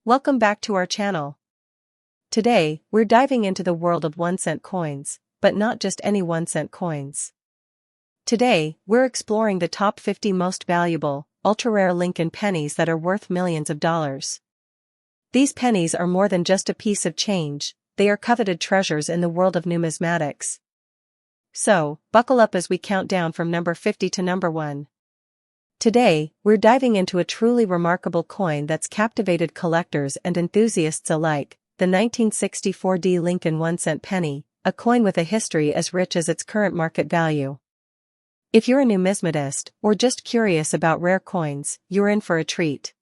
Welcome back to our channel. Today, we're diving into the world of 1-cent coins, but not just any 1-cent coins. Today, we're exploring the top 50 most valuable, ultra-rare Lincoln pennies that are worth millions of dollars. These pennies are more than just a piece of change, they are coveted treasures in the world of numismatics. So, buckle up as we count down from number 50 to number 1. Today, we're diving into a truly remarkable coin that's captivated collectors and enthusiasts alike, the 1964 Lincoln 1-cent penny, a coin with a history as rich as its current market value. If you're a numismatist, or just curious about rare coins, you're in for a treat.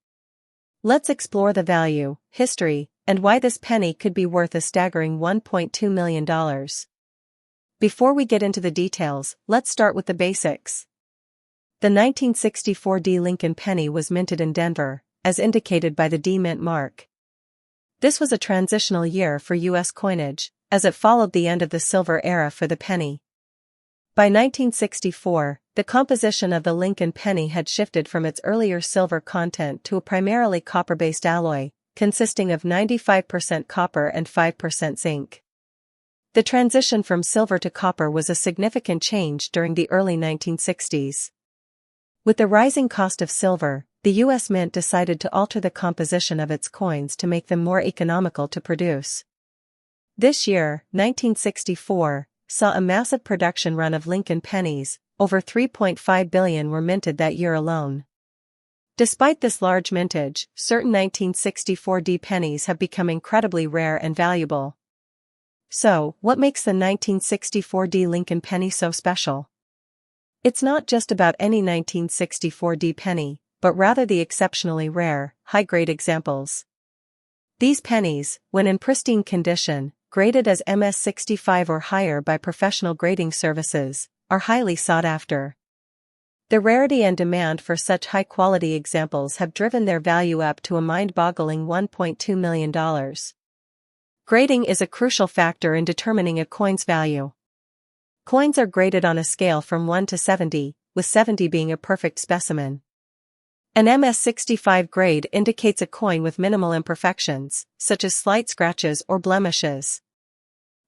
Let's explore the value, history, and why this penny could be worth a staggering $1.2 million. Before we get into the details, let's start with the basics. The 1964 Lincoln penny was minted in Denver, as indicated by the D mint mark. This was a transitional year for U.S. coinage, as it followed the end of the silver era for the penny. By 1964, the composition of the Lincoln penny had shifted from its earlier silver content to a primarily copper-based alloy, consisting of 95% copper and 5% zinc. The transition from silver to copper was a significant change during the early 1960s. With the rising cost of silver, the U.S. Mint decided to alter the composition of its coins to make them more economical to produce. This year, 1964, saw a massive production run of Lincoln pennies, over 3.5 billion were minted that year alone. Despite this large mintage, certain 1964 pennies have become incredibly rare and valuable. So, what makes the 1964 Lincoln penny so special? It's not just about any 1964 penny, but rather the exceptionally rare, high-grade examples. These pennies, when in pristine condition, graded as MS65 or higher by professional grading services, are highly sought after. The rarity and demand for such high-quality examples have driven their value up to a mind-boggling $1.2 million. Grading is a crucial factor in determining a coin's value. Coins are graded on a scale from 1 to 70, with 70 being a perfect specimen. An MS65 grade indicates a coin with minimal imperfections, such as slight scratches or blemishes.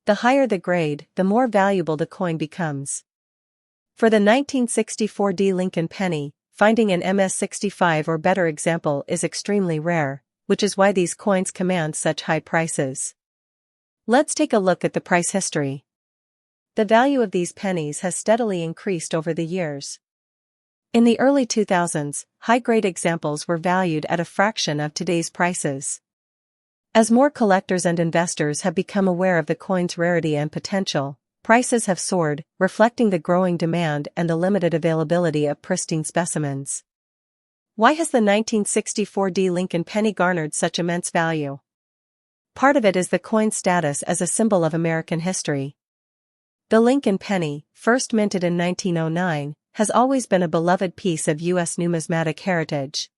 The higher the grade, the more valuable the coin becomes. For the 1964 Lincoln penny, finding an MS65 or better example is extremely rare, which is why these coins command such high prices. Let's take a look at the price history. The value of these pennies has steadily increased over the years. In the early 2000s, high-grade examples were valued at a fraction of today's prices. As more collectors and investors have become aware of the coin's rarity and potential, prices have soared, reflecting the growing demand and the limited availability of pristine specimens. Why has the 1964 Lincoln penny garnered such immense value? Part of it is the coin's status as a symbol of American history. The Lincoln penny, first minted in 1909, has always been a beloved piece of U.S. numismatic heritage.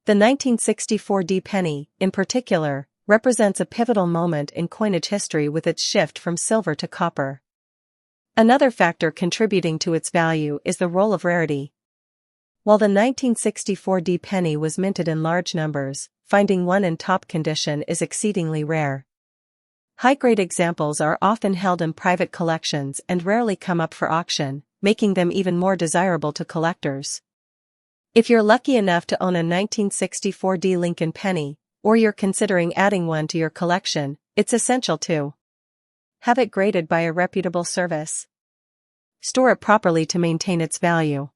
The 1964 penny, in particular, represents a pivotal moment in coinage history with its shift from silver to copper. Another factor contributing to its value is the role of rarity. While the 1964 penny was minted in large numbers, finding one in top condition is exceedingly rare. High-grade examples are often held in private collections and rarely come up for auction, making them even more desirable to collectors. If you're lucky enough to own a 1964 Lincoln penny, or you're considering adding one to your collection, it's essential to have it graded by a reputable service. Store it properly to maintain its value.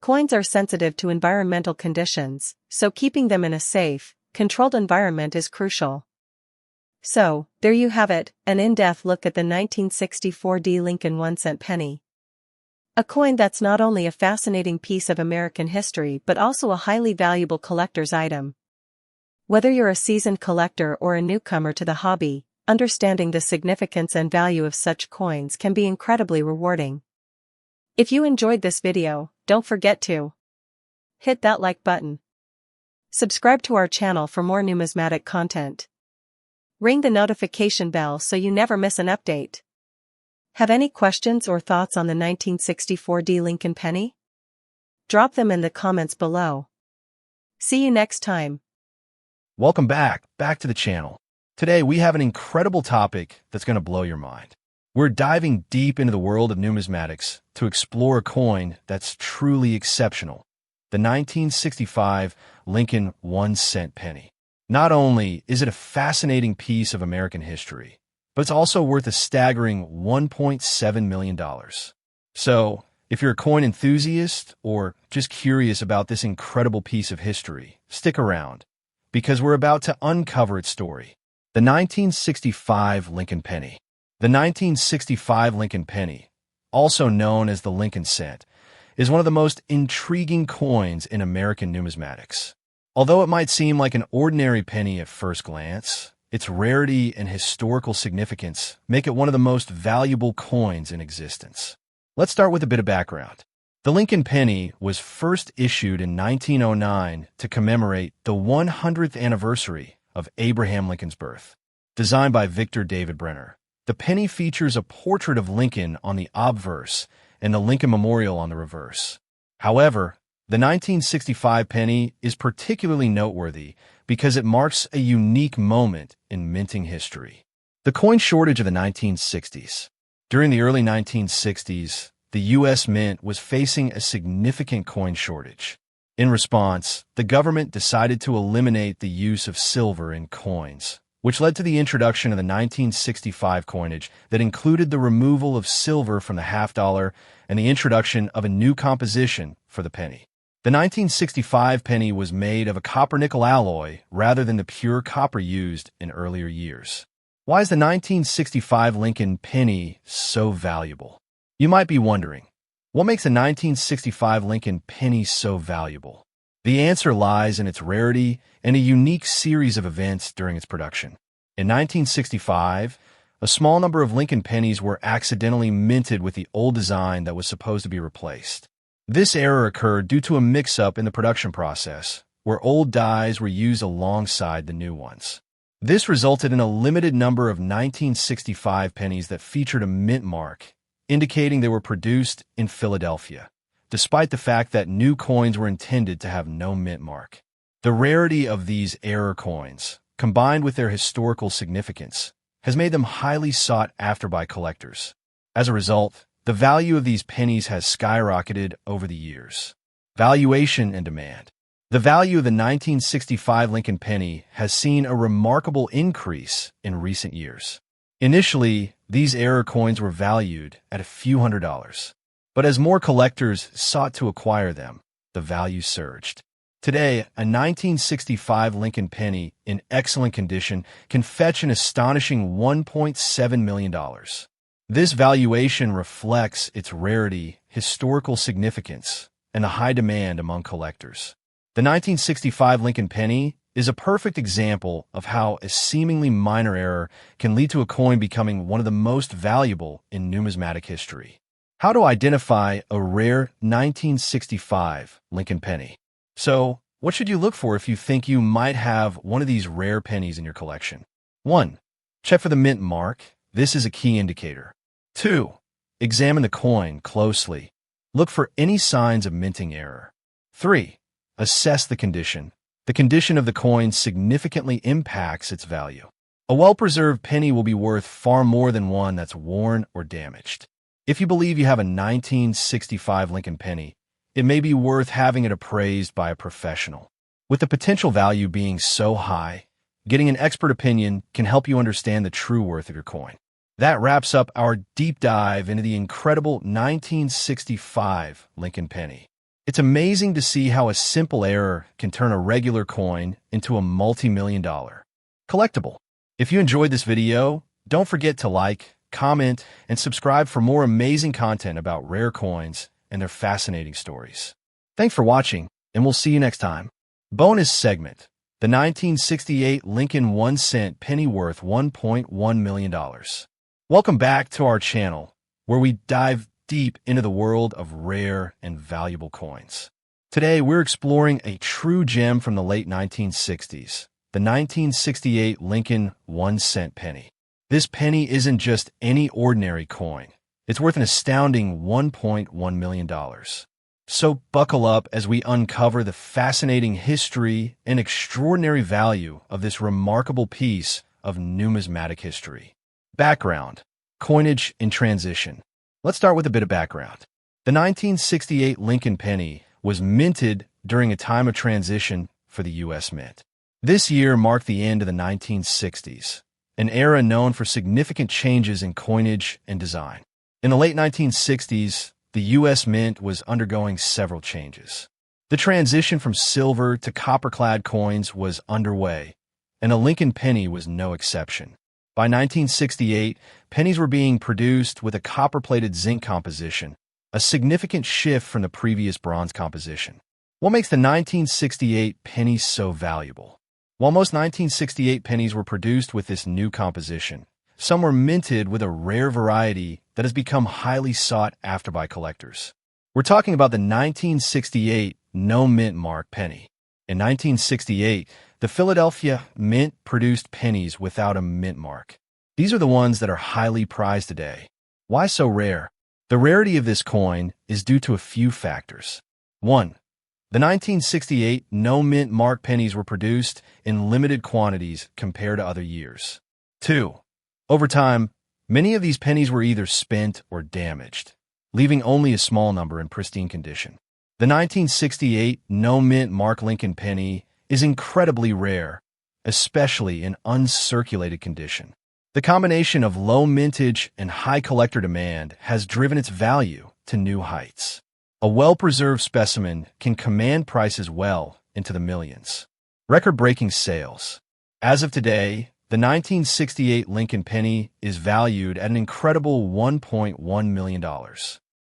Coins are sensitive to environmental conditions, so keeping them in a safe, controlled environment is crucial. So, there you have it, an in-depth look at the 1964 Lincoln 1-cent penny. A coin that's not only a fascinating piece of American history but also a highly valuable collector's item. Whether you're a seasoned collector or a newcomer to the hobby, understanding the significance and value of such coins can be incredibly rewarding. If you enjoyed this video, don't forget to hit that like button. Subscribe to our channel for more numismatic content. Ring the notification bell so you never miss an update. Have any questions or thoughts on the 1964 Lincoln penny? Drop them in the comments below. See you next time. Welcome back to the channel. Today we have an incredible topic that's going to blow your mind. We're diving deep into the world of numismatics to explore a coin that's truly exceptional, the 1965 Lincoln 1-cent penny. Not only is it a fascinating piece of American history, but it's also worth a staggering $1.7 million. So, if you're a coin enthusiast or just curious about this incredible piece of history, stick around, because we're about to uncover its story. The 1965 Lincoln penny. The 1965 Lincoln penny, also known as the Lincoln cent, is one of the most intriguing coins in American numismatics. Although it might seem like an ordinary penny at first glance, its rarity and historical significance make it one of the most valuable coins in existence. Let's start with a bit of background. The Lincoln penny was first issued in 1909 to commemorate the 100th anniversary of Abraham Lincoln's birth. Designed by Victor David Brenner, the penny features a portrait of Lincoln on the obverse and the Lincoln Memorial on the reverse. However, the 1965 penny is particularly noteworthy because it marks a unique moment in minting history. The coin shortage of the 1960s. During the early 1960s, the U.S. Mint was facing a significant coin shortage. In response, the government decided to eliminate the use of silver in coins, which led to the introduction of the 1965 coinage that included the removal of silver from the half-dollar and the introduction of a new composition for the penny. The 1965 penny was made of a copper-nickel alloy rather than the pure copper used in earlier years. Why is the 1965 Lincoln penny so valuable? You might be wondering, what makes the 1965 Lincoln penny so valuable? The answer lies in its rarity and a unique series of events during its production. In 1965, a small number of Lincoln pennies were accidentally minted with the old design that was supposed to be replaced. This error occurred due to a mix-up in the production process, where old dies were used alongside the new ones. This resulted in a limited number of 1965 pennies that featured a mint mark, indicating they were produced in Philadelphia, despite the fact that new coins were intended to have no mint mark. The rarity of these error coins, combined with their historical significance, has made them highly sought after by collectors. As a result, the value of these pennies has skyrocketed over the years. Valuation and demand. The value of the 1965 Lincoln penny has seen a remarkable increase in recent years. Initially, these error coins were valued at a few $100s, but as more collectors sought to acquire them, the value surged. Today, a 1965 Lincoln penny in excellent condition can fetch an astonishing $1.7 million. This valuation reflects its rarity, historical significance, and the high demand among collectors. The 1965 Lincoln penny is a perfect example of how a seemingly minor error can lead to a coin becoming one of the most valuable in numismatic history. How to identify a rare 1965 Lincoln penny? So, what should you look for if you think you might have one of these rare pennies in your collection? 1. Check for the mint mark. This is a key indicator. 2. Examine the coin closely. Look for any signs of minting error. 3. Assess the condition. The condition of the coin significantly impacts its value. A well-preserved penny will be worth far more than one that's worn or damaged. If you believe you have a 1965 Lincoln penny, it may be worth having it appraised by a professional. With the potential value being so high, getting an expert opinion can help you understand the true worth of your coin. That wraps up our deep dive into the incredible 1965 Lincoln penny. It's amazing to see how a simple error can turn a regular coin into a multi-million-dollar collectible. If you enjoyed this video, don't forget to like, comment, and subscribe for more amazing content about rare coins and their fascinating stories. Thanks for watching, and we'll see you next time. Bonus segment: the 1968 Lincoln 1-cent penny worth $1.1 million. Welcome back to our channel, where we dive deep into the world of rare and valuable coins. Today, we're exploring a true gem from the late 1960s, the 1968 Lincoln 1-cent penny. This penny isn't just any ordinary coin. It's worth an astounding $1.1 million. So buckle up as we uncover the fascinating history and extraordinary value of this remarkable piece of numismatic history. Background: coinage in transition. Let's start with a bit of background. The 1968 Lincoln penny was minted during a time of transition for the U.S. Mint. This year marked the end of the 1960s, an era known for significant changes in coinage and design. In the late 1960s, the U.S. Mint was undergoing several changes. The transition from silver to copper-clad coins was underway, and a Lincoln penny was no exception. By 1968, pennies were being produced with a copper-plated zinc composition, a significant shift from the previous bronze composition. What makes the 1968 penny so valuable? While most 1968 pennies were produced with this new composition, some were minted with a rare variety that has become highly sought after by collectors. We're talking about the 1968 no mint mark penny. In 1968, the Philadelphia Mint produced pennies without a mint mark. These are the ones that are highly prized today. Why so rare? The rarity of this coin is due to a few factors. 1. The 1968 no mint mark pennies were produced in limited quantities compared to other years. 2. Over time, many of these pennies were either spent or damaged, leaving only a small number in pristine condition. The 1968 no mint mark Lincoln penny is incredibly rare, especially in uncirculated condition. The combination of low mintage and high collector demand has driven its value to new heights. A well-preserved specimen can command prices well into the millions. Record-breaking sales. As of today, the 1968 Lincoln penny is valued at an incredible $1.1 million.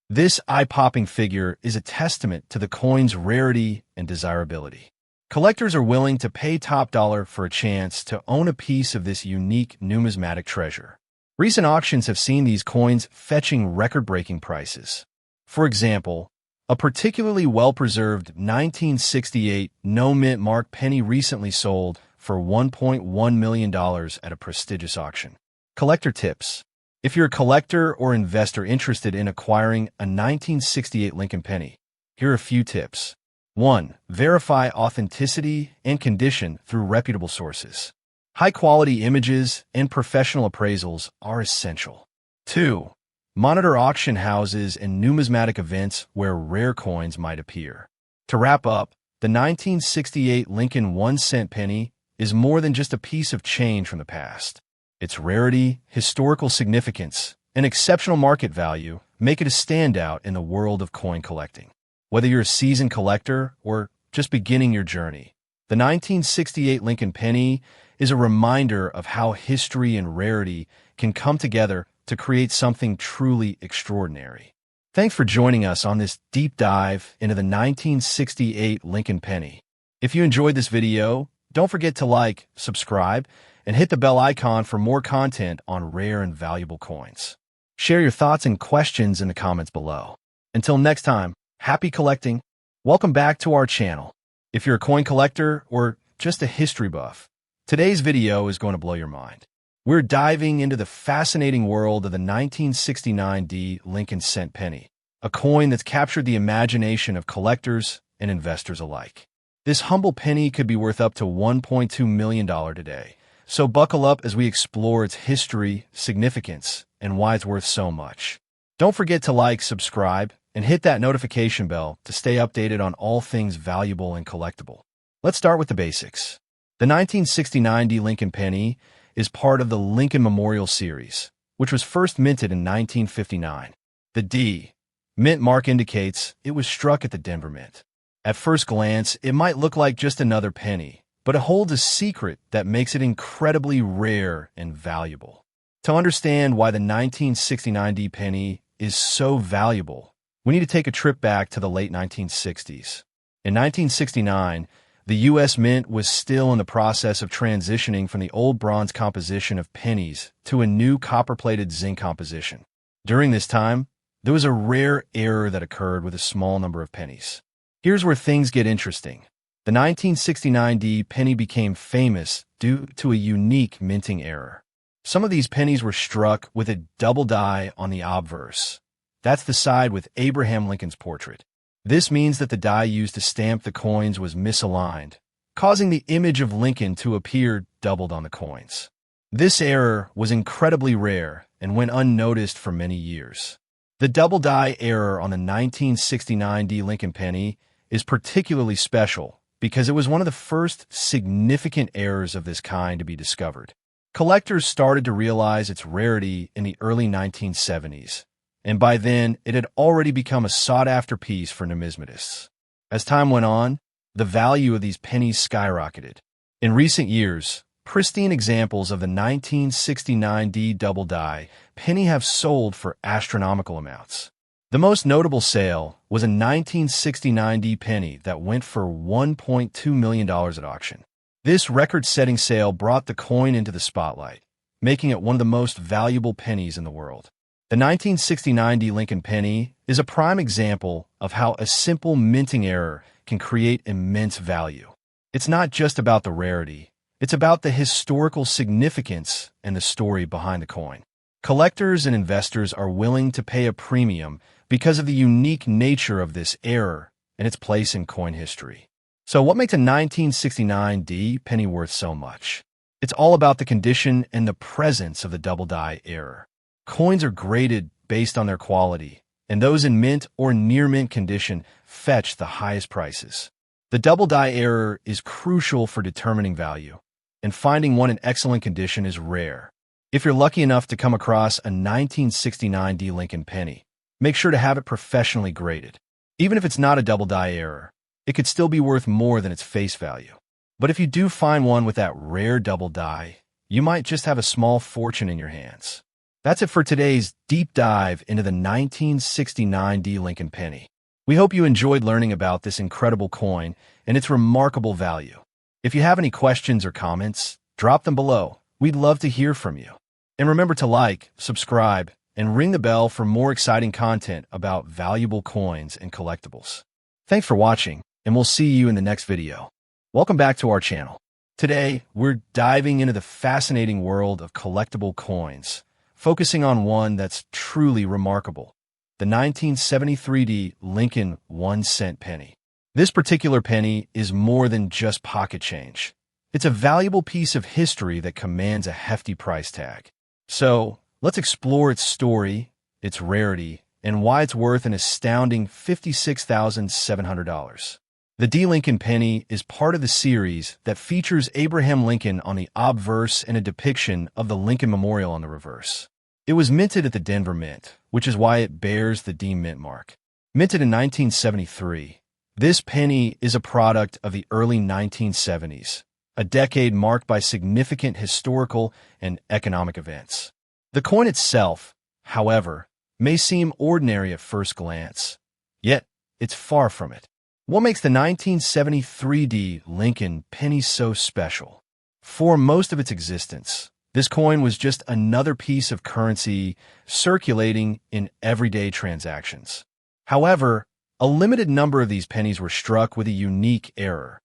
This eye-popping figure is a testament to the coin's rarity and desirability. Collectors are willing to pay top dollar for a chance to own a piece of this unique numismatic treasure. Recent auctions have seen these coins fetching record-breaking prices. For example, a particularly well-preserved 1968 no mint mark penny recently sold for $1.1 million at a prestigious auction. Collector tips. If you're a collector or investor interested in acquiring a 1968 Lincoln penny, here are a few tips. 1. Verify authenticity and condition through reputable sources. High-quality images and professional appraisals are essential. 2. Monitor auction houses and numismatic events where rare coins might appear. To wrap up, the 1968 Lincoln 1-cent penny is more than just a piece of change from the past. Its rarity, historical significance, and exceptional market value make it a standout in the world of coin collecting. Whether you're a seasoned collector or just beginning your journey, the 1968 Lincoln penny is a reminder of how history and rarity can come together to create something truly extraordinary. Thanks for joining us on this deep dive into the 1968 Lincoln penny. If you enjoyed this video, don't forget to like, subscribe, and hit the bell icon for more content on rare and valuable coins. Share your thoughts and questions in the comments below. Until next time, happy collecting. Welcome back to our channel. If you're a coin collector or just a history buff, today's video is going to blow your mind. We're diving into the fascinating world of the 1969 Lincoln cent penny, a coin that's captured the imagination of collectors and investors alike. This humble penny could be worth up to $1.2 million today, so buckle up as we explore its history, significance, and why it's worth so much. Don't forget to like, subscribe, and hit that notification bell to stay updated on all things valuable and collectible. Let's start with the basics. The 1969 Lincoln penny is part of the Lincoln Memorial Series, which was first minted in 1959. The D mint mark indicates it was struck at the Denver Mint. At first glance, it might look like just another penny, but it holds a secret that makes it incredibly rare and valuable. To understand why the 1969 penny is so valuable, we need to take a trip back to the late 1960s. In 1969, the U.S. Mint was still in the process of transitioning from the old bronze composition of pennies to a new copper-plated zinc composition. During this time, there was a rare error that occurred with a small number of pennies. Here's where things get interesting. The 1969 penny became famous due to a unique minting error. Some of these pennies were struck with a double die on the obverse. That's the side with Abraham Lincoln's portrait. This means that the die used to stamp the coins was misaligned, causing the image of Lincoln to appear doubled on the coins. This error was incredibly rare and went unnoticed for many years. The double die error on the 1969 D Lincoln penny is particularly special because it was one of the first significant errors of this kind to be discovered. Collectors started to realize its rarity in the early 1970s, and by then it had already become a sought-after piece for numismatists. As time went on, the value of these pennies skyrocketed. In recent years, pristine examples of the 1969 D double die penny have sold for astronomical amounts. The most notable sale was a 1969 D penny that went for $1.2 million at auction. This record-setting sale brought the coin into the spotlight, making it one of the most valuable pennies in the world. The 1969 D Lincoln penny is a prime example of how a simple minting error can create immense value. It's not just about the rarity, it's about the historical significance and the story behind the coin. Collectors and investors are willing to pay a premium because of the unique nature of this error and its place in coin history. So what makes a 1969 D penny worth so much? It's all about the condition and the presence of the double die error. Coins are graded based on their quality, and those in mint or near mint condition fetch the highest prices. The double die error is crucial for determining value, and finding one in excellent condition is rare. If you're lucky enough to come across a 1969 D Lincoln penny, make sure to have it professionally graded. Even if it's not a double die error, it could still be worth more than its face value. But if you do find one with that rare double die, you might just have a small fortune in your hands. That's it for today's deep dive into the 1969 D Lincoln penny. We hope you enjoyed learning about this incredible coin and its remarkable value. If you have any questions or comments, drop them below. We'd love to hear from you. And remember to like, subscribe, and ring the bell for more exciting content about valuable coins and collectibles. Thanks for watching, and we'll see you in the next video. Welcome back to our channel. Today, we're diving into the fascinating world of collectible coins, focusing on one that's truly remarkable, the 1973 D Lincoln 1-cent penny. This particular penny is more than just pocket change. It's a valuable piece of history that commands a hefty price tag. So, let's explore its story, its rarity, and why it's worth an astounding $56,700. The D Lincoln penny is part of the series that features Abraham Lincoln on the obverse and a depiction of the Lincoln Memorial on the reverse. It was minted at the Denver Mint, which is why it bears the D Mint mark. Minted in 1973, this penny is a product of the early 1970s, a decade marked by significant historical and economic events. The coin itself, however, may seem ordinary at first glance, yet it's far from it. What makes the 1973 D Lincoln penny so special? For most of its existence, this coin was just another piece of currency circulating in everyday transactions. However, a limited number of these pennies were struck with a unique error,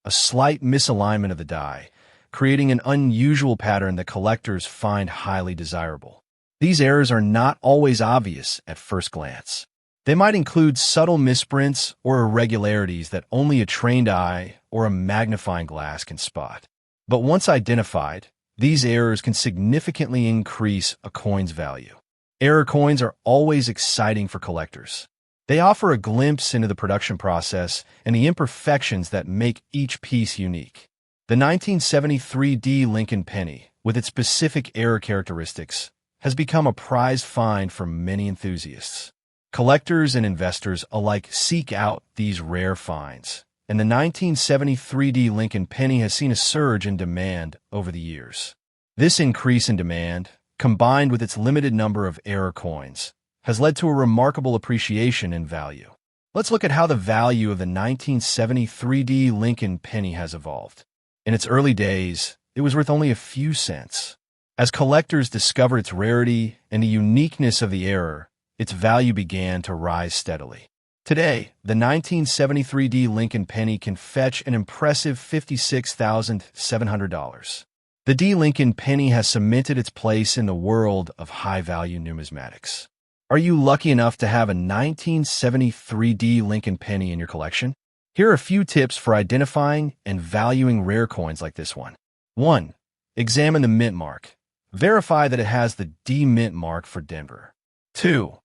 a slight misalignment of the die, creating an unusual pattern that collectors find highly desirable. These errors are not always obvious at first glance. They might include subtle misprints or irregularities that only a trained eye or a magnifying glass can spot. But once identified, these errors can significantly increase a coin's value. Error coins are always exciting for collectors. They offer a glimpse into the production process and the imperfections that make each piece unique. The 1973 D Lincoln penny, with its specific error characteristics, has become a prized find for many enthusiasts. Collectors and investors alike seek out these rare finds, and the 1973 D Lincoln penny has seen a surge in demand over the years. This increase in demand, combined with its limited number of error coins, has led to a remarkable appreciation in value. Let's look at how the value of the 1973 D Lincoln penny has evolved. In its early days, it was worth only a few cents. As collectors discovered its rarity and the uniqueness of the error, its value began to rise steadily. Today, the 1973 D Lincoln penny can fetch an impressive $56,700. The D Lincoln penny has cemented its place in the world of high-value numismatics. Are you lucky enough to have a 1973 Lincoln penny in your collection? Here are a few tips for identifying and valuing rare coins like this one. 1. Examine the mint mark. Verify that it has the D mint mark for Denver. 2.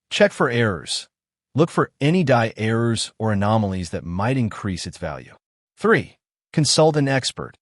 Check for errors. Look for any die errors or anomalies that might increase its value. 3. Consult an expert.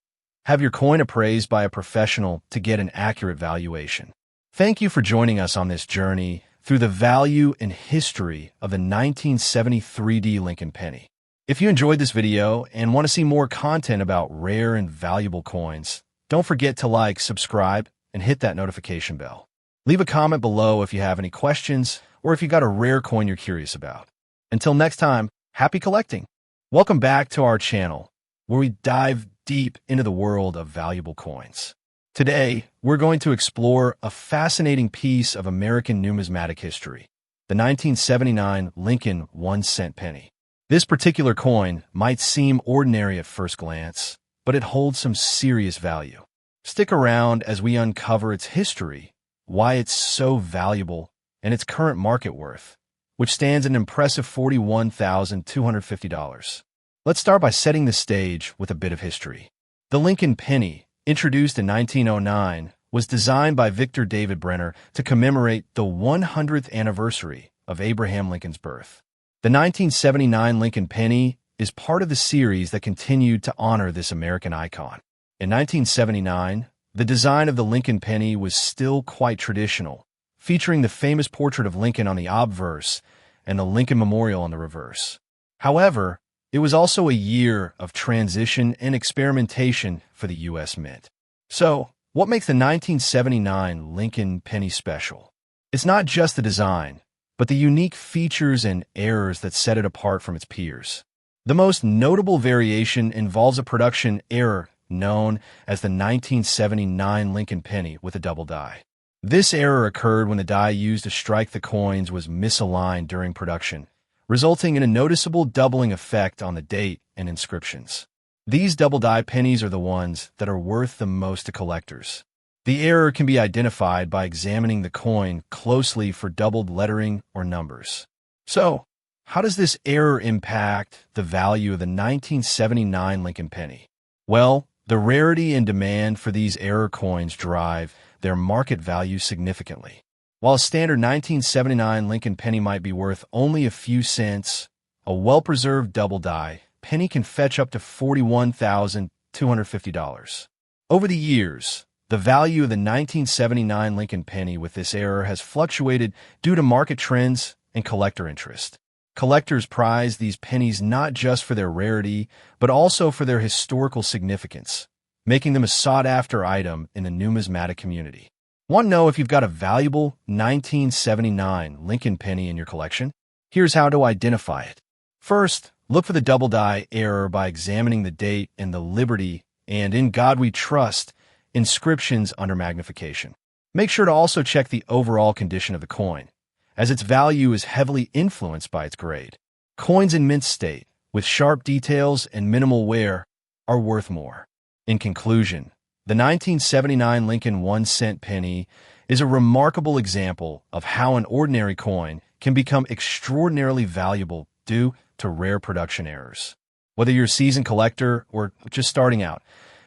Have your coin appraised by a professional to get an accurate valuation. Thank you for joining us on this journey through the value and history of the 1973 Lincoln penny. If you enjoyed this video and want to see more content about rare and valuable coins, don't forget to like, subscribe, and hit that notification bell. Leave a comment below if you have any questions or if you got a rare coin you're curious about. Until next time, happy collecting! Welcome back to our channel, where we dive deep into the world of valuable coins. Today, we're going to explore a fascinating piece of American numismatic history, the 1979 Lincoln 1-cent penny. This particular coin might seem ordinary at first glance, but it holds some serious value. Stick around as we uncover its history, why it's so valuable, and its current market worth, which stands at an impressive $41,250. Let's start by setting the stage with a bit of history. The Lincoln penny, introduced in 1909, was designed by Victor David Brenner to commemorate the 100th anniversary of Abraham Lincoln's birth. The 1979 Lincoln penny is part of the series that continued to honor this American icon. In 1979, the design of the Lincoln penny was still quite traditional, featuring the famous portrait of Lincoln on the obverse and the Lincoln Memorial on the reverse. However, it was also a year of transition and experimentation for the U.S. Mint. So, what makes the 1979 Lincoln penny special? It's not just the design, but the unique features and errors that set it apart from its peers. The most notable variation involves a production error known as the 1979 Lincoln penny with a double die. This error occurred when the die used to strike the coins was misaligned during production, resulting in a noticeable doubling effect on the date and inscriptions. These double die pennies are the ones that are worth the most to collectors. The error can be identified by examining the coin closely for doubled lettering or numbers. So, how does this error impact the value of the 1979 Lincoln penny? Well, the rarity and demand for these error coins drive their market value significantly. While a standard 1979 Lincoln penny might be worth only a few cents, a well-preserved double die penny can fetch up to $41,250. Over the years, the value of the 1979 Lincoln penny with this error has fluctuated due to market trends and collector interest. Collectors prize these pennies not just for their rarity, but also for their historical significance, making them a sought-after item in the numismatic community. Want to know if you've got a valuable 1979 Lincoln penny in your collection? Here's how to identify it. First, look for the double die error by examining the date and the Liberty and In God We Trust inscriptions under magnification. Make sure to also check the overall condition of the coin, as its value is heavily influenced by its grade. Coins in mint state, with sharp details and minimal wear, are worth more. In conclusion, the 1979 Lincoln 1-cent penny is a remarkable example of how an ordinary coin can become extraordinarily valuable due to rare production errors. Whether you're a seasoned collector or just starting out,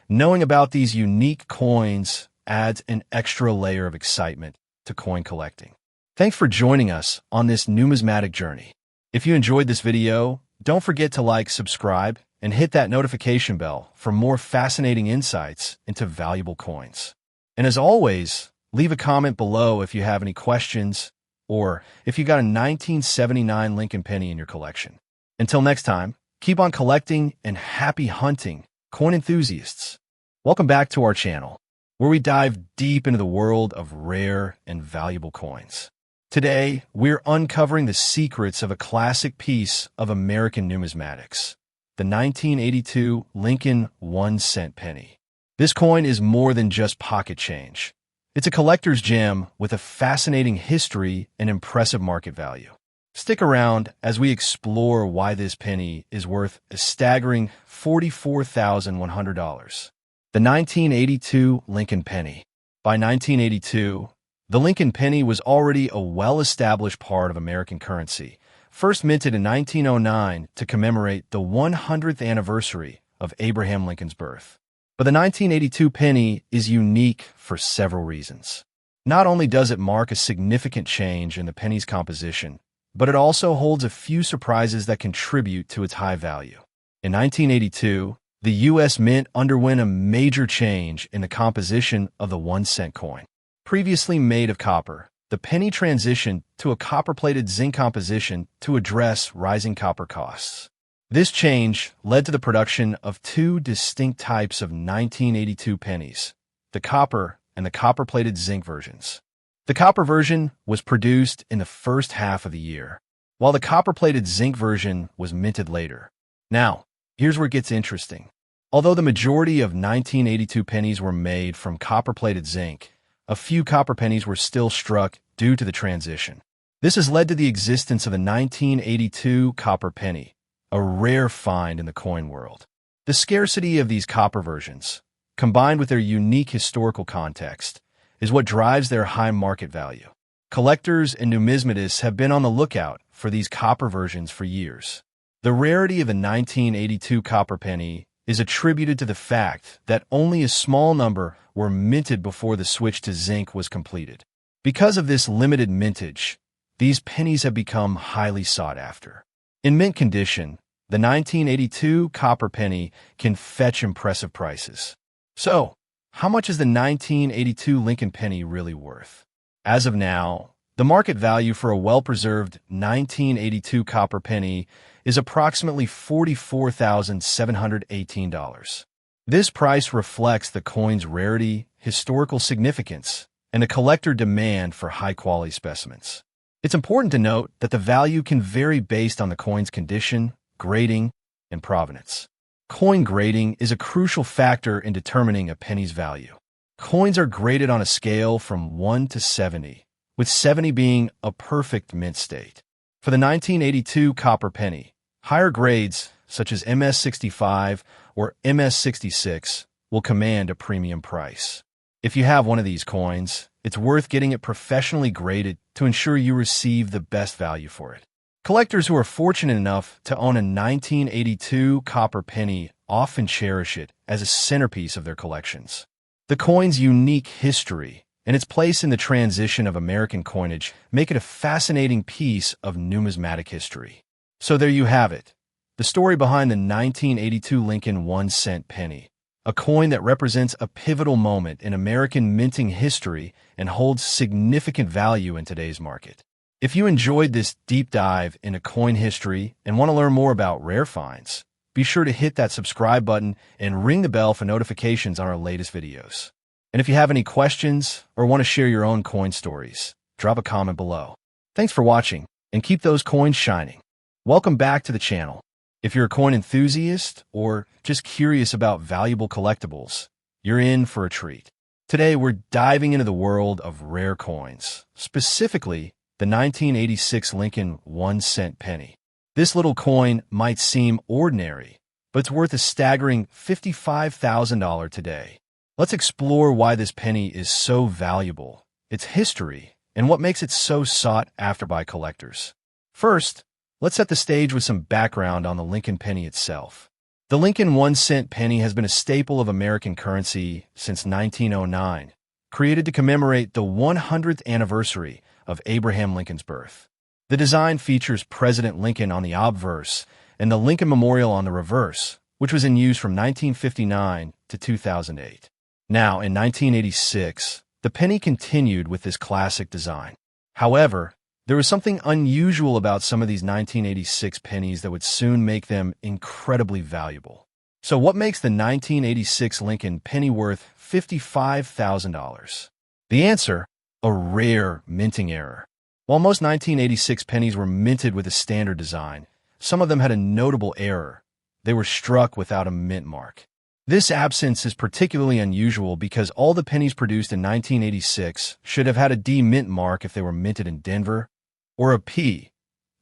knowing about these unique coins adds an extra layer of excitement to coin collecting. Thanks for joining us on this numismatic journey. If you enjoyed this video, don't forget to like, subscribe, and hit that notification bell for more fascinating insights into valuable coins. And as always, leave a comment below if you have any questions or if you got a 1979 Lincoln penny in your collection. Until next time, keep on collecting and happy hunting, coin enthusiasts. Welcome back to our channel, where we dive deep into the world of rare and valuable coins. Today, we're uncovering the secrets of a classic piece of American numismatics, the 1982 Lincoln 1-cent penny. This coin is more than just pocket change. It's a collector's gem with a fascinating history and impressive market value. Stick around as we explore why this penny is worth a staggering $44,100. The 1982 Lincoln penny. By 1982, The Lincoln penny was already a well-established part of American currency, first minted in 1909 to commemorate the 100th anniversary of Abraham Lincoln's birth. But the 1982 penny is unique for several reasons. Not only does it mark a significant change in the penny's composition, but it also holds a few surprises that contribute to its high value. In 1982, the U.S. Mint underwent a major change in the composition of the 1-cent coin. Previously made of copper, the penny transitioned to a copper-plated zinc composition to address rising copper costs. This change led to the production of two distinct types of 1982 pennies, the copper and the copper-plated zinc versions. The copper version was produced in the first half of the year, while the copper-plated zinc version was minted later. Now, here's where it gets interesting. Although the majority of 1982 pennies were made from copper-plated zinc, a few copper pennies were still struck due to the transition. This has led to the existence of the 1982 copper penny, a rare find in the coin world. The scarcity of these copper versions, combined with their unique historical context, is what drives their high market value. Collectors and numismatists have been on the lookout for these copper versions for years. The rarity of the 1982 copper penny is attributed to the fact that only a small number were minted before the switch to zinc was completed. Because of this limited mintage, these pennies have become highly sought after. In mint condition, the 1982 copper penny can fetch impressive prices. So, how much is the 1982 Lincoln penny really worth? As of now, the market value for a well-preserved 1982 copper penny is approximately $44,718. This price reflects the coin's rarity, historical significance, and the collector demand for high-quality specimens. It's important to note that the value can vary based on the coin's condition, grading, and provenance. Coin grading is a crucial factor in determining a penny's value. Coins are graded on a scale from 1 to 70, with 70 being a perfect mint state. For the 1982 copper penny, higher grades, such as MS65 or MS66, will command a premium price. If you have one of these coins, it's worth getting it professionally graded to ensure you receive the best value for it. Collectors who are fortunate enough to own a 1982 copper penny often cherish it as a centerpiece of their collections. The coin's unique history and its place in the transition of American coinage make it a fascinating piece of numismatic history. So there you have it, the story behind the 1982 Lincoln 1-cent penny, a coin that represents a pivotal moment in American minting history and holds significant value in today's market. If you enjoyed this deep dive into coin history and want to learn more about rare finds, be sure to hit that subscribe button and ring the bell for notifications on our latest videos. And if you have any questions or want to share your own coin stories, drop a comment below. Thanks for watching, and keep those coins shining. Welcome back to the channel. If you're a coin enthusiast or just curious about valuable collectibles, you're in for a treat. Today, we're diving into the world of rare coins, specifically the 1986 Lincoln 1-cent penny. This little coin might seem ordinary, but it's worth a staggering $55,000 today. Let's explore why this penny is so valuable, its history, and what makes it so sought after by collectors. First, let's set the stage with some background on the Lincoln penny itself. The Lincoln 1-cent penny has been a staple of American currency since 1909, created to commemorate the 100th anniversary of Abraham Lincoln's birth. The design features President Lincoln on the obverse and the Lincoln Memorial on the reverse, which was in use from 1959 to 2008. Now, in 1986, the penny continued with this classic design. However, there was something unusual about some of these 1986 pennies that would soon make them incredibly valuable. So what makes the 1986 Lincoln penny worth $55,000? The answer: a rare minting error. While most 1986 pennies were minted with a standard design, some of them had a notable error. They were struck without a mint mark. This absence is particularly unusual because all the pennies produced in 1986 should have had a D mint mark if they were minted in Denver, or a P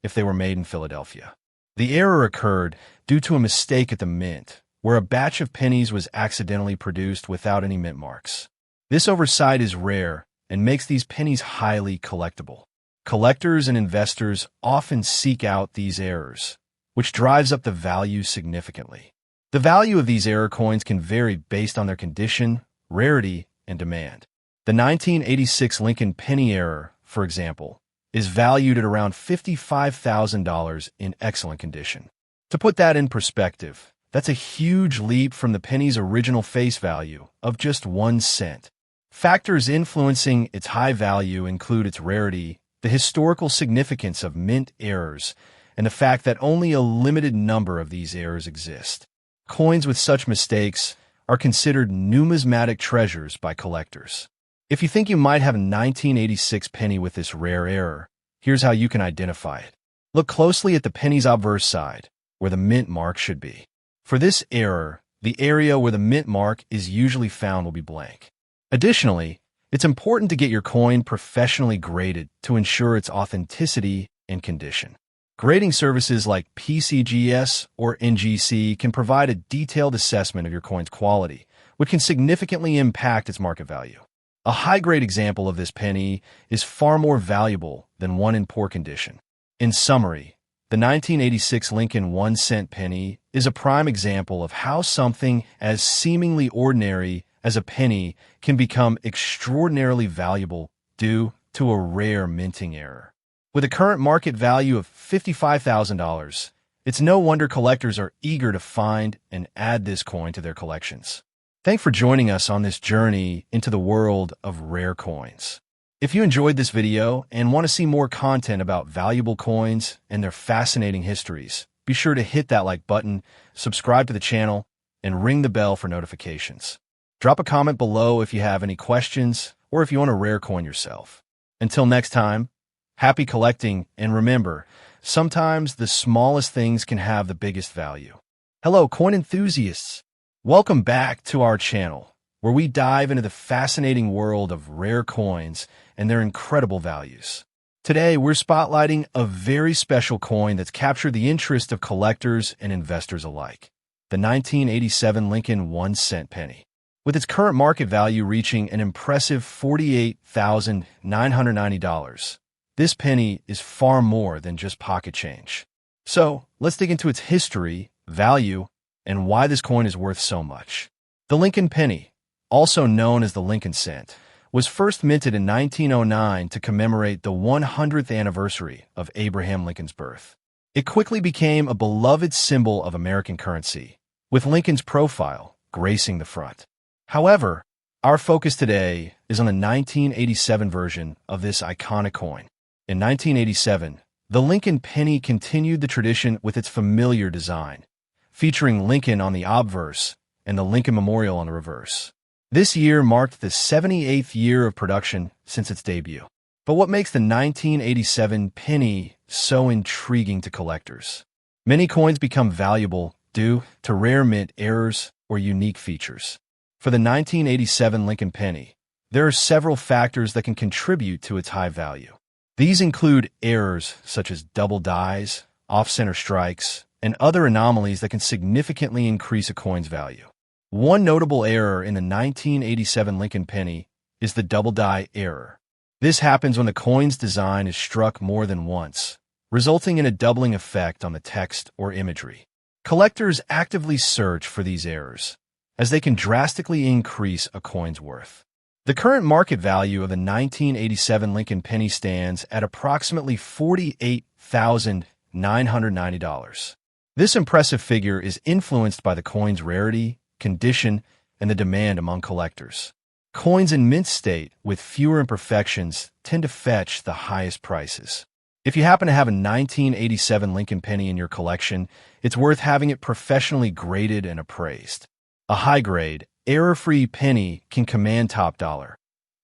if they were made in Philadelphia. The error occurred due to a mistake at the mint, where a batch of pennies was accidentally produced without any mint marks. This oversight is rare, and makes these pennies highly collectible. Collectors and investors often seek out these errors, which drives up the value significantly. The value of these error coins can vary based on their condition, rarity, and demand. The 1986 Lincoln penny error, for example, is valued at around $55,000 in excellent condition. To put that in perspective, that's a huge leap from the penny's original face value of just 1 cent. Factors influencing its high value include its rarity, the historical significance of mint errors, and the fact that only a limited number of these errors exist. Coins with such mistakes are considered numismatic treasures by collectors. If you think you might have a 1986 penny with this rare error, here's how you can identify it. Look closely at the penny's obverse side, where the mint mark should be. For this error, the area where the mint mark is usually found will be blank. Additionally, it's important to get your coin professionally graded to ensure its authenticity and condition. Grading services like PCGS or NGC can provide a detailed assessment of your coin's quality, which can significantly impact its market value. A high-grade example of this penny is far more valuable than one in poor condition. In summary, the 1986 Lincoln 1-cent penny is a prime example of how something as seemingly ordinary as a penny can become extraordinarily valuable due to a rare minting error. With a current market value of $55,000, it's no wonder collectors are eager to find and add this coin to their collections. Thanks for joining us on this journey into the world of rare coins. If you enjoyed this video and want to see more content about valuable coins and their fascinating histories, be sure to hit that like button, subscribe to the channel, and ring the bell for notifications. Drop a comment below if you have any questions or if you want a rare coin yourself. Until next time, happy collecting, and remember, sometimes the smallest things can have the biggest value. Hello, coin enthusiasts! Welcome back to our channel, where we dive into the fascinating world of rare coins and their incredible values. Today, we're spotlighting a very special coin that's captured the interest of collectors and investors alike, the 1987 Lincoln 1-cent penny. With its current market value reaching an impressive $48,990, this penny is far more than just pocket change. So, let's dig into its history, value, and why this coin is worth so much. The Lincoln penny, also known as the Lincoln cent, was first minted in 1909 to commemorate the 100th anniversary of Abraham Lincoln's birth. It quickly became a beloved symbol of American currency, with Lincoln's profile gracing the front. However, our focus today is on the 1987 version of this iconic coin. In 1987, the Lincoln penny continued the tradition with its familiar design, featuring Lincoln on the obverse and the Lincoln Memorial on the reverse. This year marked the 78th year of production since its debut. But what makes the 1987 penny so intriguing to collectors? Many coins become valuable due to rare mint errors or unique features. For the 1987 Lincoln penny, there are several factors that can contribute to its high value. These include errors such as double dies, off-center strikes, and other anomalies that can significantly increase a coin's value. One notable error in the 1987 Lincoln penny is the double die error. This happens when the coin's design is struck more than once, resulting in a doubling effect on the text or imagery. Collectors actively search for these errors, as they can drastically increase a coin's worth. The current market value of the 1987 Lincoln penny stands at approximately $48,990. This impressive figure is influenced by the coin's rarity, condition, and the demand among collectors. Coins in mint state with fewer imperfections tend to fetch the highest prices. If you happen to have a 1987 Lincoln penny in your collection, it's worth having it professionally graded and appraised. A high-grade, error-free penny can command top dollar,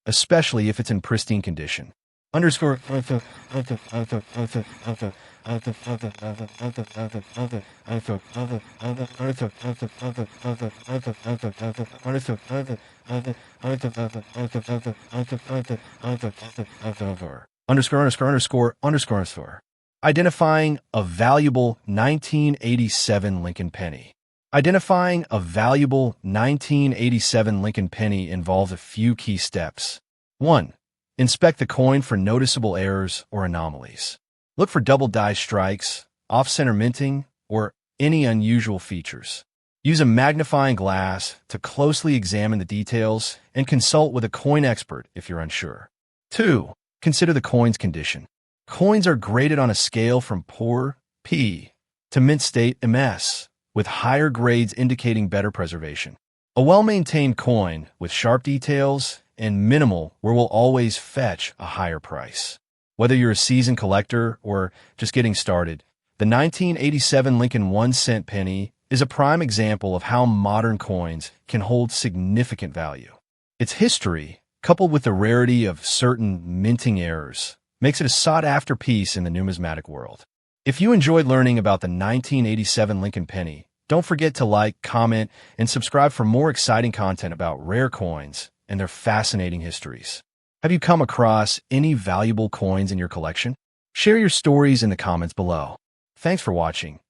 especially if it's in pristine condition. Underscore Identifying a valuable 1987 Lincoln penny. Identifying a valuable 1987 Lincoln penny involves a few key steps. 1. Inspect the coin for noticeable errors or anomalies. Look for double die strikes, off-center minting, or any unusual features. Use a magnifying glass to closely examine the details and consult with a coin expert if you're unsure. 2. Consider the coin's condition. Coins are graded on a scale from poor, P, to mint state, MS, with higher grades indicating better preservation. A well-maintained coin with sharp details and minimal wear will always fetch a higher price. Whether you're a seasoned collector or just getting started, the 1987 Lincoln 1-cent penny is a prime example of how modern coins can hold significant value. Its history, coupled with the rarity of certain minting errors, makes it a sought-after piece in the numismatic world. If you enjoyed learning about the 1987 Lincoln penny, don't forget to like, comment, and subscribe for more exciting content about rare coins and their fascinating histories. Have you come across any valuable coins in your collection? Share your stories in the comments below. Thanks for watching,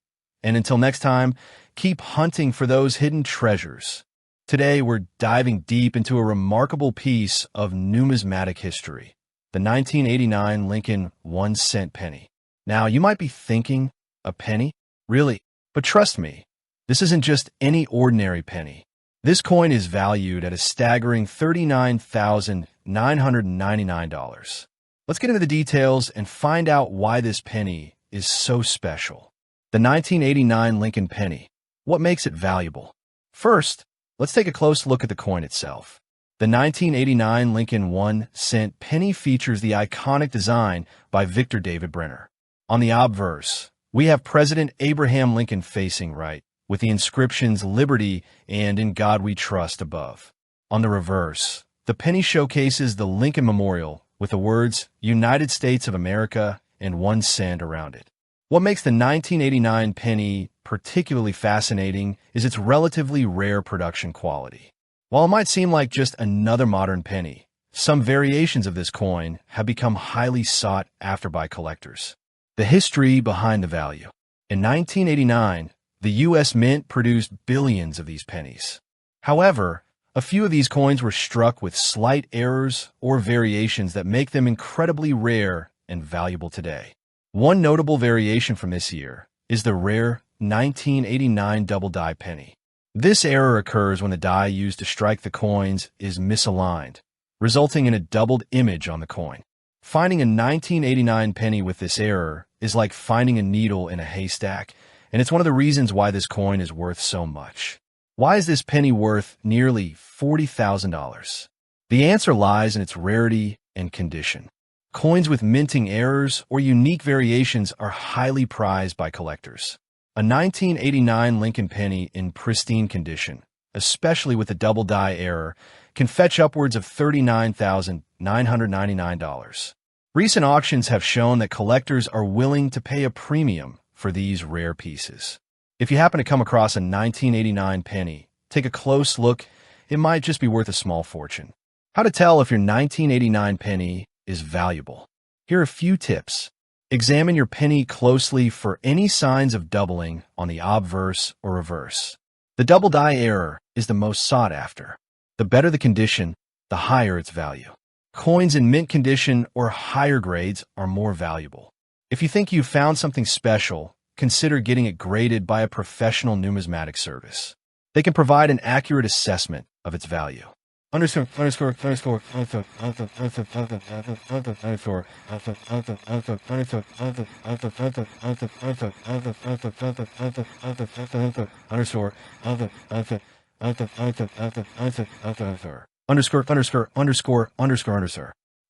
and until next time, keep hunting for those hidden treasures. Today, we're diving deep into a remarkable piece of numismatic history, the 1989 Lincoln 1-cent penny. Now, you might be thinking, a penny? Really? But trust me, this isn't just any ordinary penny. This coin is valued at a staggering $39,999. Let's get into the details and find out why this penny is so special. The 1989 Lincoln penny. What makes it valuable? First, let's take a close look at the coin itself. The 1989 Lincoln 1-cent penny features the iconic design by Victor David Brenner. On the obverse, we have President Abraham Lincoln facing right, with the inscriptions "Liberty" and "In God We Trust" above. On the reverse, the penny showcases the Lincoln Memorial with the words "United States of America" and 1 cent around it. What makes the 1989 penny particularly fascinating is its relatively rare production quality. While it might seem like just another modern penny, some variations of this coin have become highly sought after by collectors. The history behind the value. In 1989, the U.S. Mint produced billions of these pennies. However, a few of these coins were struck with slight errors or variations that make them incredibly rare and valuable today. One notable variation from this year is the rare 1989 double die penny. This error occurs when the die used to strike the coins is misaligned, resulting in a doubled image on the coin. Finding a 1989 penny with this error is like finding a needle in a haystack, and it's one of the reasons why this coin is worth so much. Why is this penny worth nearly $40,000? The answer lies in its rarity and condition. Coins with minting errors or unique variations are highly prized by collectors. A 1989 Lincoln penny in pristine condition, especially with the double die error, can fetch upwards of $39,999. Recent auctions have shown that collectors are willing to pay a premium for these rare pieces. If you happen to come across a 1989 penny, take a close look. It might just be worth a small fortune. How to tell if your 1989 penny is valuable. Here are a few tips. Examine your penny closely for any signs of doubling on the obverse or reverse. The double die error is the most sought after. The better the condition, the higher its value. Coins in mint condition or higher grades are more valuable. If you think you've found something special, consider getting it graded by a professional numismatic service. They can provide an accurate assessment of its value. Underscore.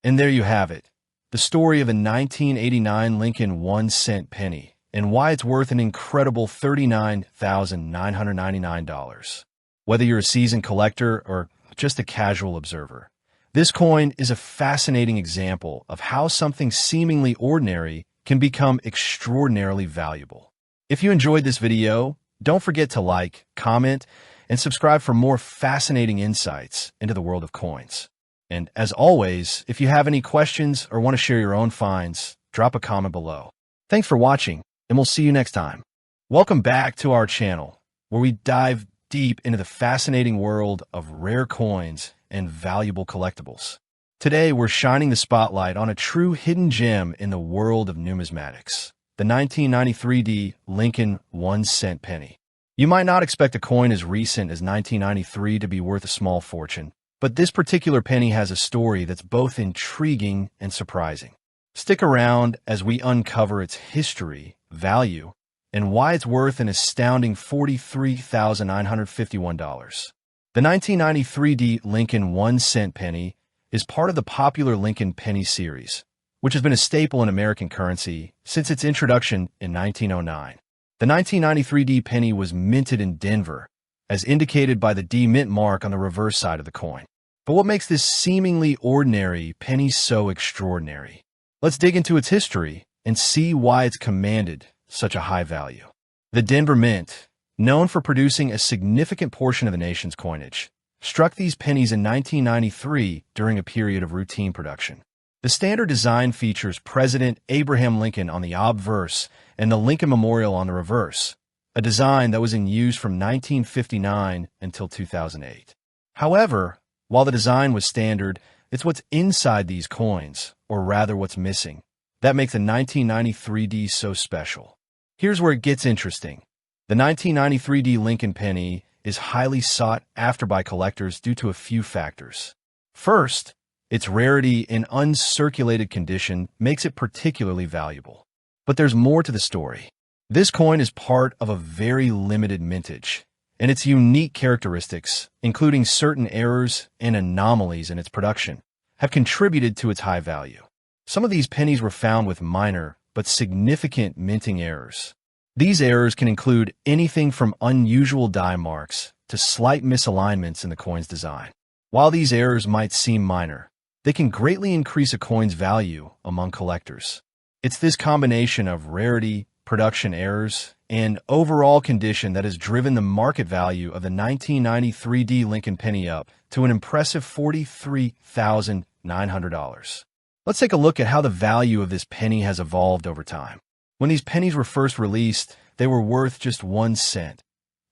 And there you have it. The story of the 1989 Lincoln 1-cent penny and why it's worth an incredible $39,999. Whether you're a seasoned collector or just a casual observer, this coin is a fascinating example of how something seemingly ordinary can become extraordinarily valuable. If you enjoyed this video, don't forget to like, comment, and subscribe for more fascinating insights into the world of coins. And as always, if you have any questions or want to share your own finds, drop a comment below. Thanks for watching, and we'll see you next time. Welcome back to our channel, where we dive deep into the fascinating world of rare coins and valuable collectibles. Today, we're shining the spotlight on a true hidden gem in the world of numismatics, the 1993 Lincoln 1-cent penny. You might not expect a coin as recent as 1993 to be worth a small fortune, but this particular penny has a story that's both intriguing and surprising. Stick around as we uncover its history, value, and why it's worth an astounding $43,951. The 1993 Lincoln 1-cent penny is part of the popular Lincoln penny series, which has been a staple in American currency since its introduction in 1909. The 1993 penny was minted in Denver, as indicated by the D mint mark on the reverse side of the coin. But what makes this seemingly ordinary penny so extraordinary? Let's dig into its history and see why it's commanded such a high value. The Denver Mint, known for producing a significant portion of the nation's coinage, struck these pennies in 1993 during a period of routine production. The standard design features President Abraham Lincoln on the obverse and the Lincoln Memorial on the reverse, a design that was in use from 1959 until 2008. However, while the design was standard, it's what's inside these coins, or rather what's missing, that makes the 1993 so special. Here's where it gets interesting. The 1993 Lincoln penny is highly sought after by collectors due to a few factors. First, its rarity in uncirculated condition makes it particularly valuable. But there's more to the story. This coin is part of a very limited mintage, and its unique characteristics, including certain errors and anomalies in its production, have contributed to its high value. Some of these pennies were found with minor but significant minting errors. These errors can include anything from unusual die marks to slight misalignments in the coin's design. While these errors might seem minor, they can greatly increase a coin's value among collectors. It's this combination of rarity, production errors, and overall condition that has driven the market value of the 1993 Lincoln penny up to an impressive $43,900. Let's take a look at how the value of this penny has evolved over time. When these pennies were first released, they were worth just 1 cent,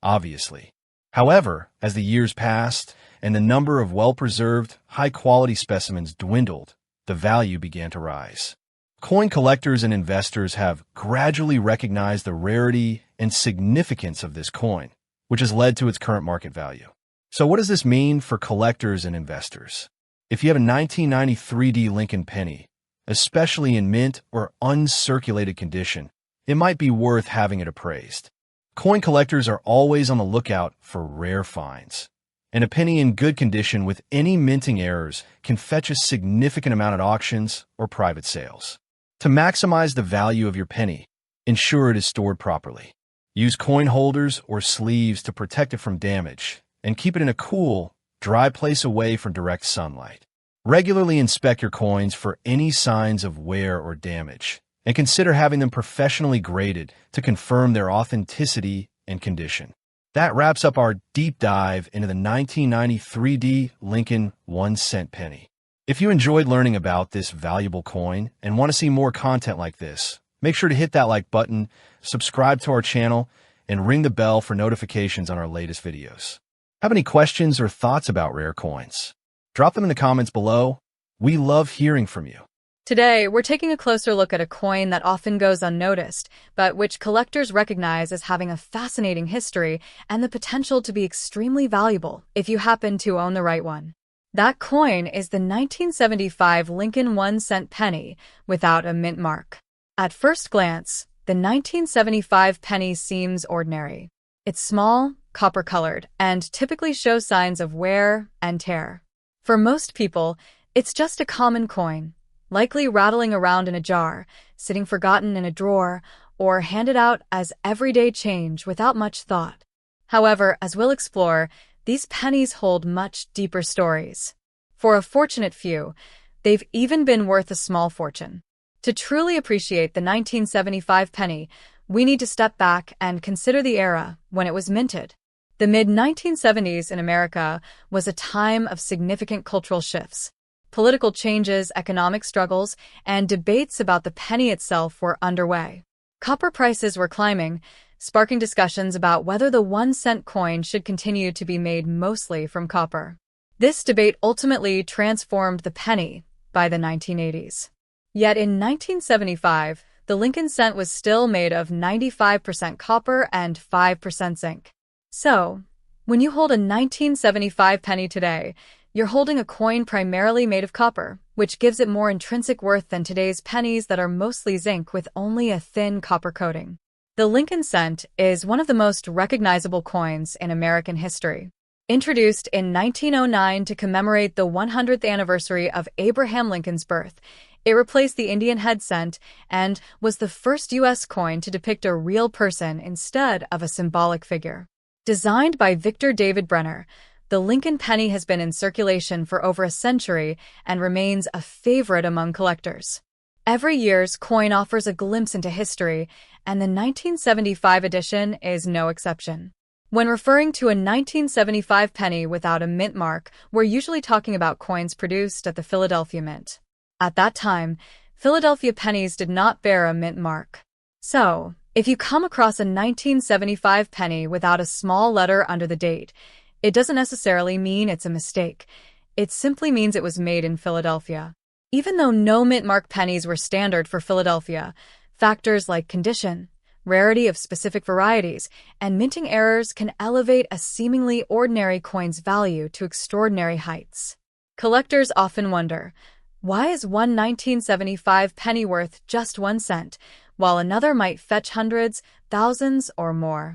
obviously. However, as the years passed and the number of well-preserved, high-quality specimens dwindled, the value began to rise. Coin collectors and investors have gradually recognized the rarity and significance of this coin, which has led to its current market value. So what does this mean for collectors and investors? If you have a 1993 Lincoln penny, especially in mint or uncirculated condition, it might be worth having it appraised. Coin collectors are always on the lookout for rare finds, and a penny in good condition with any minting errors can fetch a significant amount at auctions or private sales. To maximize the value of your penny, ensure it is stored properly. Use coin holders or sleeves to protect it from damage, and keep it in a cool, dry place away from direct sunlight. Regularly inspect your coins for any signs of wear or damage, and consider having them professionally graded to confirm their authenticity and condition. That wraps up our deep dive into the 1993 Lincoln 1-cent penny. If you enjoyed learning about this valuable coin and want to see more content like this, make sure to hit that like button, subscribe to our channel, and ring the bell for notifications on our latest videos. Have any questions or thoughts about rare coins? Drop them in the comments below. We love hearing from you. Today, we're taking a closer look at a coin that often goes unnoticed, but which collectors recognize as having a fascinating history and the potential to be extremely valuable if you happen to own the right one. That coin is the 1975 Lincoln 1-cent penny without a mint mark. At first glance, the 1975 penny seems ordinary. It's small, copper-colored, and typically shows signs of wear and tear. For most people, it's just a common coin, likely rattling around in a jar, sitting forgotten in a drawer, or handed out as everyday change without much thought. However, as we'll explore, these pennies hold much deeper stories. For a fortunate few, they've even been worth a small fortune. To truly appreciate the 1975 penny, we need to step back and consider the era when it was minted. The mid-1970s in America was a time of significant cultural shifts. Political changes, economic struggles, and debates about the penny itself were underway. Copper prices were climbing, sparking discussions about whether the 1-cent coin should continue to be made mostly from copper. This debate ultimately transformed the penny by the 1980s. Yet in 1975, the Lincoln cent was still made of 95% copper and 5% zinc. So, when you hold a 1975 penny today, you're holding a coin primarily made of copper, which gives it more intrinsic worth than today's pennies that are mostly zinc with only a thin copper coating. The Lincoln cent is one of the most recognizable coins in American history. Introduced in 1909 to commemorate the 100th anniversary of Abraham Lincoln's birth, it replaced the Indian head cent and was the first U.S. coin to depict a real person instead of a symbolic figure. Designed by Victor David Brenner, the Lincoln penny has been in circulation for over a century and remains a favorite among collectors. Every year's coin offers a glimpse into history, and the 1975 edition is no exception. When referring to a 1975 penny without a mint mark, we're usually talking about coins produced at the Philadelphia Mint. At that time, Philadelphia pennies did not bear a mint mark. So, if you come across a 1975 penny without a small letter under the date, it doesn't necessarily mean it's a mistake. It simply means it was made in Philadelphia. Even though no mint mark pennies were standard for Philadelphia, factors like condition, rarity of specific varieties, and minting errors can elevate a seemingly ordinary coin's value to extraordinary heights. Collectors often wonder, why is one 1975 penny worth just 1 cent, while another might fetch hundreds, thousands, or more?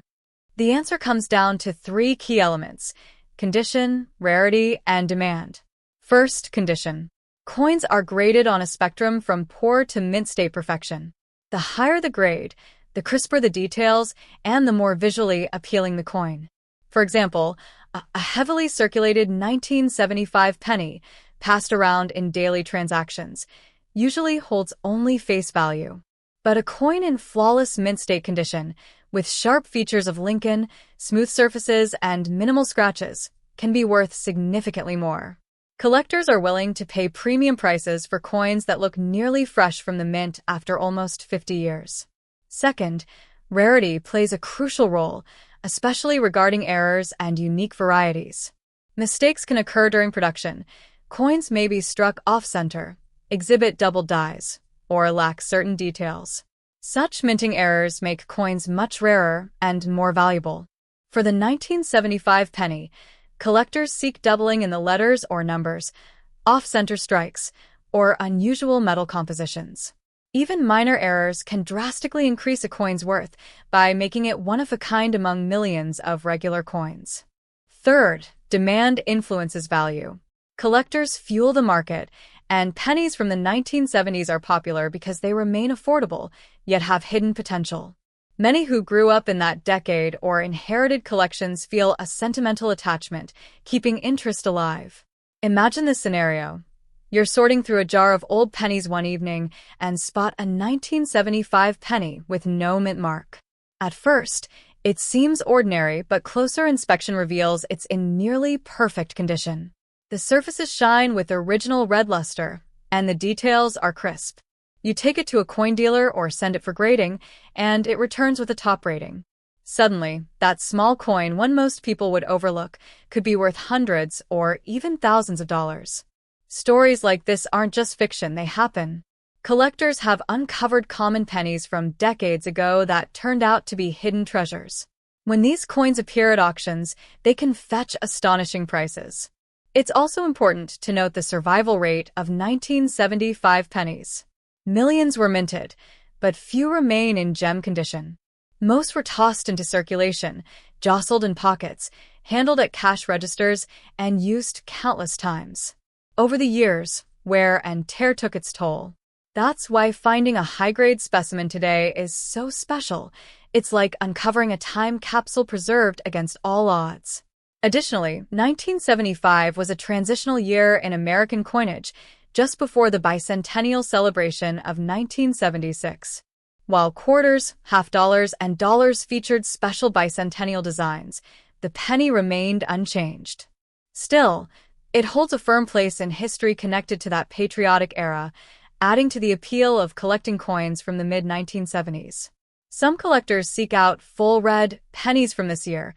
The answer comes down to 3 key elements: condition, rarity, and demand. First, condition. Coins are graded on a spectrum from poor to mint state perfection. The higher the grade, the crisper the details, and the more visually appealing the coin. For example, a heavily circulated 1975 penny, passed around in daily transactions, usually holds only face value. But a coin in flawless mint state condition, with sharp features of Lincoln, smooth surfaces, and minimal scratches, can be worth significantly more. Collectors are willing to pay premium prices for coins that look nearly fresh from the mint after almost 50 years. Second, rarity plays a crucial role, especially regarding errors and unique varieties. Mistakes can occur during production. Coins may be struck off-center, exhibit doubled dies, or lack certain details. Such minting errors make coins much rarer and more valuable. For the 1975 penny, collectors seek doubling in the letters or numbers, off-center strikes, or unusual metal compositions. Even minor errors can drastically increase a coin's worth by making it one of a kind among millions of regular coins. Third, demand influences value. Collectors fuel the market, and pennies from the 1970s are popular because they remain affordable, yet have hidden potential. Many who grew up in that decade or inherited collections feel a sentimental attachment, keeping interest alive. Imagine this scenario. You're sorting through a jar of old pennies one evening and spot a 1975 penny with no mint mark. At first, it seems ordinary, but closer inspection reveals it's in nearly perfect condition. The surfaces shine with original red luster, and the details are crisp. You take it to a coin dealer or send it for grading, and it returns with a top rating. Suddenly, that small coin, one most people would overlook, could be worth hundreds or even thousands of dollars. Stories like this aren't just fiction, they happen. Collectors have uncovered common pennies from decades ago that turned out to be hidden treasures. When these coins appear at auctions, they can fetch astonishing prices. It's also important to note the survival rate of 1975 pennies. Millions were minted, but few remain in gem condition. Most were tossed into circulation, jostled in pockets, handled at cash registers, and used countless times. Over the years, wear and tear took its toll. That's why finding a high-grade specimen today is so special. It's like uncovering a time capsule preserved against all odds. Additionally, 1975 was a transitional year in American coinage, just before the bicentennial celebration of 1976. While quarters, half dollars, and dollars featured special bicentennial designs, the penny remained unchanged. Still, it holds a firm place in history connected to that patriotic era, adding to the appeal of collecting coins from the mid-1970s. Some collectors seek out full red pennies from this year,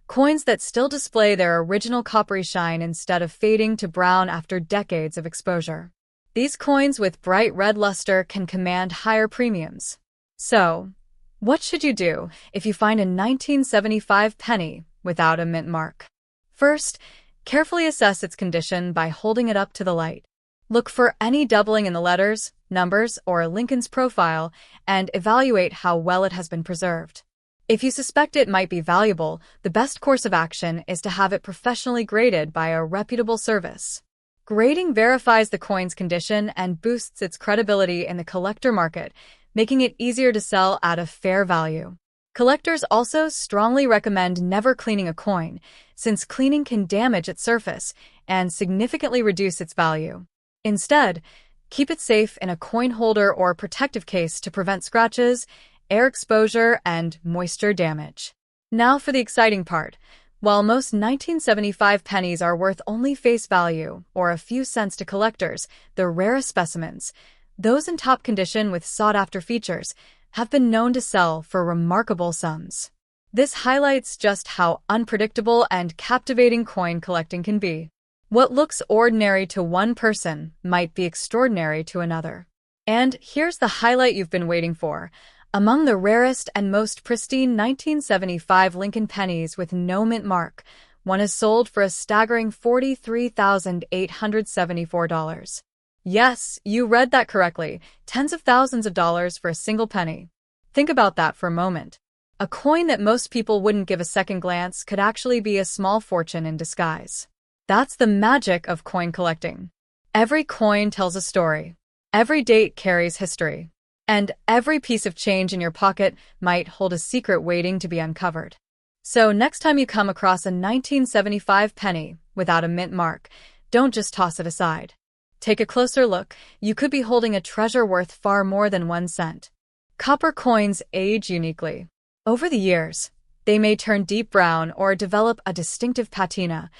Coins that still display their original coppery shine instead of fading to brown after decades of exposure. These coins with bright red luster can command higher premiums. So, what should you do if you find a 1975 penny without a mint mark? First, carefully assess its condition by holding it up to the light. Look for any doubling in the letters, numbers, or Lincoln's profile, and evaluate how well it has been preserved. If you suspect it might be valuable, the best course of action is to have it professionally graded by a reputable service. Grading verifies the coin's condition and boosts its credibility in the collector market, making it easier to sell at a fair value. Collectors also strongly recommend never cleaning a coin, since cleaning can damage its surface and significantly reduce its value. Instead, keep it safe in a coin holder or protective case to prevent scratches, air exposure, and moisture damage. Now for the exciting part. While most 1975 pennies are worth only face value, or a few cents to collectors, the rarest specimens, those in top condition with sought-after features, have been known to sell for remarkable sums. This highlights just how unpredictable and captivating coin collecting can be. What looks ordinary to one person might be extraordinary to another. And here's the highlight you've been waiting for. Among the rarest and most pristine 1975 Lincoln pennies with no mint mark, one is sold for a staggering $43,874. Yes, you read that correctly, tens of thousands of dollars for a single penny. Think about that for a moment. A coin that most people wouldn't give a second glance could actually be a small fortune in disguise. That's the magic of coin collecting. Every coin tells a story. Every date carries history. And every piece of change in your pocket might hold a secret waiting to be uncovered. So next time you come across a 1975 penny without a mint mark, don't just toss it aside. Take a closer look. You could be holding a treasure worth far more than 1 cent. Copper coins age uniquely. Over the years, they may turn deep brown or develop a distinctive patina,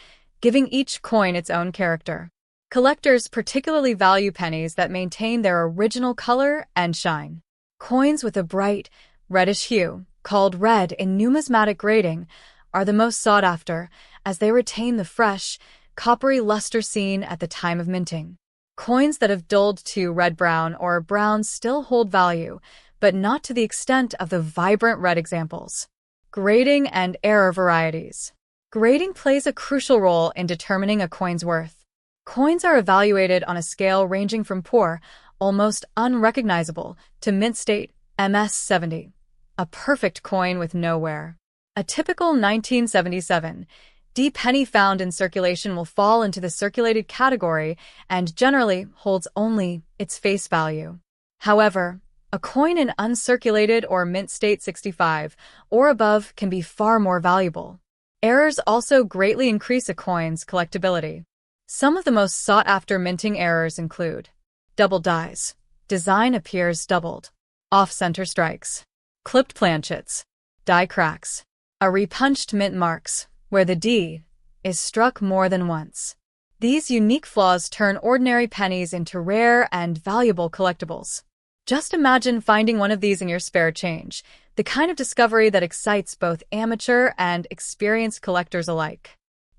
giving each coin its own character. Collectors particularly value pennies that maintain their original color and shine. Coins with a bright, reddish hue, called red in numismatic grading, are the most sought after, as they retain the fresh, coppery luster seen at the time of minting. Coins that have dulled to red-brown or brown still hold value, but not to the extent of the vibrant red examples. Grading and error varieties. Grading plays a crucial role in determining a coin's worth. Coins are evaluated on a scale ranging from poor, almost unrecognizable, to mint state, MS-70, a perfect coin with no wear. A typical 1977 D penny found in circulation will fall into the circulated category and generally holds only its face value. However, a coin in uncirculated or mint state 65 or above can be far more valuable. Errors also greatly increase a coin's collectability. Some of the most sought-after minting errors include double dies, design appears doubled, off-center strikes, clipped planchets, die cracks, a repunched mint marks, where the D is struck more than once. These unique flaws turn ordinary pennies into rare and valuable collectibles. Just imagine finding one of these in your spare change, the kind of discovery that excites both amateur and experienced collectors alike.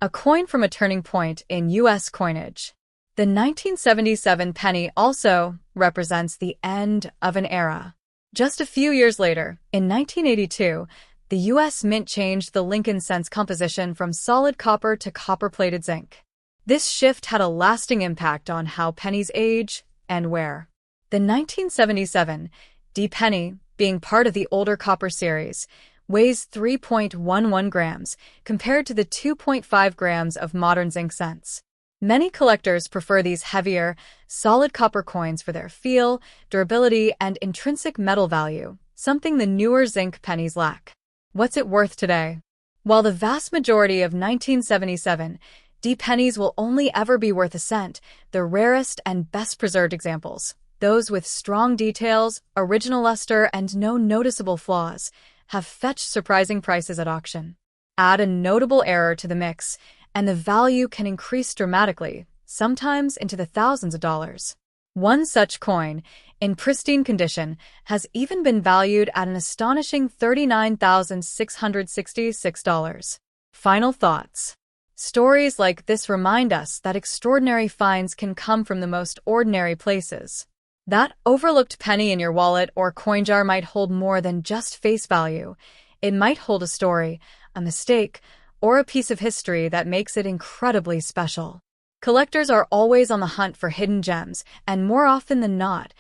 A coin from a turning point in U.S. coinage. The 1977 penny also represents the end of an era. Just a few years later, in 1982, the U.S. Mint changed the Lincoln cents composition from solid copper to copper-plated zinc. This shift had a lasting impact on how pennies age and wear. The 1977 D penny, being part of the older copper series, weighs 3.11 grams compared to the 2.5 grams of modern zinc cents. Many collectors prefer these heavier, solid copper coins for their feel, durability, and intrinsic metal value, something the newer zinc pennies lack. What's it worth today? While the vast majority of 1977 D pennies will only ever be worth a cent, the rarest and best preserved examples, those with strong details, original luster, and no noticeable flaws, have fetched surprising prices at auction. Add a notable error to the mix, and the value can increase dramatically, sometimes into the thousands of dollars. One such coin, in pristine condition, has even been valued at an astonishing $39,666. Final thoughts. Stories like this remind us that extraordinary finds can come from the most ordinary places. That overlooked penny in your wallet or coin jar might hold more than just face value. It might hold a story, a mistake, or a piece of history that makes it incredibly special. Collectors are always on the hunt for hidden gems, and more often than not,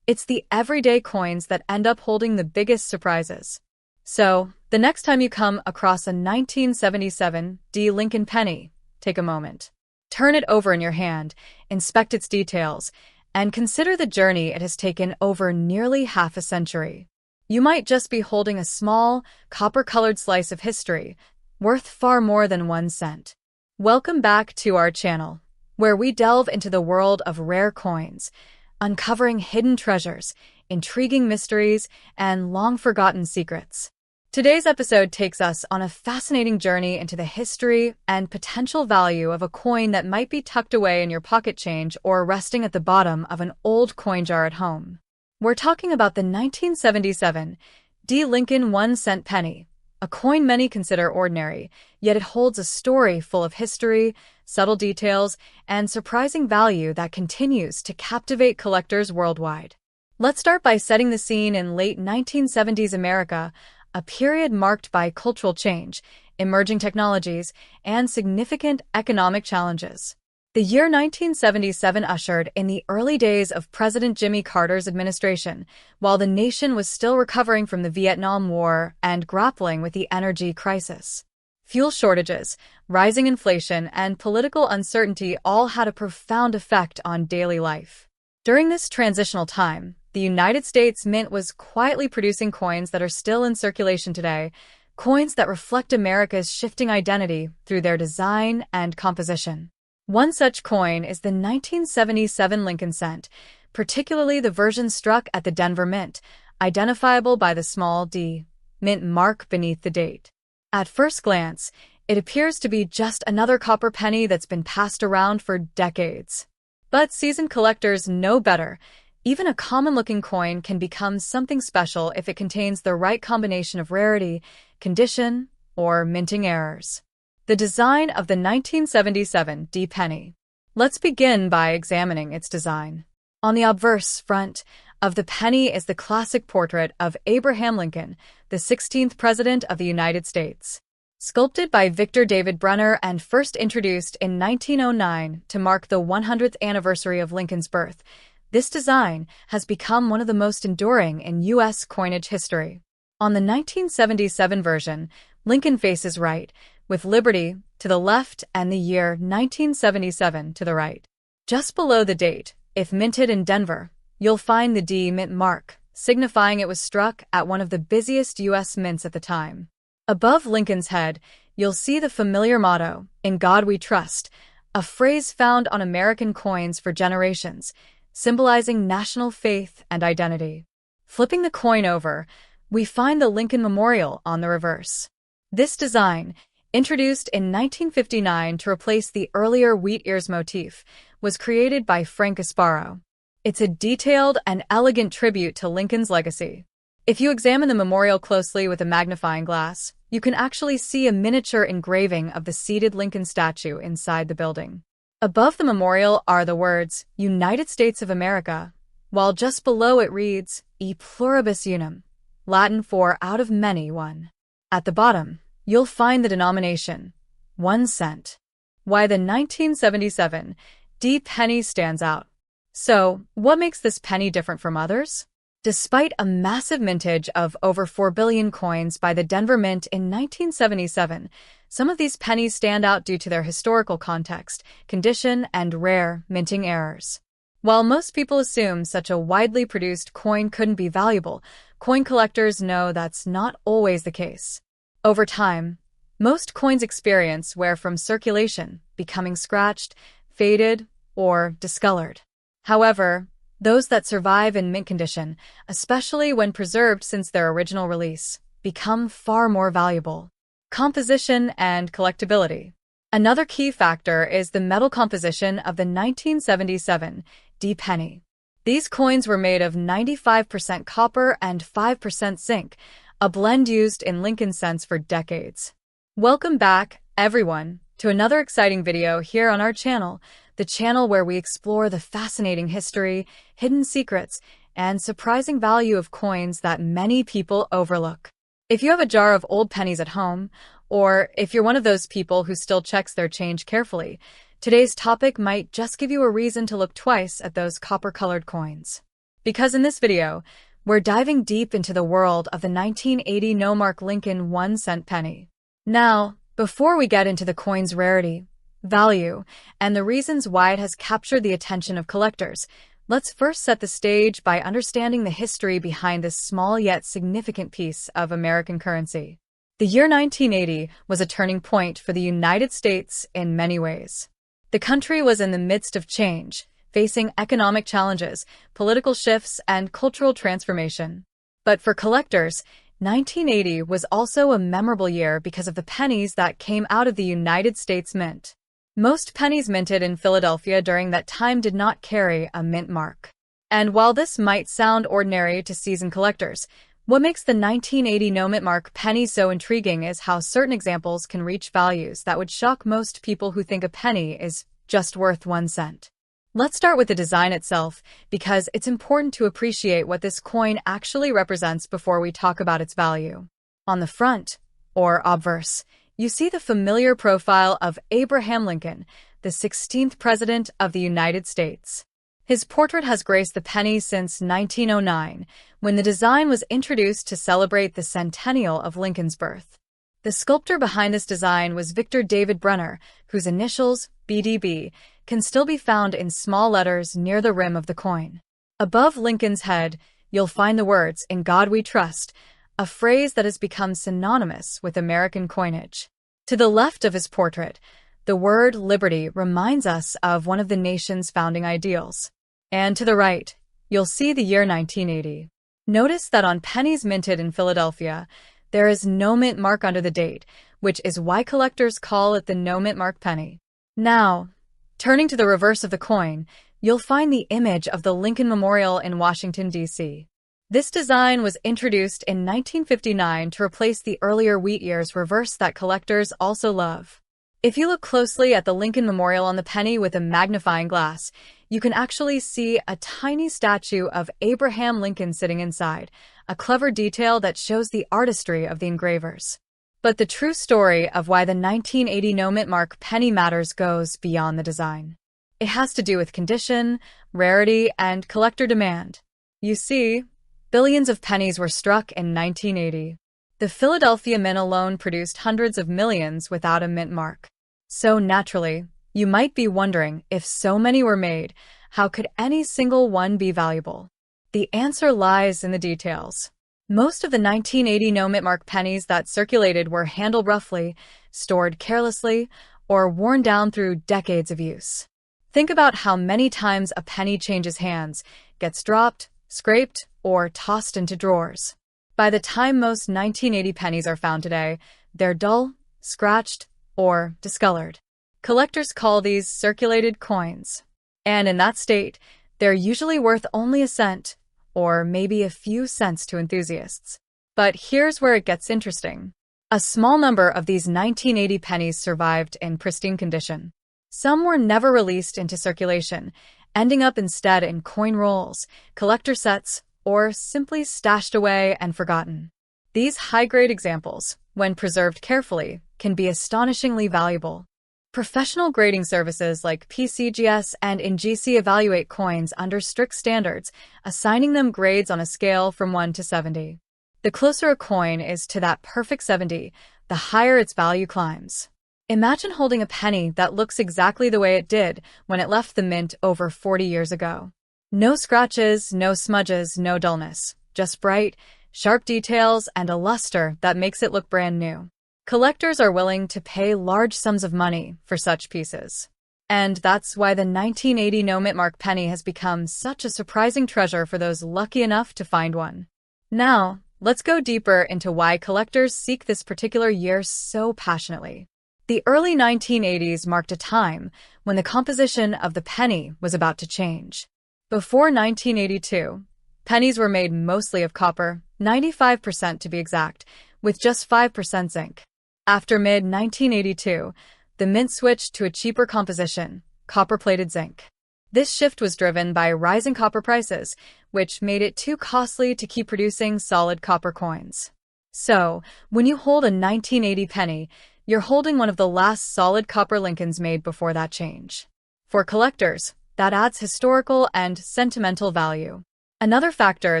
it's the everyday coins that end up holding the biggest surprises. So, the next time you come across a 1977 D. Lincoln penny, take a moment. Turn it over in your hand, inspect its details, and consider the journey it has taken over nearly half a century. You might just be holding a small, copper-colored slice of history, worth far more than 1 cent. Welcome back to our channel, where we delve into the world of rare coins, uncovering hidden treasures, intriguing mysteries, and long-forgotten secrets. Today's episode takes us on a fascinating journey into the history and potential value of a coin that might be tucked away in your pocket change or resting at the bottom of an old coin jar at home. We're talking about the 1977 D. Lincoln 1-cent penny, a coin many consider ordinary, yet it holds a story full of history, subtle details, and surprising value that continues to captivate collectors worldwide. Let's start by setting the scene in late 1970s America, a period marked by cultural change, emerging technologies, and significant economic challenges. The year 1977 ushered in the early days of President Jimmy Carter's administration, while the nation was still recovering from the Vietnam War and grappling with the energy crisis. Fuel shortages, rising inflation, and political uncertainty all had a profound effect on daily life. During this transitional time, the United States Mint was quietly producing coins that are still in circulation today, coins that reflect America's shifting identity through their design and composition. One such coin is the 1977 Lincoln cent, particularly the version struck at the Denver Mint, identifiable by the small D Mint mark beneath the date. At first glance, it appears to be just another copper penny that's been passed around for decades. But seasoned collectors know better. Even a common-looking coin can become something special if it contains the right combination of rarity, condition, or minting errors. The design of the 1977 D penny. Let's begin by examining its design. On the obverse front of the penny is the classic portrait of Abraham Lincoln, the 16th President of the United States. Sculpted by Victor David Brunner and first introduced in 1909 to mark the 100th anniversary of Lincoln's birth, this design has become one of the most enduring in U.S. coinage history. On the 1977 version, Lincoln faces right, with Liberty to the left and the year 1977 to the right. Just below the date, if minted in Denver, you'll find the D Mint mark, signifying it was struck at one of the busiest U.S. mints at the time. Above Lincoln's head, you'll see the familiar motto, "In God We Trust," a phrase found on American coins for generations, symbolizing national faith and identity. Flipping the coin over, we find the Lincoln Memorial on the reverse. This design, introduced in 1959 to replace the earlier wheat ears motif, was created by Frank Asparo. It's a detailed and elegant tribute to Lincoln's legacy. If you examine the memorial closely with a magnifying glass, you can actually see a miniature engraving of the seated Lincoln statue inside the building. Above the memorial are the words, United States of America, while just below it reads, E pluribus unum, Latin for out of many one. At the bottom, you'll find the denomination, 1 cent. Why the 1977 D penny stands out. So, what makes this penny different from others? Despite a massive mintage of over 4 billion coins by the Denver Mint in 1977, some of these pennies stand out due to their historical context, condition, and rare minting errors. While most people assume such a widely produced coin couldn't be valuable, coin collectors know that's not always the case. Over time, most coins experience wear from circulation, becoming scratched, faded, or discolored. However, those that survive in mint condition, especially when preserved since their original release, become far more valuable. Composition and collectability. Another key factor is the metal composition of the 1977 D penny. These coins were made of 95% copper and 5% zinc, a blend used in Lincoln cents for decades. Welcome back everyone, to another exciting video here on our channel, the channel where we explore the fascinating history, hidden secrets, and surprising value of coins that many people overlook. If you have a jar of old pennies at home, or if you're one of those people who still checks their change carefully, today's topic might just give you a reason to look twice at those copper-colored coins. Because in this video, we're diving deep into the world of the 1980 no-mark Lincoln 1-cent penny. Now, before we get into the coin's rarity, value, and the reasons why it has captured the attention of collectors, let's first set the stage by understanding the history behind this small yet significant piece of American currency. The year 1980 was a turning point for the United States in many ways. The country was in the midst of change, facing economic challenges, political shifts, and cultural transformation. But for collectors, 1980 was also a memorable year because of the pennies that came out of the United States Mint. Most pennies minted in Philadelphia during that time did not carry a mint mark. And while this might sound ordinary to seasoned collectors, what makes the 1980 no-mint mark penny so intriguing is how certain examples can reach values that would shock most people who think a penny is just worth 1 cent. Let's start with the design itself, because it's important to appreciate what this coin actually represents before we talk about its value. On the front, or obverse, you see the familiar profile of Abraham Lincoln, the 16th President of the United States. His portrait has graced the penny since 1909, when the design was introduced to celebrate the centennial of Lincoln's birth. The sculptor behind this design was Victor David Brenner, whose initials, BDB, can still be found in small letters near the rim of the coin. Above Lincoln's head, you'll find the words, "In God We Trust," a phrase that has become synonymous with American coinage. To the left of his portrait, the word liberty reminds us of one of the nation's founding ideals. And to the right, you'll see the year 1980. Notice that on pennies minted in Philadelphia, there is no mint mark under the date, which is why collectors call it the no-mint mark penny. Now, turning to the reverse of the coin, you'll find the image of the Lincoln Memorial in Washington, D.C. This design was introduced in 1959 to replace the earlier wheat years reverse that collectors also love. If you look closely at the Lincoln Memorial on the penny with a magnifying glass, you can actually see a tiny statue of Abraham Lincoln sitting inside, a clever detail that shows the artistry of the engravers. But the true story of why the 1980 no-mint mark penny matters goes beyond the design. It has to do with condition, rarity, and collector demand. You see, billions of pennies were struck in 1980. The Philadelphia Mint alone produced hundreds of millions without a mint mark. So naturally, you might be wondering, if so many were made, how could any single one be valuable? The answer lies in the details. Most of the 1980 no-mint mark pennies that circulated were handled roughly, stored carelessly, or worn down through decades of use. Think about how many times a penny changes hands, gets dropped, scraped, or tossed into drawers. By the time most 1980 pennies are found today, they're dull, scratched, or discolored. Collectors call these circulated coins. And in that state, they're usually worth only a cent, or maybe a few cents to enthusiasts. But here's where it gets interesting. A small number of these 1980 pennies survived in pristine condition. Some were never released into circulation, ending up instead in coin rolls, collector sets, or simply stashed away and forgotten. These high-grade examples, when preserved carefully, can be astonishingly valuable. Professional grading services like PCGS and INGC evaluate coins under strict standards, assigning them grades on a scale from 1 to 70. The closer a coin is to that perfect 70, the higher its value climbs. Imagine holding a penny that looks exactly the way it did when it left the mint over 40 years ago. No scratches, no smudges, no dullness, just bright, sharp details and a luster that makes it look brand new. Collectors are willing to pay large sums of money for such pieces. And that's why the 1980 no-mint mark penny has become such a surprising treasure for those lucky enough to find one. Now, let's go deeper into why collectors seek this particular year so passionately. The early 1980s marked a time when the composition of the penny was about to change. Before 1982, pennies were made mostly of copper, 95% to be exact, with just 5% zinc. After mid-1982, the mint switched to a cheaper composition, copper-plated zinc. This shift was driven by rising copper prices, which made it too costly to keep producing solid copper coins. So, when you hold a 1980 penny, you're holding one of the last solid copper Lincolns made before that change. For collectors, that adds historical and sentimental value. Another factor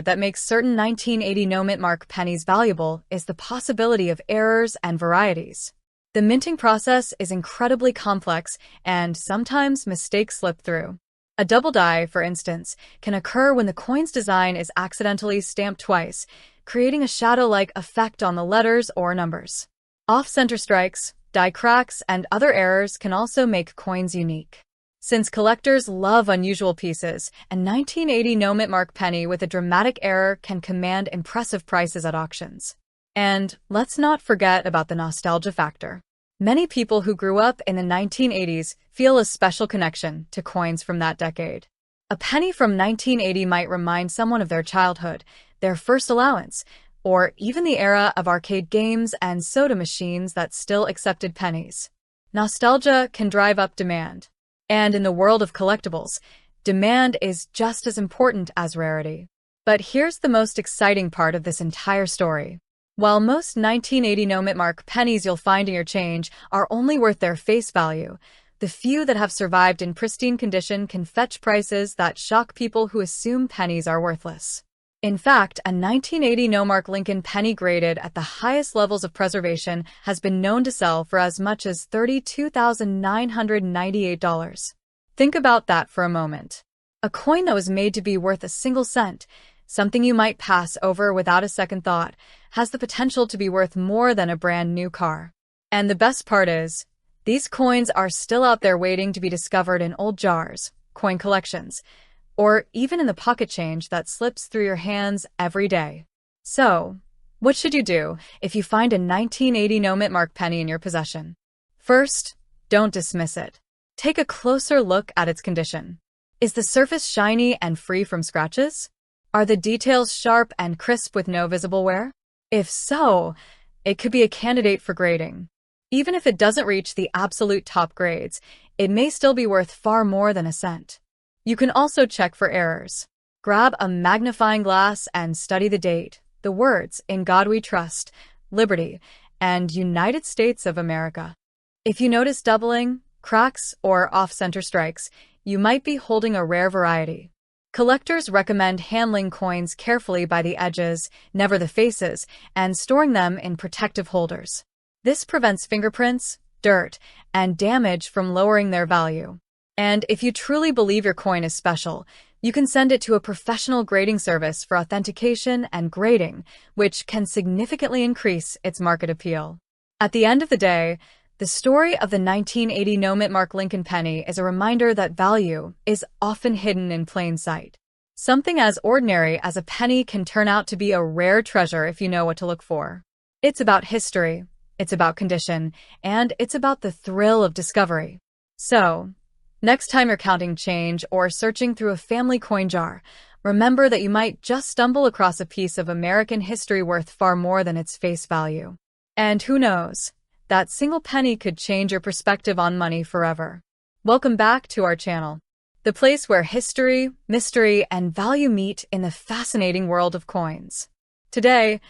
that makes certain 1980 no-mint mark pennies valuable is the possibility of errors and varieties. The minting process is incredibly complex, and sometimes mistakes slip through. A double die, for instance, can occur when the coin's design is accidentally stamped twice, creating a shadow-like effect on the letters or numbers. Off-center strikes, die cracks, and other errors can also make coins unique. Since collectors love unusual pieces, a 1980 no-mint mark penny with a dramatic error can command impressive prices at auctions. And let's not forget about the nostalgia factor. Many people who grew up in the 1980s feel a special connection to coins from that decade. A penny from 1980 might remind someone of their childhood, their first allowance, or even the era of arcade games and soda machines that still accepted pennies. Nostalgia can drive up demand. And in the world of collectibles, demand is just as important as rarity. But here's the most exciting part of this entire story. While most 1980 no-mint mark pennies you'll find in your change are only worth their face value, the few that have survived in pristine condition can fetch prices that shock people who assume pennies are worthless. In fact, a 1980 no-mark Lincoln penny graded at the highest levels of preservation has been known to sell for as much as $32,998. Think about that for a moment. A coin that was made to be worth a single cent, something you might pass over without a second thought, has the potential to be worth more than a brand new car. And the best part is, these coins are still out there waiting to be discovered in old jars, coin collections, or even in the pocket change that slips through your hands every day. So, what should you do if you find a 1980 no-mint mark penny in your possession? First, don't dismiss it. Take a closer look at its condition. Is the surface shiny and free from scratches? Are the details sharp and crisp with no visible wear? If so, it could be a candidate for grading. Even if it doesn't reach the absolute top grades, it may still be worth far more than a cent. You can also check for errors. Grab a magnifying glass and study the date, the words "In God We Trust," "Liberty," and "United States of America." If you notice doubling, cracks, or off-center strikes, you might be holding a rare variety. Collectors recommend handling coins carefully by the edges, never the faces, and storing them in protective holders. This prevents fingerprints, dirt, and damage from lowering their value. And if you truly believe your coin is special, you can send it to a professional grading service for authentication and grading, which can significantly increase its market appeal. At the end of the day, the story of the 1980 no-mint mark Lincoln penny is a reminder that value is often hidden in plain sight. Something as ordinary as a penny can turn out to be a rare treasure if you know what to look for. It's about history, it's about condition, and it's about the thrill of discovery. So, next time you're counting change or searching through a family coin jar, remember that you might just stumble across a piece of American history worth far more than its face value. And who knows? That single penny could change your perspective on money forever. Welcome back to our channel, the place where history, mystery, and value meet in the fascinating world of coins. Today,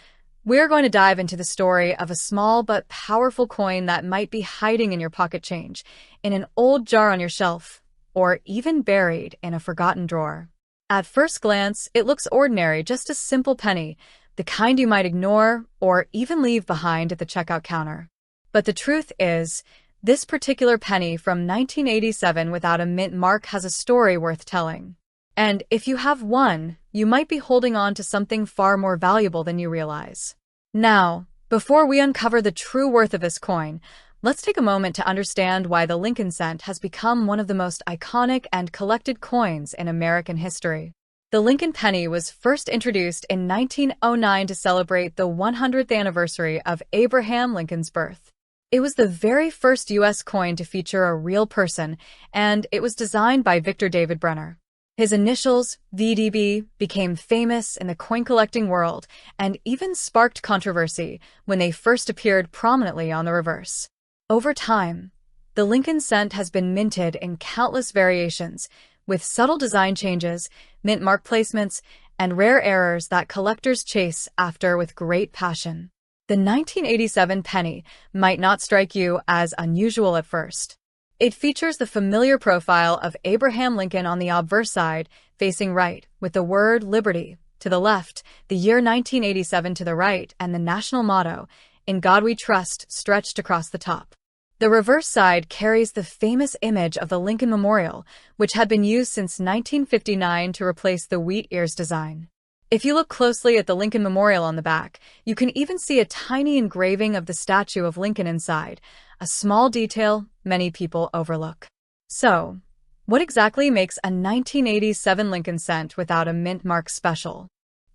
we're going to dive into the story of a small but powerful coin that might be hiding in your pocket change, in an old jar on your shelf, or even buried in a forgotten drawer. At first glance, it looks ordinary, just a simple penny, the kind you might ignore or even leave behind at the checkout counter. But the truth is, this particular penny from 1987 without a mint mark has a story worth telling. And if you have one, you might be holding on to something far more valuable than you realize. Now, before we uncover the true worth of this coin, let's take a moment to understand why the Lincoln cent has become one of the most iconic and collected coins in American history. The Lincoln penny was first introduced in 1909 to celebrate the 100th anniversary of Abraham Lincoln's birth. It was the very first U.S. coin to feature a real person, and it was designed by Victor David Brenner. His initials, VDB, became famous in the coin-collecting world and even sparked controversy when they first appeared prominently on the reverse. Over time, the Lincoln cent has been minted in countless variations, with subtle design changes, mint mark placements, and rare errors that collectors chase after with great passion. The 1987 penny might not strike you as unusual at first. It features the familiar profile of Abraham Lincoln on the obverse side, facing right, with the word Liberty to the left, the year 1987 to the right, and the national motto, "In God We Trust," stretched across the top. The reverse side carries the famous image of the Lincoln Memorial, which had been used since 1959 to replace the wheat ears design. If you look closely at the Lincoln Memorial on the back, you can even see a tiny engraving of the statue of Lincoln inside, a small detail many people overlook. So, what exactly makes a 1987 Lincoln cent without a mint mark special?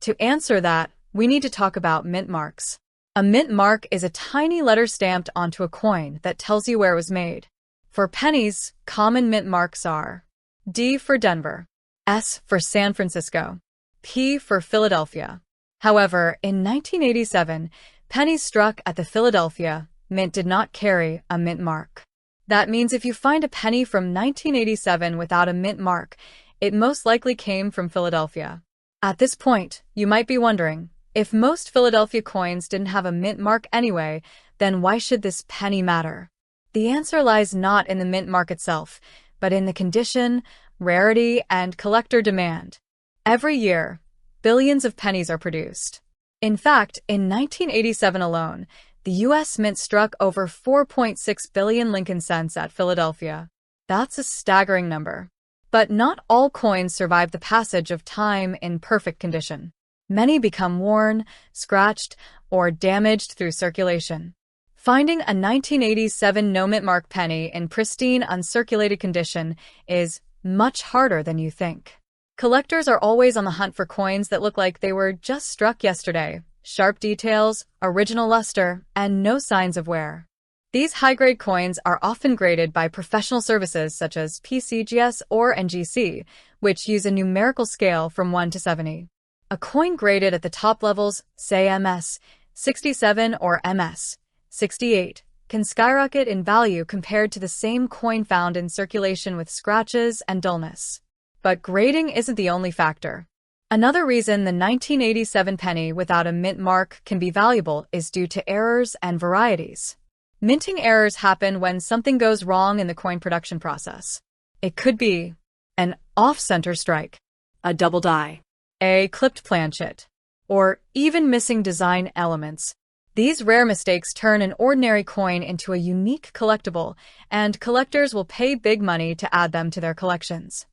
To answer that, we need to talk about mint marks. A mint mark is a tiny letter stamped onto a coin that tells you where it was made. For pennies, common mint marks are D for Denver, S for San Francisco, P for Philadelphia. However, in 1987, pennies struck at the Philadelphia Mint did not carry a mint mark. That means if you find a penny from 1987 without a mint mark, it most likely came from Philadelphia. At this point, you might be wondering, if most Philadelphia coins didn't have a mint mark anyway, then why should this penny matter? The answer lies not in the mint mark itself, but in the condition, rarity, and collector demand. Every year, billions of pennies are produced. In fact, in 1987 alone, the U.S. Mint struck over 4.6 billion Lincoln cents at Philadelphia. That's a staggering number. But not all coins survive the passage of time in perfect condition. Many become worn, scratched, or damaged through circulation. Finding a 1987 no-mint mark penny in pristine, uncirculated condition is much harder than you think. Collectors are always on the hunt for coins that look like they were just struck yesterday. Sharp details, original luster, and no signs of wear. These high-grade coins are often graded by professional services such as PCGS or NGC, which use a numerical scale from 1 to 70. A coin graded at the top levels, say MS 67 or MS 68, can skyrocket in value compared to the same coin found in circulation with scratches and dullness. But grading isn't the only factor. Another reason the 1987 penny without a mint mark can be valuable is due to errors and varieties. Minting errors happen when something goes wrong in the coin production process. It could be an off-center strike, a double die, a clipped planchet, or even missing design elements. These rare mistakes turn an ordinary coin into a unique collectible, and collectors will pay big money to add them to their collections.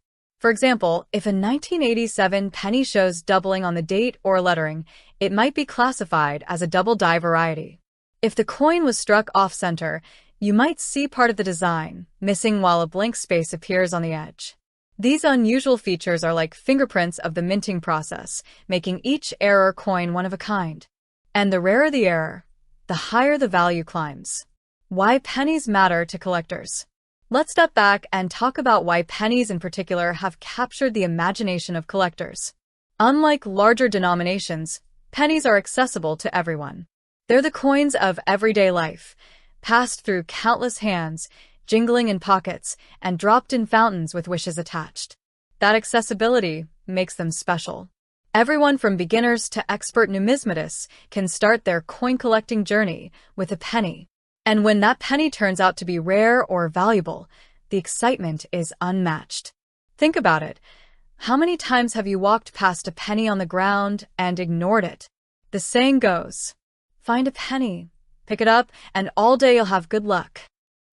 For example, if a 1987 penny shows doubling on the date or lettering, it might be classified as a double die variety. If the coin was struck off-center, you might see part of the design missing while a blank space appears on the edge. These unusual features are like fingerprints of the minting process, making each error coin one of a kind. And the rarer the error, the higher the value climbs. Why pennies matter to collectors. Let's step back and talk about why pennies in particular have captured the imagination of collectors. Unlike larger denominations, pennies are accessible to everyone. They're the coins of everyday life, passed through countless hands, jingling in pockets, and dropped in fountains with wishes attached. That accessibility makes them special. Everyone from beginners to expert numismatists can start their coin-collecting journey with a penny. And when that penny turns out to be rare or valuable, the excitement is unmatched. Think about it. How many times have you walked past a penny on the ground and ignored it? The saying goes, find a penny, pick it up, and all day you'll have good luck.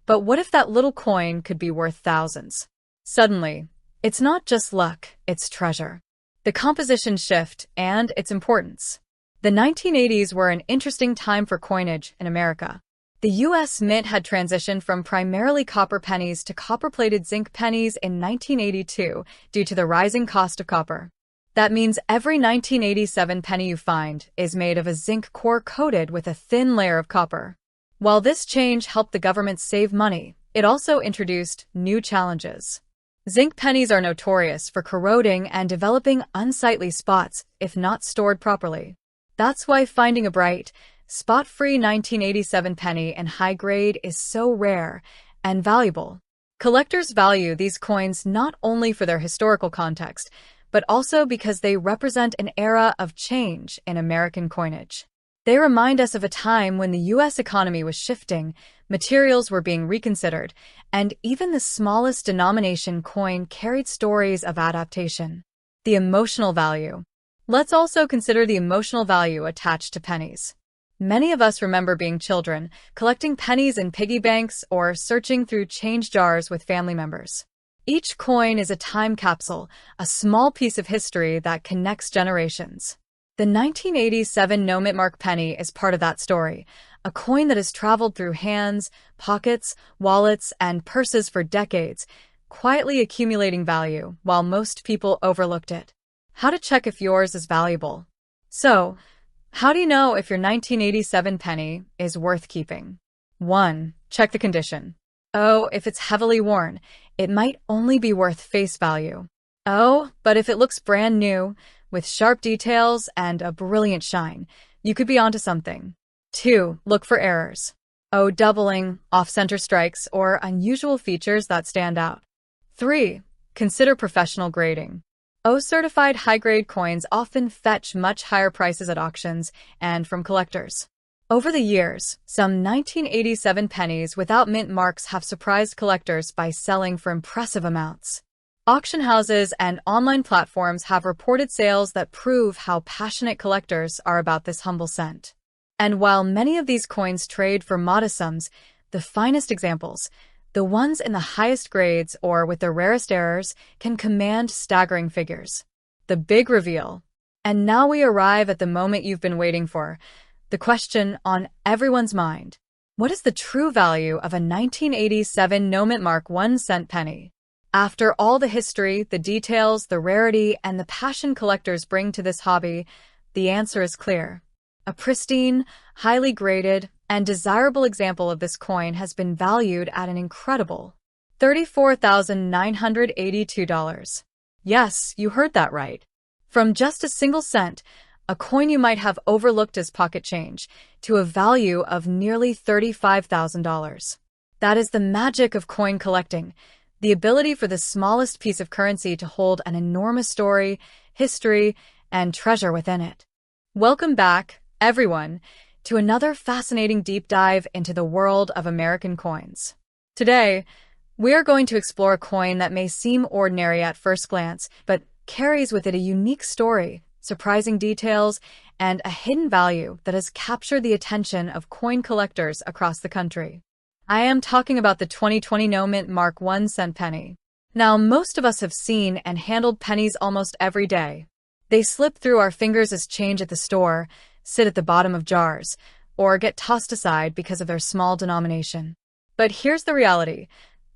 But what if that little coin could be worth thousands? Suddenly, it's not just luck, it's treasure. The composition shift and its importance. The 1980s were an interesting time for coinage in America. The U.S. Mint had transitioned from primarily copper pennies to copper-plated zinc pennies in 1982 due to the rising cost of copper. That means every 1987 penny you find is made of a zinc core coated with a thin layer of copper. While this change helped the government save money, it also introduced new challenges. Zinc pennies are notorious for corroding and developing unsightly spots if not stored properly. That's why finding a bright, spot-free 1987 penny in high grade is so rare and valuable. Collectors value these coins not only for their historical context, but also because they represent an era of change in American coinage. They remind us of a time when the U.S. economy was shifting, materials were being reconsidered, and even the smallest denomination coin carried stories of adaptation. The emotional value. Let's also consider the emotional value attached to pennies. Many of us remember being children, collecting pennies in piggy banks or searching through change jars with family members. Each coin is a time capsule, a small piece of history that connects generations. The 1987 No-Mint penny is part of that story, a coin that has traveled through hands, pockets, wallets, and purses for decades, quietly accumulating value while most people overlooked it. How to check if yours is valuable. So, how do you know if your 1987 penny is worth keeping? 1. Check the condition. Oh, if it's heavily worn, it might only be worth face value. Oh, but if it looks brand new, with sharp details and a brilliant shine, you could be onto something. 2. Look for errors. Oh, doubling, off-center strikes, or unusual features that stand out. 3. Consider professional grading. Oh, certified high-grade coins often fetch much higher prices at auctions and from collectors. Over the years, some 1987 pennies without mint marks have surprised collectors by selling for impressive amounts. Auction houses and online platforms have reported sales that prove how passionate collectors are about this humble cent. And while many of these coins trade for modest sums, the finest examples, the ones in the highest grades or with the rarest errors, can command staggering figures. The big reveal. And now we arrive at the moment you've been waiting for, the question on everyone's mind. What is the true value of a 1987 No-Mint 1-cent penny? After all the history, the details, the rarity, and the passion collectors bring to this hobby, the answer is clear. A pristine, highly graded, and desirable example of this coin has been valued at an incredible $34,982. Yes, you heard that right. From just a single cent, a coin you might have overlooked as pocket change, to a value of nearly $35,000. That is the magic of coin collecting, the ability for the smallest piece of currency to hold an enormous story, history, and treasure within it. Welcome back, everyone, to another fascinating deep dive into the world of American coins. Today, we are going to explore a coin that may seem ordinary at first glance, but carries with it a unique story, surprising details, and a hidden value that has captured the attention of coin collectors across the country. I am talking about the 2020 No-Mint 1-cent penny. Now, most of us have seen and handled pennies almost every day. They slip through our fingers as change at the store, sit at the bottom of jars, or get tossed aside because of their small denomination. But here's the reality.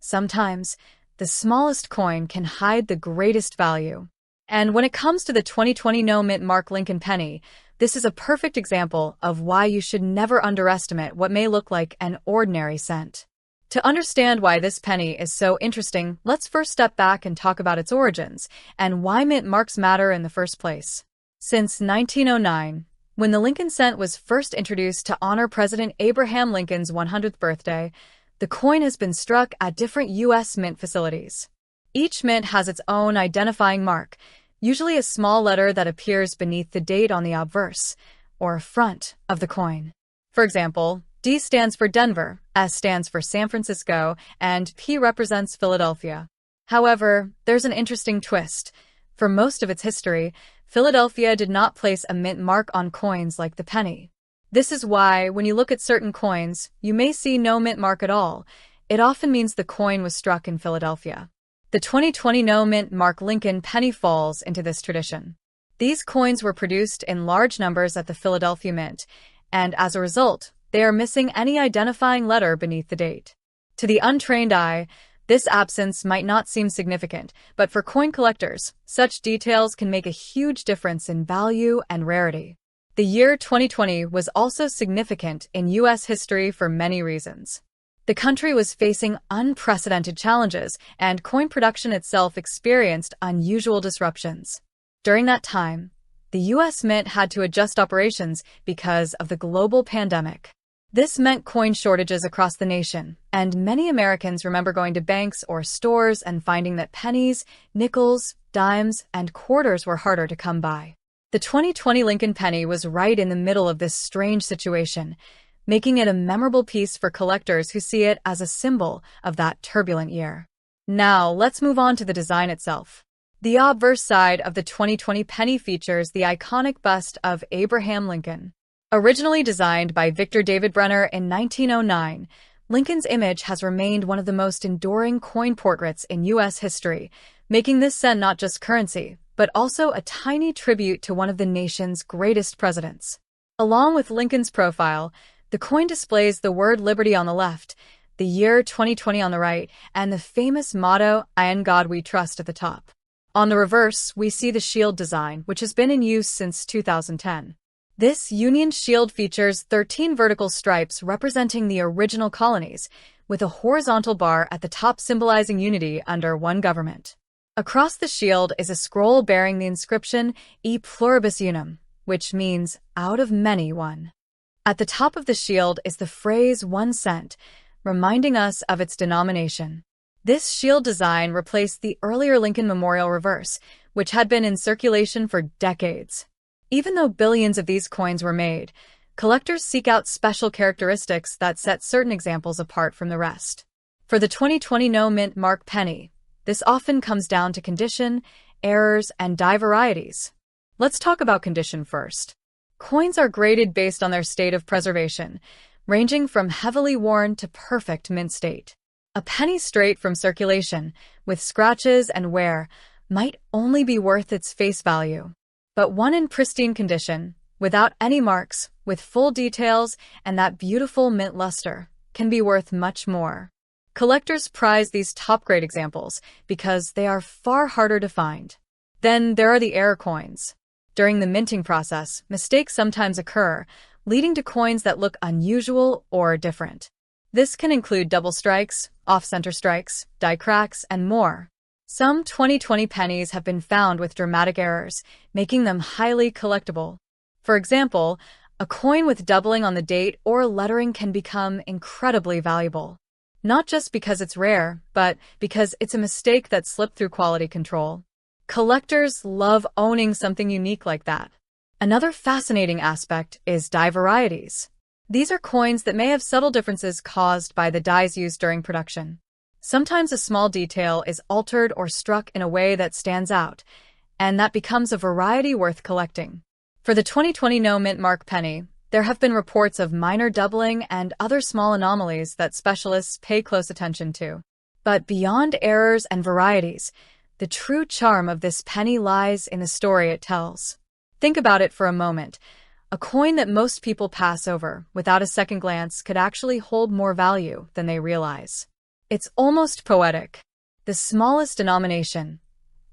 Sometimes, the smallest coin can hide the greatest value. And when it comes to the 2020 No-Mint Lincoln penny, this is a perfect example of why you should never underestimate what may look like an ordinary cent. To understand why this penny is so interesting, let's first step back and talk about its origins and why mint marks matter in the first place. Since 1909, when the Lincoln cent was first introduced to honor President Abraham Lincoln's 100th birthday, the coin has been struck at different U.S. mint facilities. Each mint has its own identifying mark, usually a small letter that appears beneath the date on the obverse, or front, of the coin. For example, D stands for Denver, S stands for San Francisco, and P represents Philadelphia. However, there's an interesting twist. For most of its history, Philadelphia did not place a mint mark on coins like the penny. This is why, when you look at certain coins, you may see no mint mark at all. It often means the coin was struck in Philadelphia. The 2020 No-Mint Lincoln penny falls into this tradition. These coins were produced in large numbers at the Philadelphia Mint, and as a result, they are missing any identifying letter beneath the date. To the untrained eye, this absence might not seem significant, but for coin collectors, such details can make a huge difference in value and rarity. The year 2020 was also significant in U.S. history for many reasons. The country was facing unprecedented challenges, and coin production itself experienced unusual disruptions. During that time, the U.S. Mint had to adjust operations because of the global pandemic. This meant coin shortages across the nation, and many Americans remember going to banks or stores and finding that pennies, nickels, dimes, and quarters were harder to come by. The 2020 Lincoln penny was right in the middle of this strange situation, making it a memorable piece for collectors who see it as a symbol of that turbulent year. Now, let's move on to the design itself. The obverse side of the 2020 penny features the iconic bust of Abraham Lincoln. Originally designed by Victor David Brenner in 1909, Lincoln's image has remained one of the most enduring coin portraits in U.S. history, making this cent not just currency, but also a tiny tribute to one of the nation's greatest presidents. Along with Lincoln's profile, the coin displays the word liberty on the left, the year 2020 on the right, and the famous motto, "In God We Trust" at the top. On the reverse, we see the shield design, which has been in use since 2010. This Union shield features 13 vertical stripes representing the original colonies, with a horizontal bar at the top symbolizing unity under one government. Across the shield is a scroll bearing the inscription E Pluribus Unum, which means out of many one. At the top of the shield is the phrase 1 cent, reminding us of its denomination. This shield design replaced the earlier Lincoln Memorial reverse, which had been in circulation for decades. Even though billions of these coins were made, collectors seek out special characteristics that set certain examples apart from the rest. For the 2020 No Mint Mark penny, this often comes down to condition, errors, and die varieties. Let's talk about condition first. Coins are graded based on their state of preservation, ranging from heavily worn to perfect mint state. A penny straight from circulation, with scratches and wear, might only be worth its face value. But one in pristine condition, without any marks, with full details, and that beautiful mint luster, can be worth much more. Collectors prize these top-grade examples because they are far harder to find. Then there are the error coins. During the minting process, mistakes sometimes occur, leading to coins that look unusual or different. This can include double strikes, off-center strikes, die cracks, and more. Some 2020 pennies have been found with dramatic errors, making them highly collectible. For example, a coin with doubling on the date or lettering can become incredibly valuable. Not just because it's rare, but because it's a mistake that slipped through quality control. Collectors love owning something unique like that. Another fascinating aspect is die varieties. These are coins that may have subtle differences caused by the dies used during production. Sometimes a small detail is altered or struck in a way that stands out, and that becomes a variety worth collecting. For the 2020 No Mint Mark penny, there have been reports of minor doubling and other small anomalies that specialists pay close attention to. But beyond errors and varieties, the true charm of this penny lies in the story it tells. Think about it for a moment. A coin that most people pass over without a second glance could actually hold more value than they realize. It's almost poetic. The smallest denomination,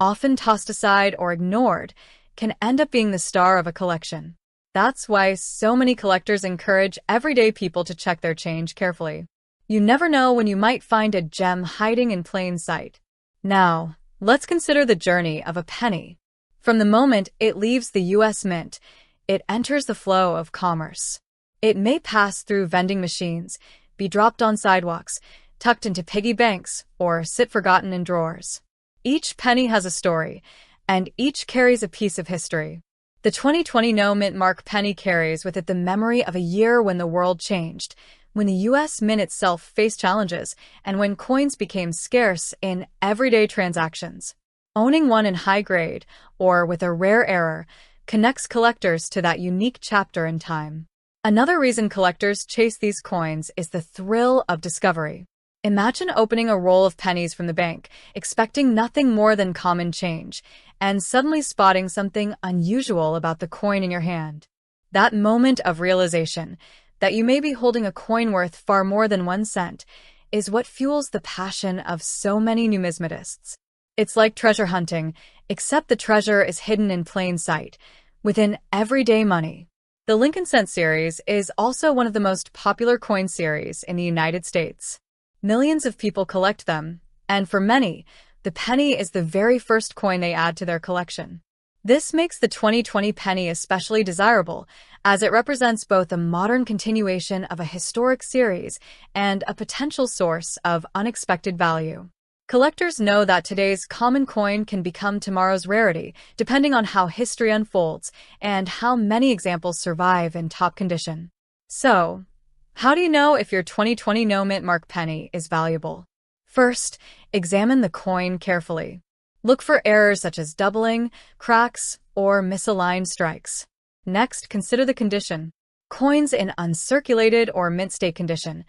often tossed aside or ignored, can end up being the star of a collection. That's why so many collectors encourage everyday people to check their change carefully. You never know when you might find a gem hiding in plain sight. Now, let's consider the journey of a penny. From the moment it leaves the U.S. Mint, it enters the flow of commerce. It may pass through vending machines, be dropped on sidewalks, tucked into piggy banks, or sit forgotten in drawers. Each penny has a story, and each carries a piece of history. The 2020 No Mint Mark penny carries with it the memory of a year when the world changed, when the U.S. Mint itself faced challenges, and when coins became scarce in everyday transactions. Owning one in high grade, or with a rare error, connects collectors to that unique chapter in time. Another reason collectors chase these coins is the thrill of discovery. Imagine opening a roll of pennies from the bank, expecting nothing more than common change, and suddenly spotting something unusual about the coin in your hand. That moment of realization, that you may be holding a coin worth far more than 1 cent, is what fuels the passion of so many numismatists. It's like treasure hunting, except the treasure is hidden in plain sight, within everyday money. The Lincoln Cent series is also one of the most popular coin series in the United States. Millions of people collect them, and for many, the penny is the very first coin they add to their collection. This makes the 2020 penny especially desirable, as it represents both a modern continuation of a historic series and a potential source of unexpected value. Collectors know that today's common coin can become tomorrow's rarity, depending on how history unfolds and how many examples survive in top condition. So, how do you know if your 2020 No Mint Mark penny is valuable? First, examine the coin carefully. Look for errors such as doubling, cracks, or misaligned strikes. Next, consider the condition. Coins in uncirculated or mint state condition,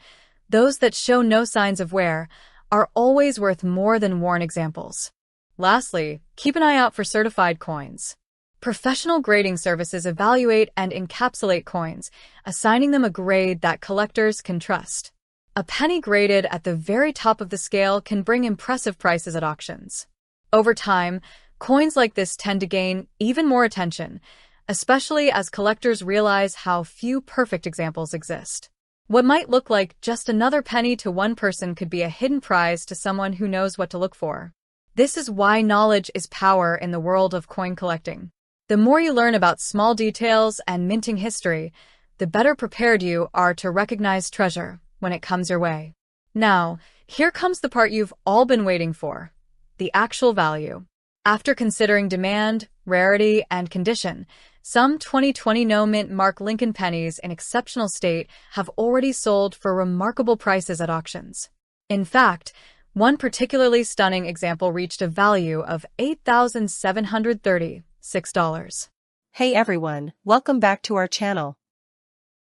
those that show no signs of wear, are always worth more than worn examples. Lastly, keep an eye out for certified coins. Professional grading services evaluate and encapsulate coins, assigning them a grade that collectors can trust. A penny graded at the very top of the scale can bring impressive prices at auctions. Over time, coins like this tend to gain even more attention, especially as collectors realize how few perfect examples exist. What might look like just another penny to one person could be a hidden prize to someone who knows what to look for. This is why knowledge is power in the world of coin collecting. The more you learn about small details and minting history, the better prepared you are to recognize treasure when it comes your way. Now, here comes the part you've all been waiting for: the actual value. After considering demand, rarity, and condition, some 2020 No Mint Mark Lincoln pennies in exceptional state have already sold for remarkable prices at auctions. In fact, one particularly stunning example reached a value of $8,736. Hey everyone, welcome back to our channel.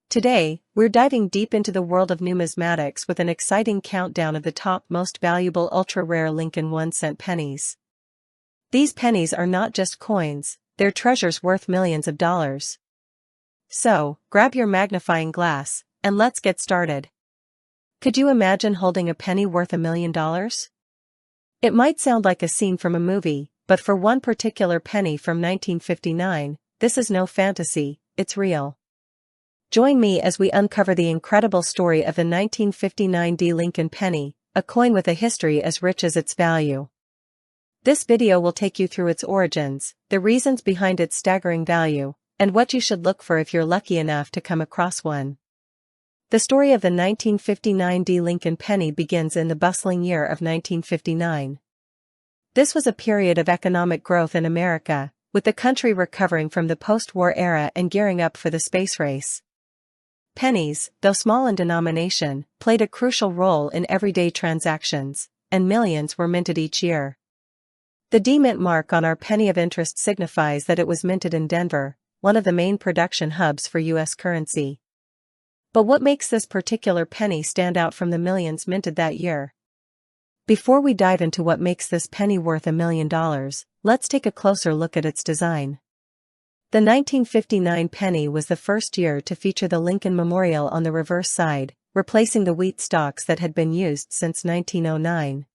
Today, we're diving deep into the world of numismatics with an exciting countdown of the top most valuable ultra-rare Lincoln 1-cent pennies. These pennies are not just coins, they're treasures worth millions of dollars. So, grab your magnifying glass, and let's get started. Could you imagine holding a penny worth $1 million? It might sound like a scene from a movie, but for one particular penny from 1959, this is no fantasy, it's real. Join me as we uncover the incredible story of the 1959 Lincoln penny, a coin with a history as rich as its value. This video will take you through its origins, the reasons behind its staggering value, and what you should look for if you're lucky enough to come across one. The story of the 1959 Lincoln penny begins in the bustling year of 1959. This was a period of economic growth in America, with the country recovering from the post-war era and gearing up for the space race. Pennies, though small in denomination, played a crucial role in everyday transactions, and millions were minted each year. The D-Mint mark on our penny of interest signifies that it was minted in Denver, one of the main production hubs for U.S. currency. But what makes this particular penny stand out from the millions minted that year? Before we dive into what makes this penny worth $1 million, let's take a closer look at its design. The 1959 penny was the first year to feature the Lincoln Memorial on the reverse side, replacing the wheat stalks that had been used since 1909.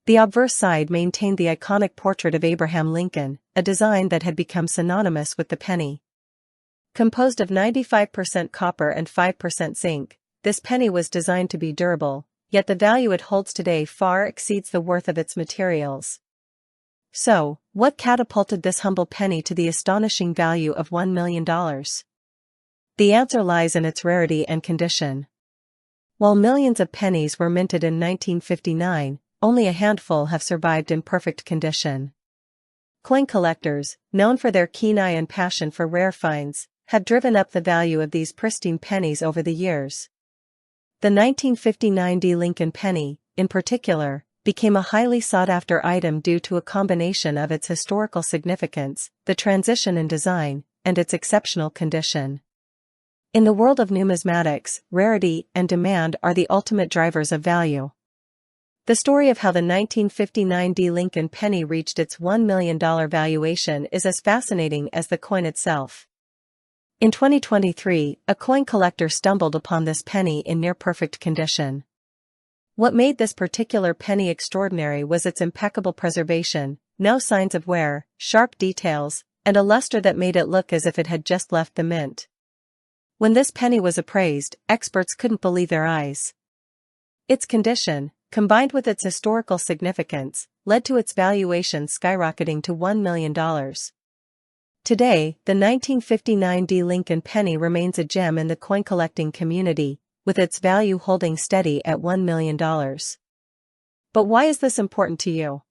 The obverse side maintained the iconic portrait of Abraham Lincoln, a design that had become synonymous with the penny. Composed of 95% copper and 5% zinc, this penny was designed to be durable, yet the value it holds today far exceeds the worth of its materials. So, what catapulted this humble penny to the astonishing value of $1 million? The answer lies in its rarity and condition. While millions of pennies were minted in 1959, only a handful have survived in perfect condition. Coin collectors, known for their keen eye and passion for rare finds, have driven up the value of these pristine pennies over the years. The 1959 Lincoln penny, in particular, became a highly sought-after item due to a combination of its historical significance, the transition in design, and its exceptional condition. In the world of numismatics, rarity and demand are the ultimate drivers of value. The story of how the 1959 Lincoln penny reached its $1 million valuation is as fascinating as the coin itself. In 2023, a coin collector stumbled upon this penny in near-perfect condition. What made this particular penny extraordinary was its impeccable preservation, no signs of wear, sharp details, and a luster that made it look as if it had just left the mint. When this penny was appraised, experts couldn't believe their eyes. Its condition, combined with its historical significance, led to its valuation skyrocketing to $1 million. Today, the 1959 D. Lincoln penny remains a gem in the coin collecting community, with its value holding steady at $1 million. But why is this important to you?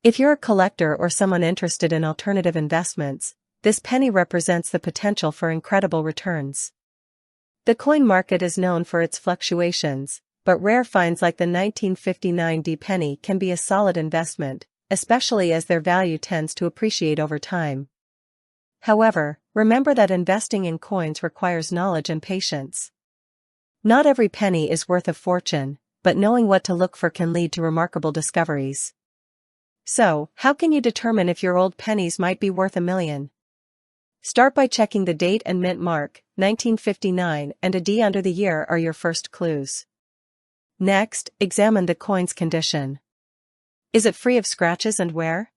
If you're a collector or someone interested in alternative investments, this penny represents the potential for incredible returns. The coin market is known for its fluctuations, but rare finds like the 1959 D penny can be a solid investment, especially as their value tends to appreciate over time. However, remember that investing in coins requires knowledge and patience. Not every penny is worth a fortune, but knowing what to look for can lead to remarkable discoveries. So, how can you determine if your old pennies might be worth $1 million? Start by checking the date and mint mark, 1959 and a D under the year are your first clues. Next, examine the coin's condition. Is it free of scratches and wear?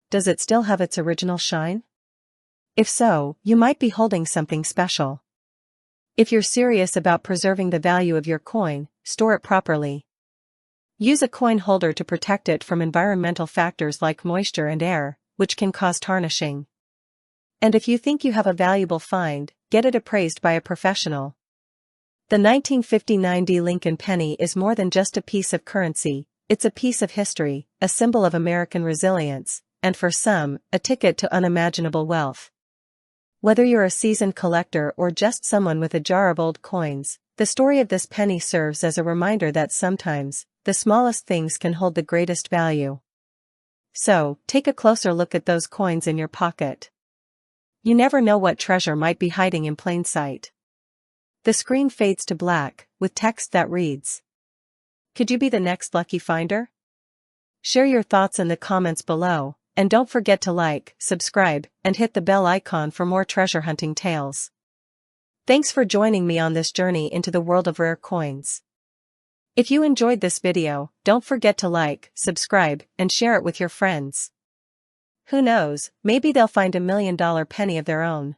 Does it still have its original shine? If so, you might be holding something special. If you're serious about preserving the value of your coin, store it properly. Use a coin holder to protect it from environmental factors like moisture and air, which can cause tarnishing. And if you think you have a valuable find, get it appraised by a professional. The 1959 D. Lincoln penny is more than just a piece of currency, it's a piece of history, a symbol of American resilience, and for some, a ticket to unimaginable wealth. Whether you're a seasoned collector or just someone with a jar of old coins, the story of this penny serves as a reminder that sometimes, the smallest things can hold the greatest value. So, take a closer look at those coins in your pocket. You never know what treasure might be hiding in plain sight. The screen fades to black, with text that reads, "Could you be the next lucky finder?" Share your thoughts in the comments below. And don't forget to like, subscribe, and hit the bell icon for more treasure hunting tales. Thanks for joining me on this journey into the world of rare coins. If you enjoyed this video, don't forget to like, subscribe, and share it with your friends. Who knows, maybe they'll find $1 million penny of their own.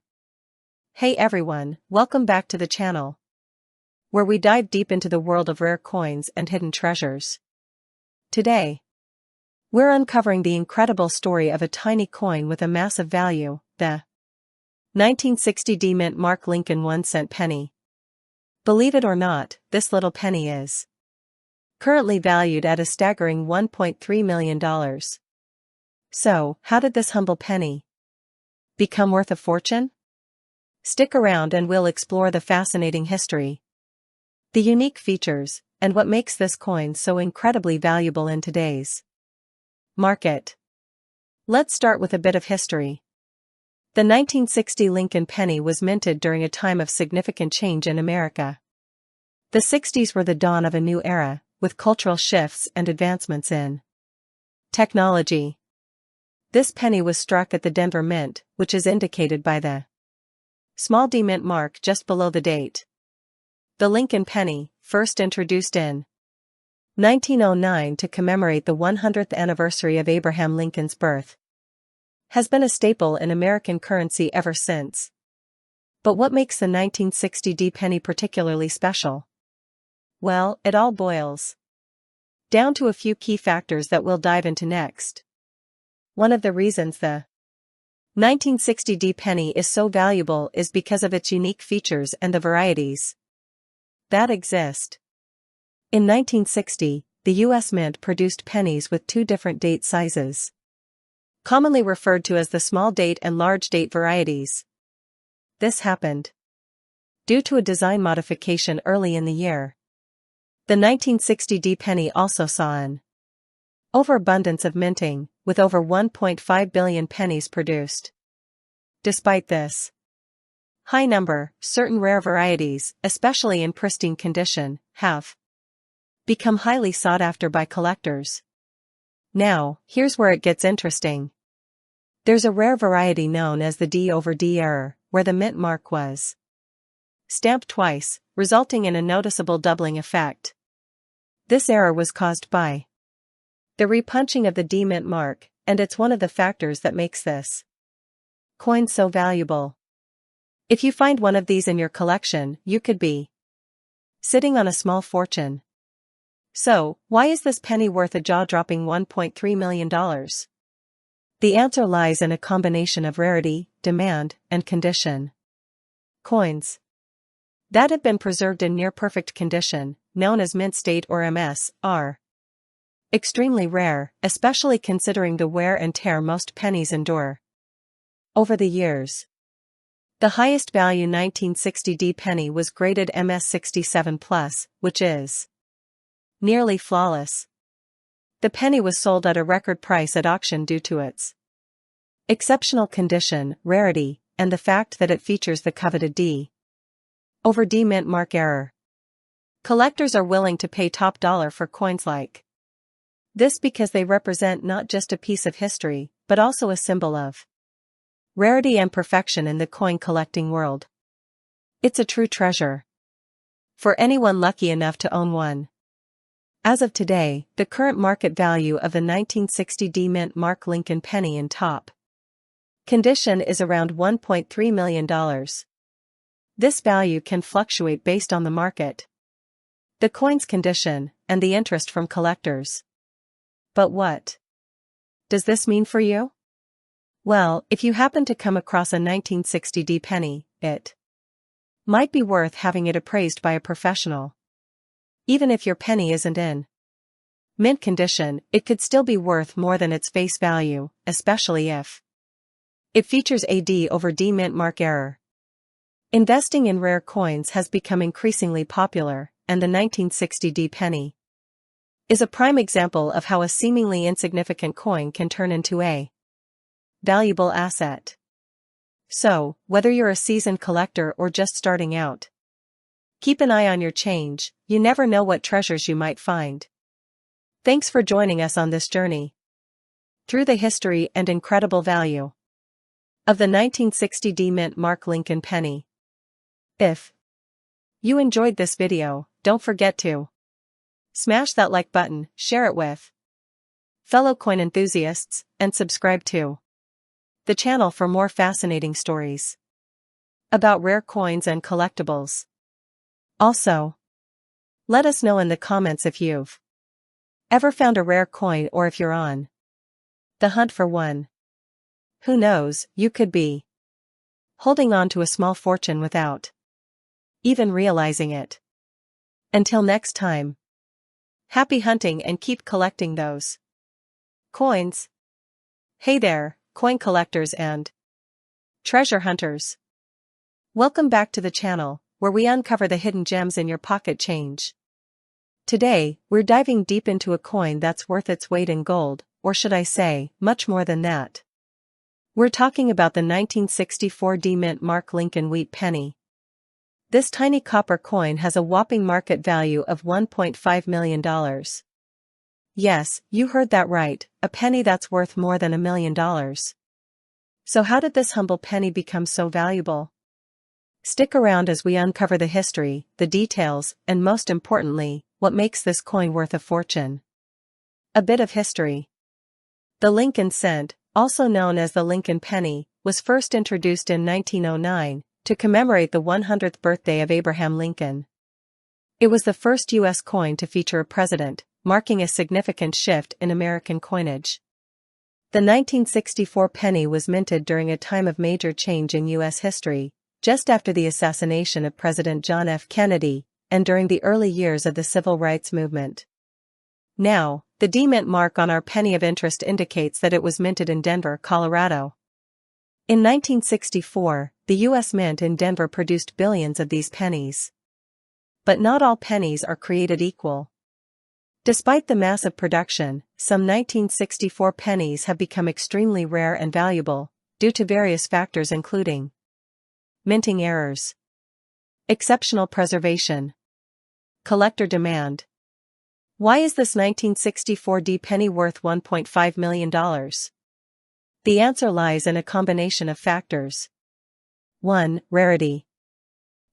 Hey everyone, welcome back to the channel, where we dive deep into the world of rare coins and hidden treasures. Today, we're uncovering the incredible story of a tiny coin with a massive value, the 1960 D mint mark Lincoln 1-cent penny. Believe it or not, this little penny is currently valued at a staggering $1.3 million. So, how did this humble penny become worth a fortune? Stick around and we'll explore the fascinating history, the unique features, and what makes this coin so incredibly valuable in today's market. Let's start with a bit of history. The 1960 Lincoln penny was minted during a time of significant change in America. The 60s were the dawn of a new era, with cultural shifts and advancements in technology. This penny was struck at the Denver Mint, which is indicated by the small D mint mark just below the date. The Lincoln penny, first introduced in 1909 to commemorate the 100th anniversary of Abraham Lincoln's birth, has been a staple in American currency ever since. But what makes the 1960 D penny particularly special? Well, it all boils down to a few key factors that we'll dive into next. One of the reasons the 1960 D penny is so valuable is because of its unique features and the varieties that exist. In 1960, the U.S. Mint produced pennies with two different date sizes, commonly referred to as the small date and large date varieties. This happened due to a design modification early in the year. The 1960 D penny also saw an overabundance of minting, with over 1.5 billion pennies produced. Despite this high number, certain rare varieties, especially in pristine condition, have become highly sought after by collectors. Now, here's where it gets interesting. There's a rare variety known as the D over D error, where the mint mark was stamped twice, resulting in a noticeable doubling effect. This error was caused by the repunching of the D mint mark, and it's one of the factors that makes this coin so valuable. If you find one of these in your collection, you could be sitting on a small fortune. So, why is this penny worth a jaw-dropping $1.3 million? The answer lies in a combination of rarity, demand, and condition. Coins that have been preserved in near-perfect condition, known as mint state or MS, are extremely rare, especially considering the wear and tear most pennies endure. Over the years, the highest value 1960D penny was graded MS67+, which is nearly flawless. The penny was sold at a record price at auction due to its exceptional condition, rarity, and the fact that it features the coveted D over D mint mark error. Collectors are willing to pay top dollar for coins like this because they represent not just a piece of history, but also a symbol of rarity and perfection in the coin collecting world. It's a true treasure for anyone lucky enough to own one. As of today, the current market value of the 1960D mint mark Lincoln penny in top condition is around $1.3 million. This value can fluctuate based on the market, the coin's condition, and the interest from collectors. But what does this mean for you? Well, if you happen to come across a 1960D penny, it might be worth having it appraised by a professional. Even if your penny isn't in mint condition, it could still be worth more than its face value, especially if it features a D over D mint mark error. Investing in rare coins has become increasingly popular, and the 1960D penny is a prime example of how a seemingly insignificant coin can turn into a valuable asset. So, whether you're a seasoned collector or just starting out, keep an eye on your change. You never know what treasures you might find. Thanks for joining us on this journey through the history and incredible value of the 1960D mint mark Lincoln penny. If you enjoyed this video, don't forget to smash that like button, share it with fellow coin enthusiasts, and subscribe to the channel for more fascinating stories about rare coins and collectibles. Also, let us know in the comments if you've ever found a rare coin or if you're on the hunt for one. Who knows, you could be holding on to a small fortune without even realizing it. Until next time, happy hunting and keep collecting those coins. Hey there, coin collectors and treasure hunters. Welcome back to the channel, where we uncover the hidden gems in your pocket change. Today, we're diving deep into a coin that's worth its weight in gold, or should I say, much more than that. We're talking about the 1964D mint mark Lincoln wheat penny. This tiny copper coin has a whopping market value of $1.5 million. Yes, you heard that right, a penny that's worth more than $1 million. So how did this humble penny become so valuable? Stick around as we uncover the history, the details, and most importantly, what makes this coin worth a fortune. A bit of history. The Lincoln cent, also known as the Lincoln penny, was first introduced in 1909 to commemorate the 100th birthday of Abraham Lincoln. It was the first U.S. coin to feature a president, marking a significant shift in American coinage. The 1964 penny was minted during a time of major change in U.S. history, just after the assassination of President John F. Kennedy, and during the early years of the Civil Rights Movement. Now, the D mint mark on our penny of interest indicates that it was minted in Denver, Colorado. In 1964, the U.S. Mint in Denver produced billions of these pennies. But not all pennies are created equal. Despite the massive production, some 1964 pennies have become extremely rare and valuable, due to various factors including minting errors, exceptional preservation, collector demand. Why is this 1964D penny worth $1.5 million? The answer lies in a combination of factors. 1. Rarity.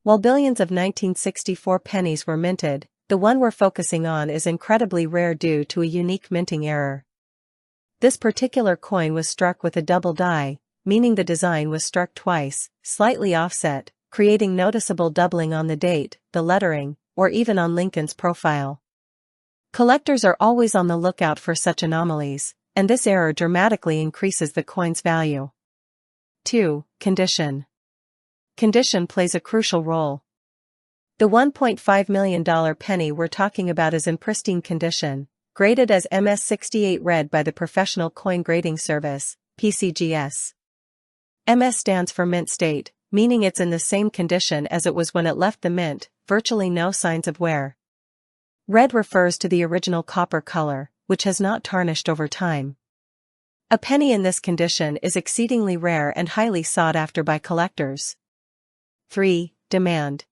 While billions of 1964 pennies were minted, the one we're focusing on is incredibly rare due to a unique minting error. This particular coin was struck with a double die, meaning the design was struck twice, slightly offset, creating noticeable doubling on the date, the lettering, or even on Lincoln's profile. Collectors are always on the lookout for such anomalies, and this error dramatically increases the coin's value. 2. Condition. Condition plays a crucial role. The $1.5 million penny we're talking about is in pristine condition, graded as MS68 red by the Professional Coin Grading Service, PCGS. MS stands for mint state, meaning it's in the same condition as it was when it left the mint, virtually no signs of wear. Red refers to the original copper color, which has not tarnished over time. A penny in this condition is exceedingly rare and highly sought after by collectors. 3. Demand.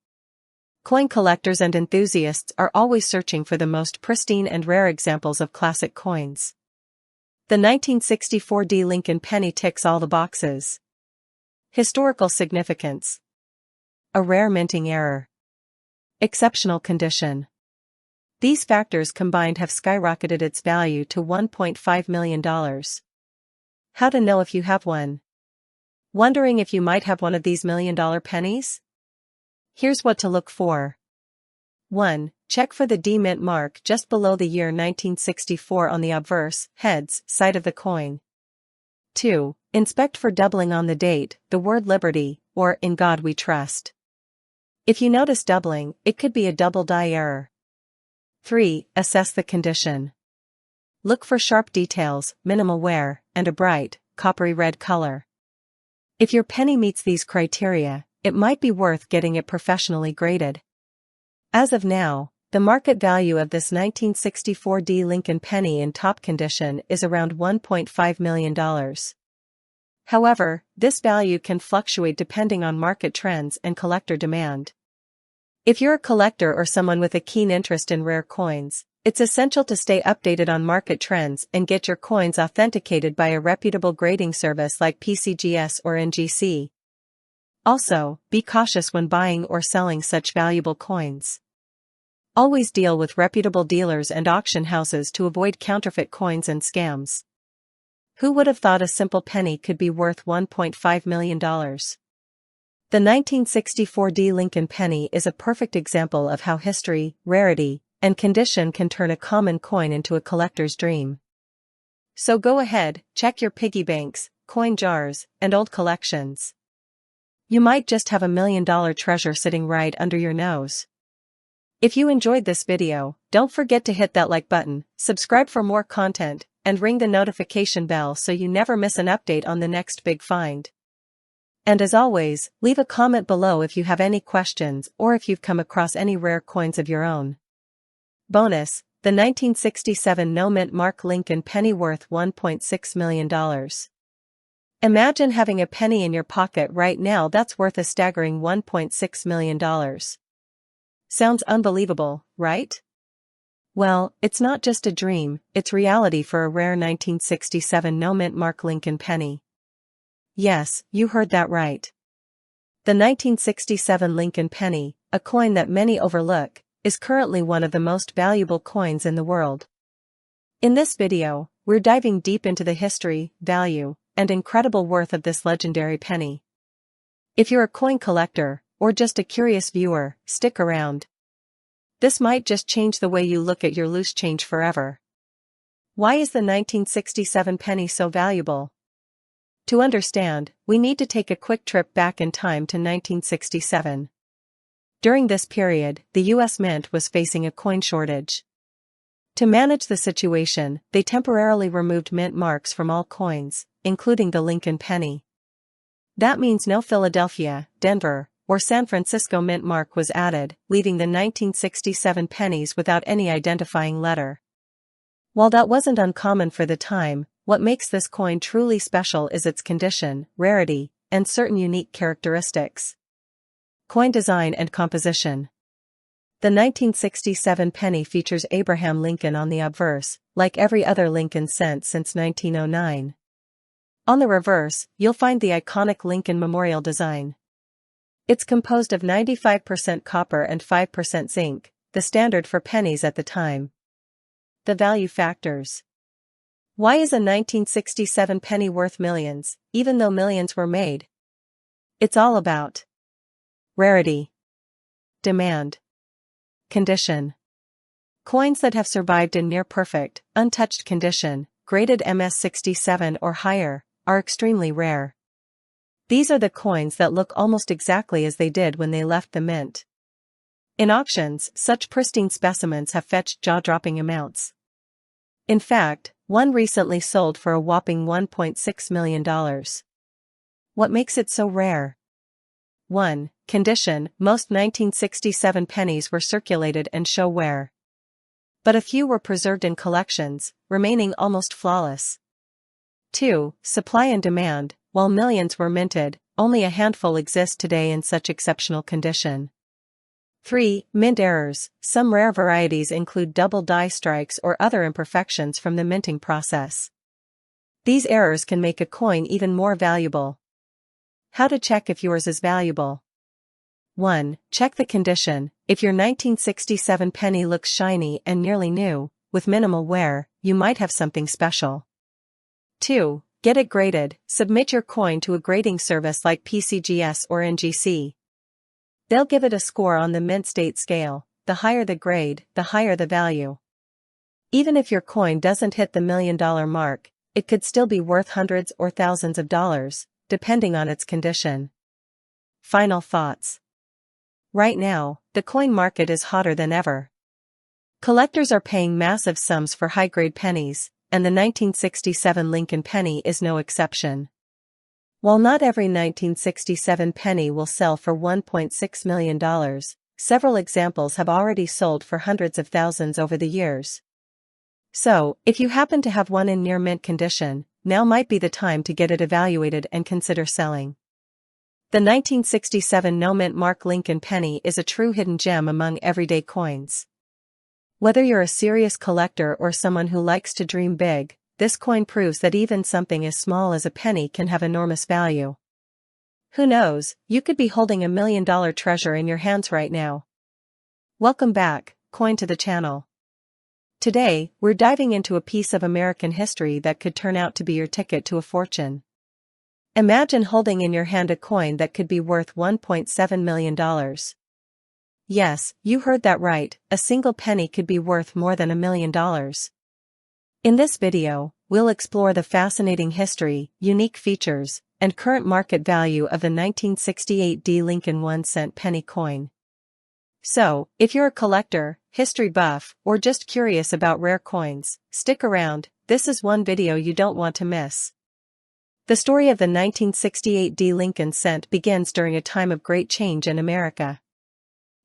Coin collectors and enthusiasts are always searching for the most pristine and rare examples of classic coins. The 1964 D Lincoln penny ticks all the boxes. Historical significance. A rare minting error. Exceptional condition. These factors combined have skyrocketed its value to $1.5 million. How to know if you have one? Wondering if you might have one of these million-dollar pennies? Here's what to look for. 1. Check for the D mint mark just below the year 1964 on the obverse, heads, side of the coin. 2. Inspect for doubling on the date, the word Liberty, or In God We Trust. If you notice doubling, it could be a double die error. 3. Assess the condition. Look for sharp details, minimal wear, and a bright, coppery red color. If your penny meets these criteria, it might be worth getting it professionally graded. As of now, the market value of this 1964 D Lincoln penny in top condition is around $1.5 million. However, this value can fluctuate depending on market trends and collector demand. If you're a collector or someone with a keen interest in rare coins, it's essential to stay updated on market trends and get your coins authenticated by a reputable grading service like PCGS or NGC. Also, be cautious when buying or selling such valuable coins. Always deal with reputable dealers and auction houses to avoid counterfeit coins and scams. Who would have thought a simple penny could be worth $1.5 million? The 1964 D Lincoln penny is a perfect example of how history, rarity, and condition can turn a common coin into a collector's dream. So go ahead, check your piggy banks, coin jars, and old collections. You might just have $1 million treasure sitting right under your nose. If you enjoyed this video, don't forget to hit that like button, subscribe for more content, and ring the notification bell so you never miss an update on the next big find. And as always, leave a comment below if you have any questions or if you've come across any rare coins of your own. Bonus, the 1967 no-mint mark Lincoln penny worth $1.6 million. Imagine having a penny in your pocket right now that's worth a staggering $1.6 million. Sounds unbelievable, right? Well, it's not just a dream, it's reality for a rare 1967 no-mint mark Lincoln penny. Yes, you heard that right. The 1967 Lincoln penny, a coin that many overlook, is currently one of the most valuable coins in the world. In this video, we're diving deep into the history, value, and incredible worth of this legendary penny. If you're a coin collector, or just a curious viewer, stick around. This might just change the way you look at your loose change forever. Why is the 1967 penny so valuable? To understand, we need to take a quick trip back in time to 1967. During this period, the U.S. Mint was facing a coin shortage. To manage the situation, they temporarily removed mint marks from all coins, including the Lincoln penny. That means no Philadelphia, Denver, or San Francisco mint mark was added, leaving the 1967 pennies without any identifying letter. While that wasn't uncommon for the time, what makes this coin truly special is its condition, rarity, and certain unique characteristics. Coin design and composition. The 1967 penny features Abraham Lincoln on the obverse, like every other Lincoln cent since 1909. On the reverse, you'll find the iconic Lincoln Memorial design. It's composed of 95% copper and 5% zinc, the standard for pennies at the time. The value factors. Why is a 1967 penny worth millions, even though millions were made? It's all about rarity, demand, condition. Coins that have survived in near-perfect, untouched condition, graded MS67 or higher, are extremely rare. These are the coins that look almost exactly as they did when they left the mint. In auctions, such pristine specimens have fetched jaw-dropping amounts. In fact, one recently sold for a whopping $1.6 million. What makes it so rare? 1. Condition. Most 1967 pennies were circulated and show wear. But a few were preserved in collections, remaining almost flawless. 2. Supply and demand. While millions were minted, only a handful exist today in such exceptional condition. 3. Mint errors. Some rare varieties include double die strikes or other imperfections from the minting process. These errors can make a coin even more valuable. How to check if yours is valuable? 1. Check the condition. If your 1967 penny looks shiny and nearly new, with minimal wear, you might have something special. 2. Get it graded. Submit your coin to a grading service like PCGS or NGC. They'll give it a score on the mint state scale. The higher the grade, the higher the value. Even if your coin doesn't hit the $1 million mark, it could still be worth hundreds or thousands of dollars, depending on its condition. Final thoughts. Right now, the coin market is hotter than ever. Collectors are paying massive sums for high-grade pennies, and the 1967 Lincoln penny is no exception. While not every 1967 penny will sell for $1.6 million, several examples have already sold for hundreds of thousands over the years. So, if you happen to have one in near mint condition, now might be the time to get it evaluated and consider selling. The 1967 no-mint mark Lincoln penny is a true hidden gem among everyday coins. Whether you're a serious collector or someone who likes to dream big, this coin proves that even something as small as a penny can have enormous value. Who knows, you could be holding $1 million treasure in your hands right now. Welcome back, coin to the channel. Today, we're diving into a piece of American history that could turn out to be your ticket to a fortune. Imagine holding in your hand a coin that could be worth $1.7 million. Yes, you heard that right, a single penny could be worth more than $1 million. In this video, we'll explore the fascinating history, unique features, and current market value of the 1968 D. Lincoln 1-cent penny coin. So, if you're a collector, history buff, or just curious about rare coins, stick around, this is one video you don't want to miss. The story of the 1968 D. Lincoln cent begins during a time of great change in America.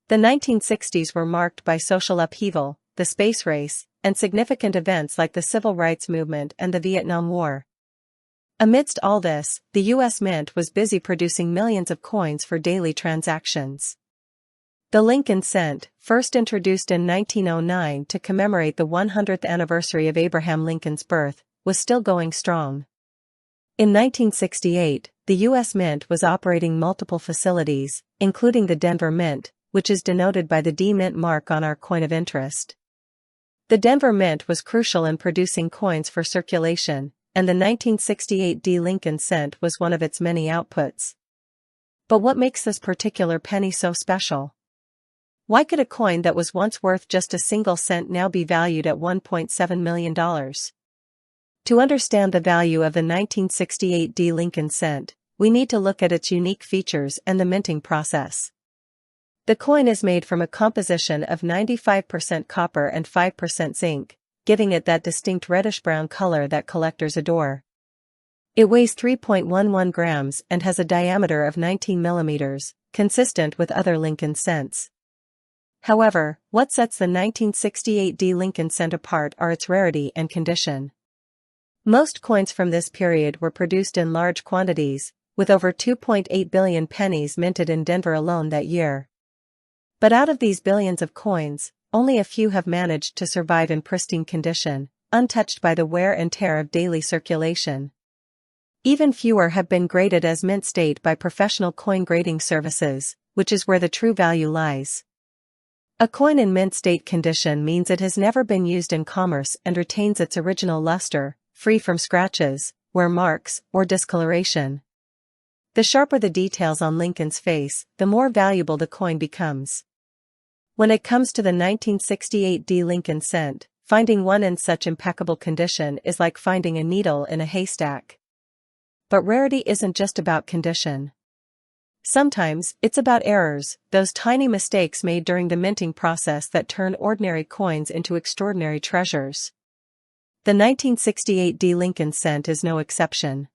The 1960s were marked by social upheaval, the space race, and significant events like the Civil Rights Movement and the Vietnam War. Amidst all this, the U.S. Mint was busy producing millions of coins for daily transactions. The Lincoln cent, first introduced in 1909 to commemorate the 100th anniversary of Abraham Lincoln's birth, was still going strong. In 1968, the U.S. Mint was operating multiple facilities, including the Denver Mint, which is denoted by the D Mint mark on our coin of interest. The Denver Mint was crucial in producing coins for circulation, and the 1968 D. Lincoln cent was one of its many outputs. But what makes this particular penny so special? Why could a coin that was once worth just a single cent now be valued at $1.7 million? To understand the value of the 1968 D. Lincoln cent, we need to look at its unique features and the minting process. The coin is made from a composition of 95% copper and 5% zinc, giving it that distinct reddish-brown color that collectors adore. It weighs 3.11 grams and has a diameter of 19 millimeters, consistent with other Lincoln cents. However, what sets the 1968 D. Lincoln cent apart are its rarity and condition. Most coins from this period were produced in large quantities, with over 2.8 billion pennies minted in Denver alone that year. But out of these billions of coins, only a few have managed to survive in pristine condition, untouched by the wear and tear of daily circulation. Even fewer have been graded as mint state by professional coin grading services, which is where the true value lies. A coin in mint state condition means it has never been used in commerce and retains its original luster, free from scratches, wear marks, or discoloration. The sharper the details on Lincoln's face, the more valuable the coin becomes. When it comes to the 1968 D Lincoln cent, finding one in such impeccable condition is like finding a needle in a haystack. But rarity isn't just about condition. Sometimes, it's about errors, those tiny mistakes made during the minting process that turn ordinary coins into extraordinary treasures. The 1968 D Lincoln cent is no exception.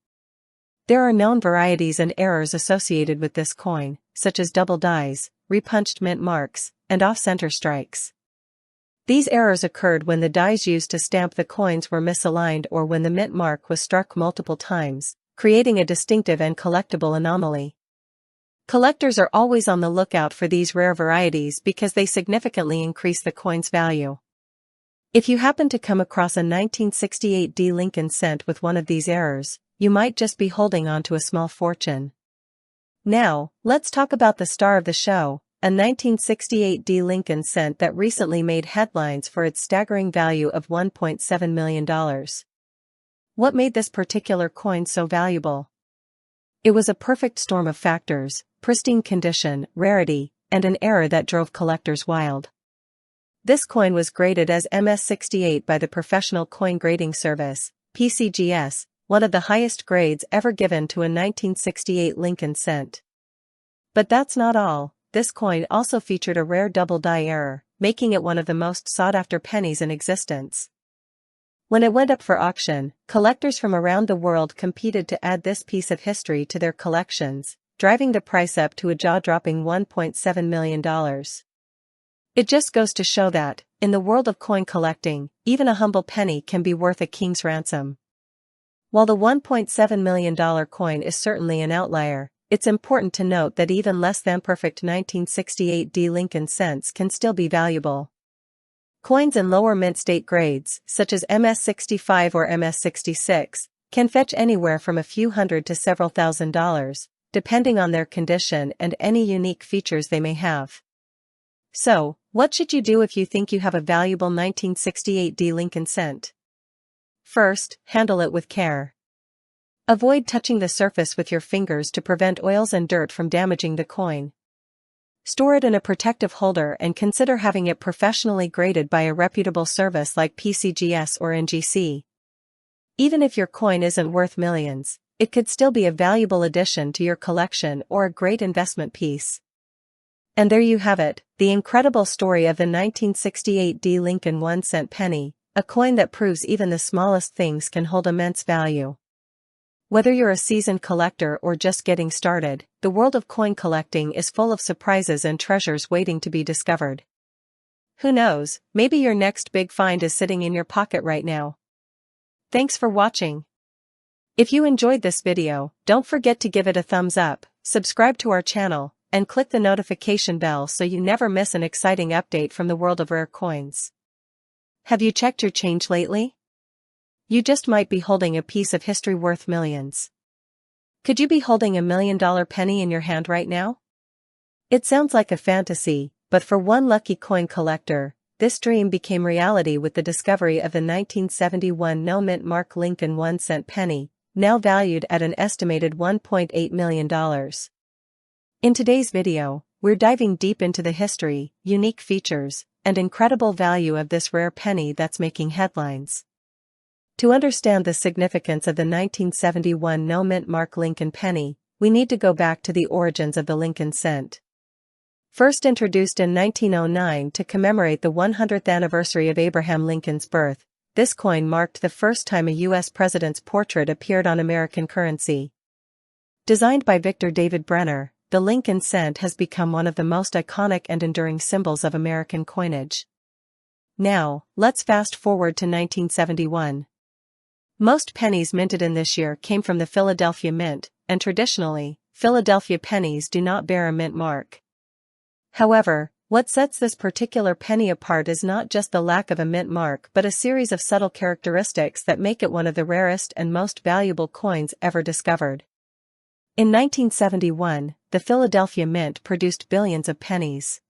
There are known varieties and errors associated with this coin, such as double dies, repunched mint marks, and off-center strikes. These errors occurred when the dies used to stamp the coins were misaligned or when the mint mark was struck multiple times, creating a distinctive and collectible anomaly. Collectors are always on the lookout for these rare varieties because they significantly increase the coin's value. If you happen to come across a 1968 D Lincoln cent with one of these errors, you might just be holding on to a small fortune. Now, let's talk about the star of the show, a 1968 D Lincoln cent that recently made headlines for its staggering value of $1.7 million. What made this particular coin so valuable? It was a perfect storm of factors: pristine condition, rarity, and an error that drove collectors wild. This coin was graded as MS68 by the Professional Coin Grading Service, PCGS, one of the highest grades ever given to a 1968 Lincoln cent. But that's not all. This coin also featured a rare double die error, making it one of the most sought-after pennies in existence. When it went up for auction, collectors from around the world competed to add this piece of history to their collections, driving the price up to a jaw-dropping $1.7 million. It just goes to show that, in the world of coin collecting, even a humble penny can be worth a king's ransom. While the $1.7 million coin is certainly an outlier, it's important to note that even less than perfect 1968 D Lincoln cents can still be valuable. Coins in lower mint state grades, such as MS65 or MS66, can fetch anywhere from a few hundred to several $1,000s, depending on their condition and any unique features they may have. So, what should you do if you think you have a valuable 1968 D Lincoln cent? First, handle it with care. Avoid touching the surface with your fingers to prevent oils and dirt from damaging the coin. Store it in a protective holder and consider having it professionally graded by a reputable service like PCGS or NGC. Even if your coin isn't worth millions, it could still be a valuable addition to your collection or a great investment piece. And there you have it, the incredible story of the 1968 D Lincoln 1-cent penny, a coin that proves even the smallest things can hold immense value. Whether you're a seasoned collector or just getting started, the world of coin collecting is full of surprises and treasures waiting to be discovered. Who knows, maybe your next big find is sitting in your pocket right now. Thanks for watching. If you enjoyed this video, don't forget to give it a thumbs up, subscribe to our channel, and click the notification bell so you never miss an exciting update from the world of rare coins. Have you checked your change lately? You just might be holding a piece of history worth millions. Could you be holding $1 million penny in your hand right now? It sounds like a fantasy, but for one lucky coin collector, this dream became reality with the discovery of the 1971 no-mint mark Lincoln 1-cent penny, now valued at an estimated $1.8 million. In today's video, we're diving deep into the history, unique features, and incredible value of this rare penny that's making headlines. To understand the significance of the 1971 no-mint mark Lincoln penny, we need to go back to the origins of the Lincoln cent. First introduced in 1909 to commemorate the 100th anniversary of Abraham Lincoln's birth, this coin marked the first time a U.S. president's portrait appeared on American currency. Designed by Victor David Brenner, the Lincoln cent has become one of the most iconic and enduring symbols of American coinage. Now, let's fast forward to 1971. Most pennies minted in this year came from the Philadelphia Mint, and traditionally, Philadelphia pennies do not bear a mint mark. However, what sets this particular penny apart is not just the lack of a mint mark but a series of subtle characteristics that make it one of the rarest and most valuable coins ever discovered. In 1971, the Philadelphia Mint produced billions of pennies.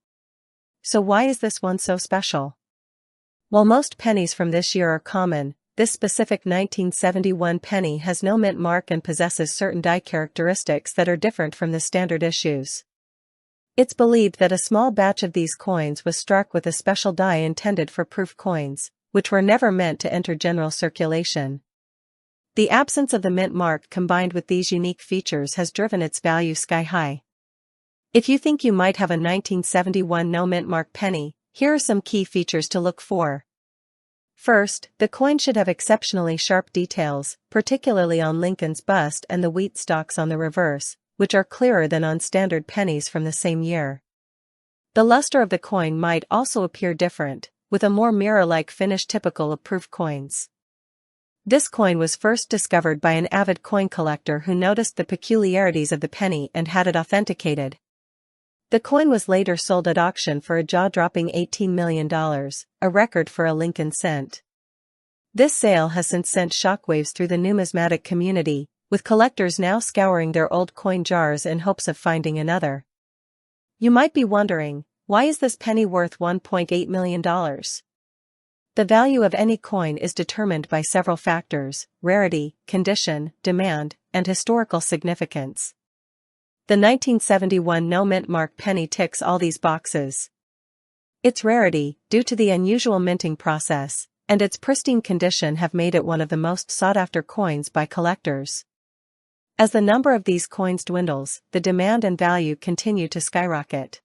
So why is this one so special? While most pennies from this year are common, this specific 1971 penny has no mint mark and possesses certain die characteristics that are different from the standard issues. It's believed that a small batch of these coins was struck with a special die intended for proof coins, which were never meant to enter general circulation. The absence of the mint mark combined with these unique features has driven its value sky high. If you think you might have a 1971 no mint mark penny, here are some key features to look for. First, the coin should have exceptionally sharp details, particularly on Lincoln's bust and the wheat stalks on the reverse, which are clearer than on standard pennies from the same year. The luster of the coin might also appear different, with a more mirror-like finish typical of proof coins. This coin was first discovered by an avid coin collector who noticed the peculiarities of the penny and had it authenticated. The coin was later sold at auction for a jaw-dropping $18 million, a record for a Lincoln cent. This sale has since sent shockwaves through the numismatic community, with collectors now scouring their old coin jars in hopes of finding another. You might be wondering, why is this penny worth $1.8 million? The value of any coin is determined by several factors: rarity, condition, demand, and historical significance. The 1971 no mint mark penny ticks all these boxes. Its rarity, due to the unusual minting process, and its pristine condition have made it one of the most sought-after coins by collectors. As the number of these coins dwindles, the demand and value continue to skyrocket.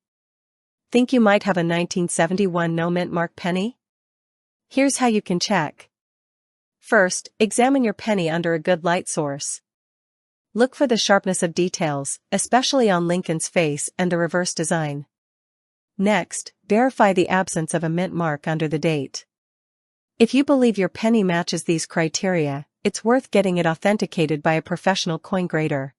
Think you might have a 1971 no mint mark penny? Here's how you can check. First, examine your penny under a good light source. Look for the sharpness of details, especially on Lincoln's face and the reverse design. Next, verify the absence of a mint mark under the date. If you believe your penny matches these criteria, it's worth getting it authenticated by a professional coin grader.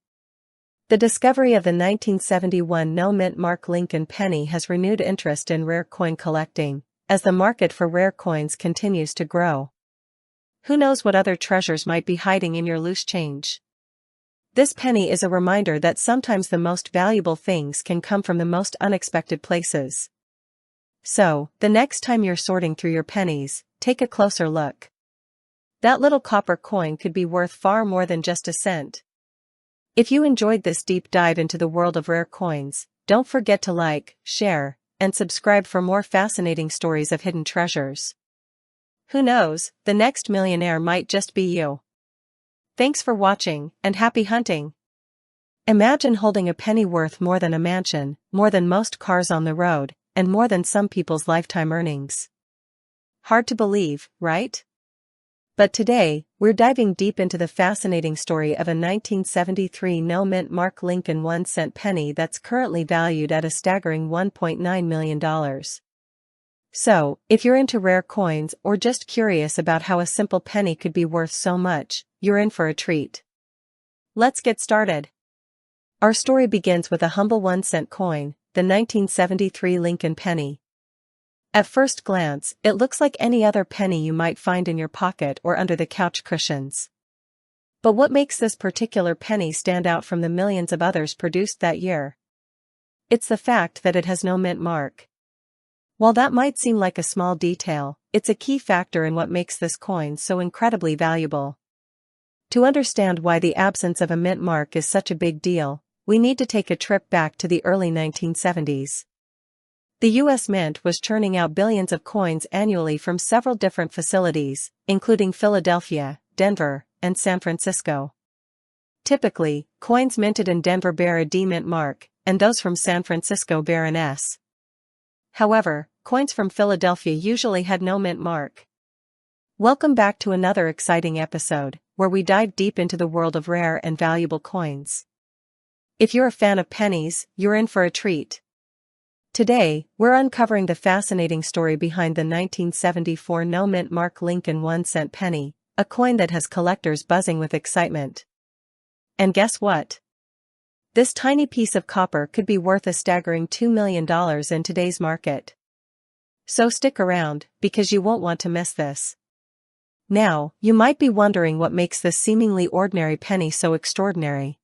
The discovery of the 1971 no mint mark Lincoln penny has renewed interest in rare coin collecting, as the market for rare coins continues to grow. Who knows what other treasures might be hiding in your loose change? This penny is a reminder that sometimes the most valuable things can come from the most unexpected places. So, the next time you're sorting through your pennies, take a closer look. That little copper coin could be worth far more than just a cent. If you enjoyed this deep dive into the world of rare coins, don't forget to like, share, and subscribe for more fascinating stories of hidden treasures. Who knows, the next millionaire might just be you. Thanks for watching, and happy hunting! Imagine holding a penny worth more than a mansion, more than most cars on the road, and more than some people's lifetime earnings. Hard to believe, right? But today, we're diving deep into the fascinating story of a 1973 no mint mark Lincoln 1-cent penny that's currently valued at a staggering $1.9 million. So, if you're into rare coins or just curious about how a simple penny could be worth so much, you're in for a treat. Let's get started. Our story begins with a humble 1-cent coin, the 1973 Lincoln penny. At first glance, it looks like any other penny you might find in your pocket or under the couch cushions. But what makes this particular penny stand out from the millions of others produced that year? It's the fact that it has no mint mark. While that might seem like a small detail, it's a key factor in what makes this coin so incredibly valuable. To understand why the absence of a mint mark is such a big deal, we need to take a trip back to the early 1970s. The U.S. Mint was churning out billions of coins annually from several different facilities, including Philadelphia, Denver, and San Francisco. Typically, coins minted in Denver bear a D mint mark, and those from San Francisco bear an S. However, coins from Philadelphia usually had no mint mark. Welcome back to another exciting episode, where we dive deep into the world of rare and valuable coins. If you're a fan of pennies, you're in for a treat. Today, we're uncovering the fascinating story behind the 1974 no mint mark Lincoln 1-cent penny, a coin that has collectors buzzing with excitement. And guess what? This tiny piece of copper could be worth a staggering $2 million in today's market. So stick around, because you won't want to miss this. Now, you might be wondering what makes this seemingly ordinary penny so extraordinary.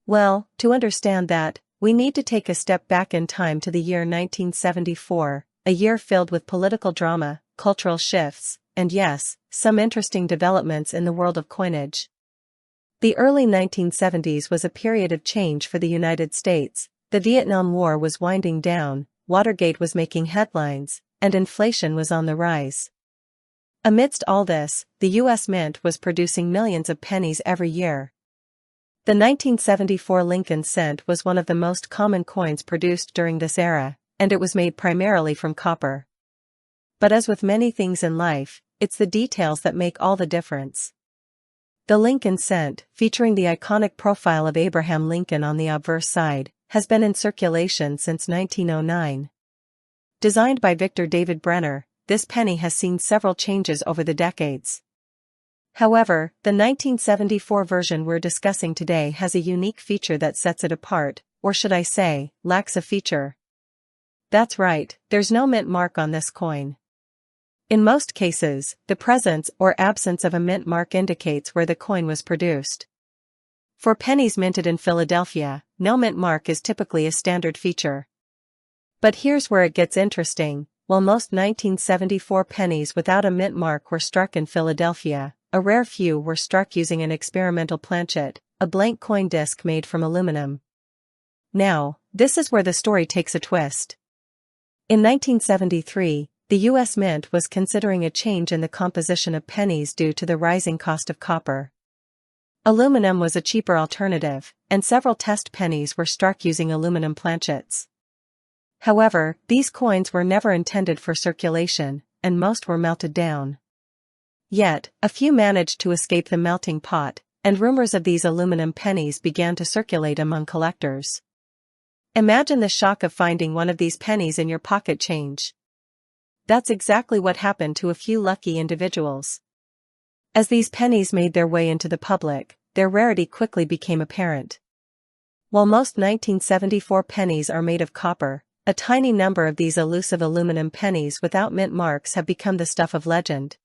Well, to understand that, we need to take a step back in time to the year 1974, a year filled with political drama, cultural shifts, and yes, some interesting developments in the world of coinage. The early 1970s was a period of change for the United States. The Vietnam War was winding down, Watergate was making headlines, and inflation was on the rise. Amidst all this, the U.S. Mint was producing millions of pennies every year. The 1974 Lincoln cent was one of the most common coins produced during this era, and it was made primarily from copper. But as with many things in life, it's the details that make all the difference. The Lincoln cent, featuring the iconic profile of Abraham Lincoln on the obverse side, has been in circulation since 1909. Designed by Victor David Brenner, this penny has seen several changes over the decades. However, the 1974 version we're discussing today has a unique feature that sets it apart, or should I say, lacks a feature. That's right, there's no mint mark on this coin. In most cases, the presence or absence of a mint mark indicates where the coin was produced. For pennies minted in Philadelphia, no mint mark is typically a standard feature. But here's where it gets interesting. While most 1974 pennies without a mint mark were struck in Philadelphia, a rare few were struck using an experimental planchet, a blank coin disc made from aluminum. Now, this is where the story takes a twist. In 1973, the U.S. Mint was considering a change in the composition of pennies due to the rising cost of copper. Aluminum was a cheaper alternative, and several test pennies were struck using aluminum planchets. However, these coins were never intended for circulation, and most were melted down. Yet, a few managed to escape the melting pot, and rumors of these aluminum pennies began to circulate among collectors. Imagine the shock of finding one of these pennies in your pocket change. That's exactly what happened to a few lucky individuals. As these pennies made their way into the public, their rarity quickly became apparent. While most 1974 pennies are made of copper, a tiny number of these elusive aluminum pennies without mint marks have become the stuff of legend.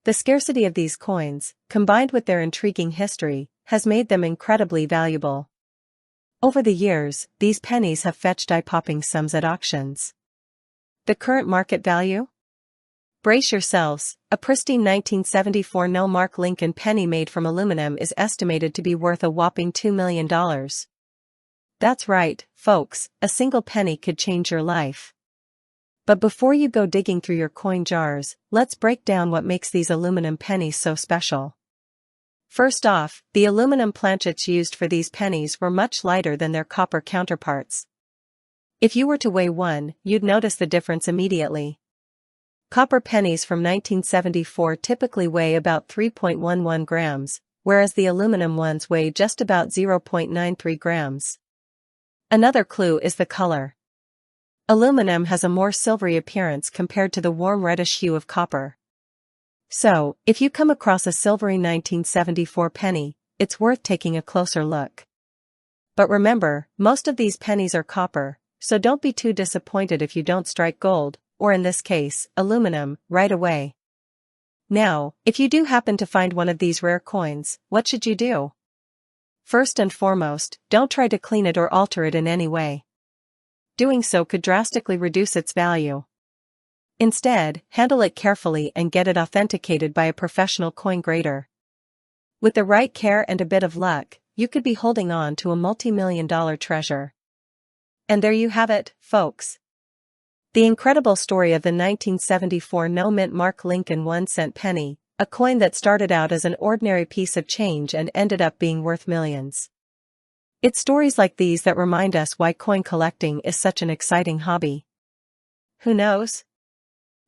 The scarcity of these coins, combined with their intriguing history, has made them incredibly valuable. Over the years, these pennies have fetched eye-popping sums at auctions. The current market value? Brace yourselves, a pristine 1974 no-mark Lincoln penny made from aluminum is estimated to be worth a whopping $2 million. That's right, folks, a single penny could change your life. But before you go digging through your coin jars, let's break down what makes these aluminum pennies so special. First off, the aluminum planchets used for these pennies were much lighter than their copper counterparts. If you were to weigh one, you'd notice the difference immediately. Copper pennies from 1974 typically weigh about 3.11 grams, whereas the aluminum ones weigh just about 0.93 grams. Another clue is the color. Aluminum has a more silvery appearance compared to the warm reddish hue of copper. So, if you come across a silvery 1974 penny, it's worth taking a closer look. But remember, most of these pennies are copper, so don't be too disappointed if you don't strike gold, or in this case, aluminum, right away. Now, if you do happen to find one of these rare coins, what should you do? First and foremost, don't try to clean it or alter it in any way. Doing so could drastically reduce its value. Instead, handle it carefully and get it authenticated by a professional coin grader. With the right care and a bit of luck, you could be holding on to a multi-million-dollar treasure. And there you have it, folks. The incredible story of the 1974 no-mint mark Lincoln 1-cent penny, a coin that started out as an ordinary piece of change and ended up being worth millions. It's stories like these that remind us why coin collecting is such an exciting hobby. Who knows?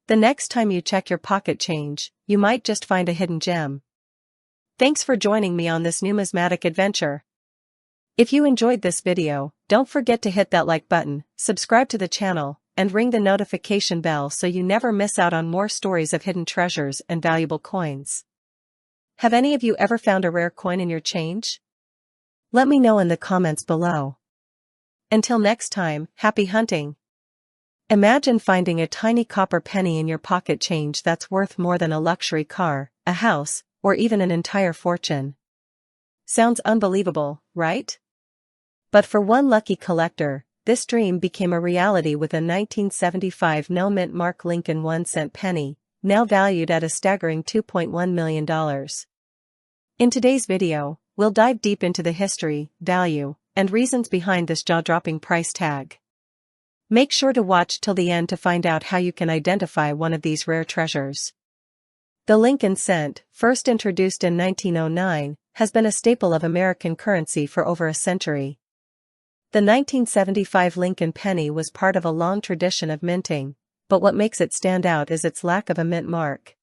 The next time you check your pocket change, you might just find a hidden gem. Thanks for joining me on this numismatic adventure. If you enjoyed this video, don't forget to hit that like button, subscribe to the channel, and ring the notification bell so you never miss out on more stories of hidden treasures and valuable coins. Have any of you ever found a rare coin in your change? Let me know in the comments below. Until next time, happy hunting! Imagine finding a tiny copper penny in your pocket change that's worth more than a luxury car, a house, or even an entire fortune. Sounds unbelievable, right? But for one lucky collector, this dream became a reality with a 1975 no-mint mark Lincoln 1-cent penny, now valued at a staggering $2.1 million. In today's video, we'll dive deep into the history, value, and reasons behind this jaw-dropping price tag. Make sure to watch till the end to find out how you can identify one of these rare treasures. The Lincoln cent, first introduced in 1909, has been a staple of American currency for over a century. The 1975 Lincoln penny was part of a long tradition of minting, but what makes it stand out is its lack of a mint mark.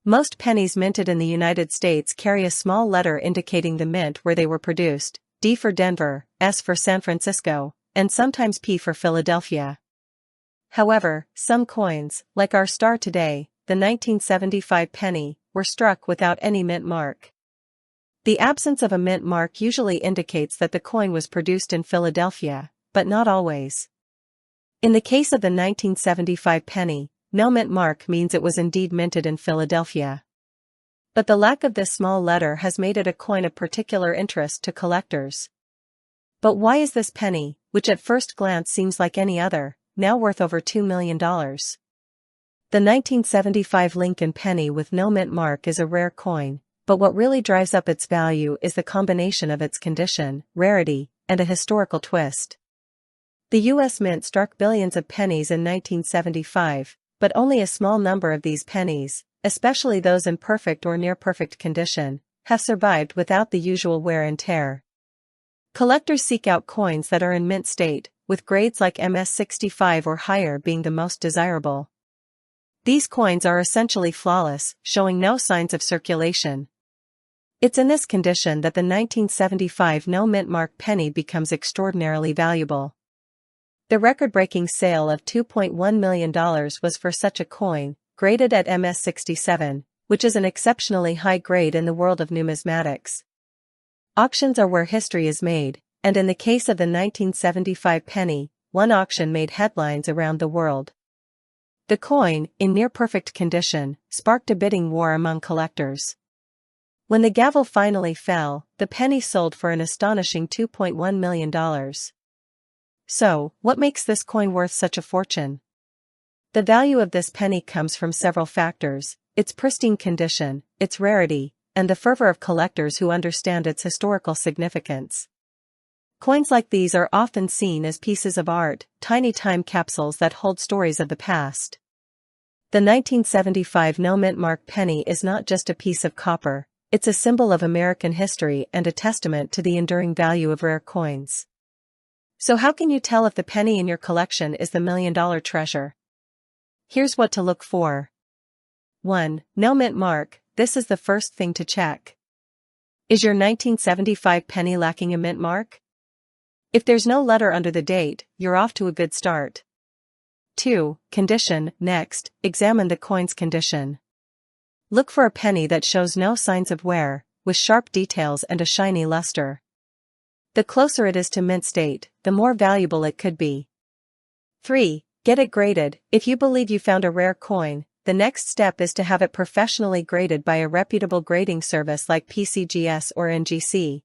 Most pennies minted in the United States carry a small letter indicating the mint where they were produced, D for Denver, S for San Francisco, and sometimes P for Philadelphia. However, some coins, like our star today, the 1975 penny, were struck without any mint mark. The absence of a mint mark usually indicates that the coin was produced in Philadelphia, but not always. In the case of the 1975 penny, no mint mark means it was indeed minted in Philadelphia. But the lack of this small letter has made it a coin of particular interest to collectors. But why is this penny, which at first glance seems like any other, now worth over $2 million? The 1975 Lincoln penny with no mint mark is a rare coin, but what really drives up its value is the combination of its condition, rarity, and a historical twist. The U.S. Mint struck billions of pennies in 1975, but only a small number of these pennies, especially those in perfect or near-perfect condition, have survived without the usual wear and tear. Collectors seek out coins that are in mint state, with grades like MS65 or higher being the most desirable. These coins are essentially flawless, showing no signs of circulation. It's in this condition that the 1975 no mint mark penny becomes extraordinarily valuable. The record-breaking sale of $2.1 million was for such a coin, graded at MS67, which is an exceptionally high grade in the world of numismatics. Auctions are where history is made, and in the case of the 1975 penny, one auction made headlines around the world. The coin, in near-perfect condition, sparked a bidding war among collectors. When the gavel finally fell, the penny sold for an astonishing $2.1 million. So, what makes this coin worth such a fortune? The value of this penny comes from several factors: its pristine condition, its rarity, and the fervor of collectors who understand its historical significance. Coins like these are often seen as pieces of art, tiny time capsules that hold stories of the past. The 1975 no mint mark penny is not just a piece of copper, it's a symbol of American history and a testament to the enduring value of rare coins. So how can you tell if the penny in your collection is the million-dollar treasure? Here's what to look for. 1. No mint mark. This is the first thing to check. Is your 1975 penny lacking a mint mark? If there's no letter under the date, you're off to a good start. 2. Condition. Next, examine the coin's condition. Look for a penny that shows no signs of wear, with sharp details and a shiny luster. The closer it is to mint state, the more valuable it could be. 3. Get it graded. If you believe you found a rare coin, the next step is to have it professionally graded by a reputable grading service like PCGS or NGC.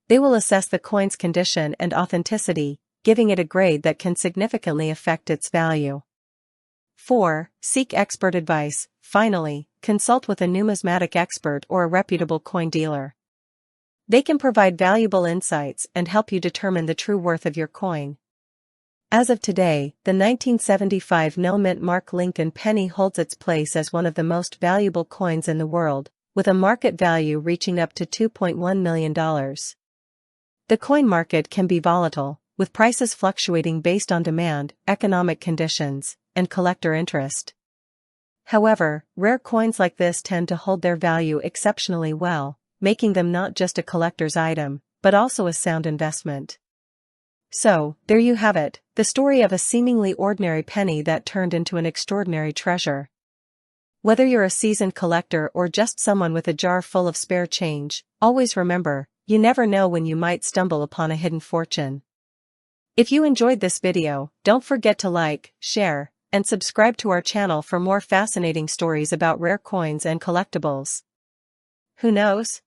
They will assess the coin's condition and authenticity, giving it a grade that can significantly affect its value. 4. Seek expert advice. Finally, consult with a numismatic expert or a reputable coin dealer. They can provide valuable insights and help you determine the true worth of your coin. As of today, the 1975 no mint mark Lincoln penny holds its place as one of the most valuable coins in the world, with a market value reaching up to $2.1 million. The coin market can be volatile, with prices fluctuating based on demand, economic conditions, and collector interest. However, rare coins like this tend to hold their value exceptionally well, making them not just a collector's item, but also a sound investment. So, there you have it, the story of a seemingly ordinary penny that turned into an extraordinary treasure. Whether you're a seasoned collector or just someone with a jar full of spare change, always remember, you never know when you might stumble upon a hidden fortune. If you enjoyed this video, don't forget to like, share, and subscribe to our channel for more fascinating stories about rare coins and collectibles. Who knows?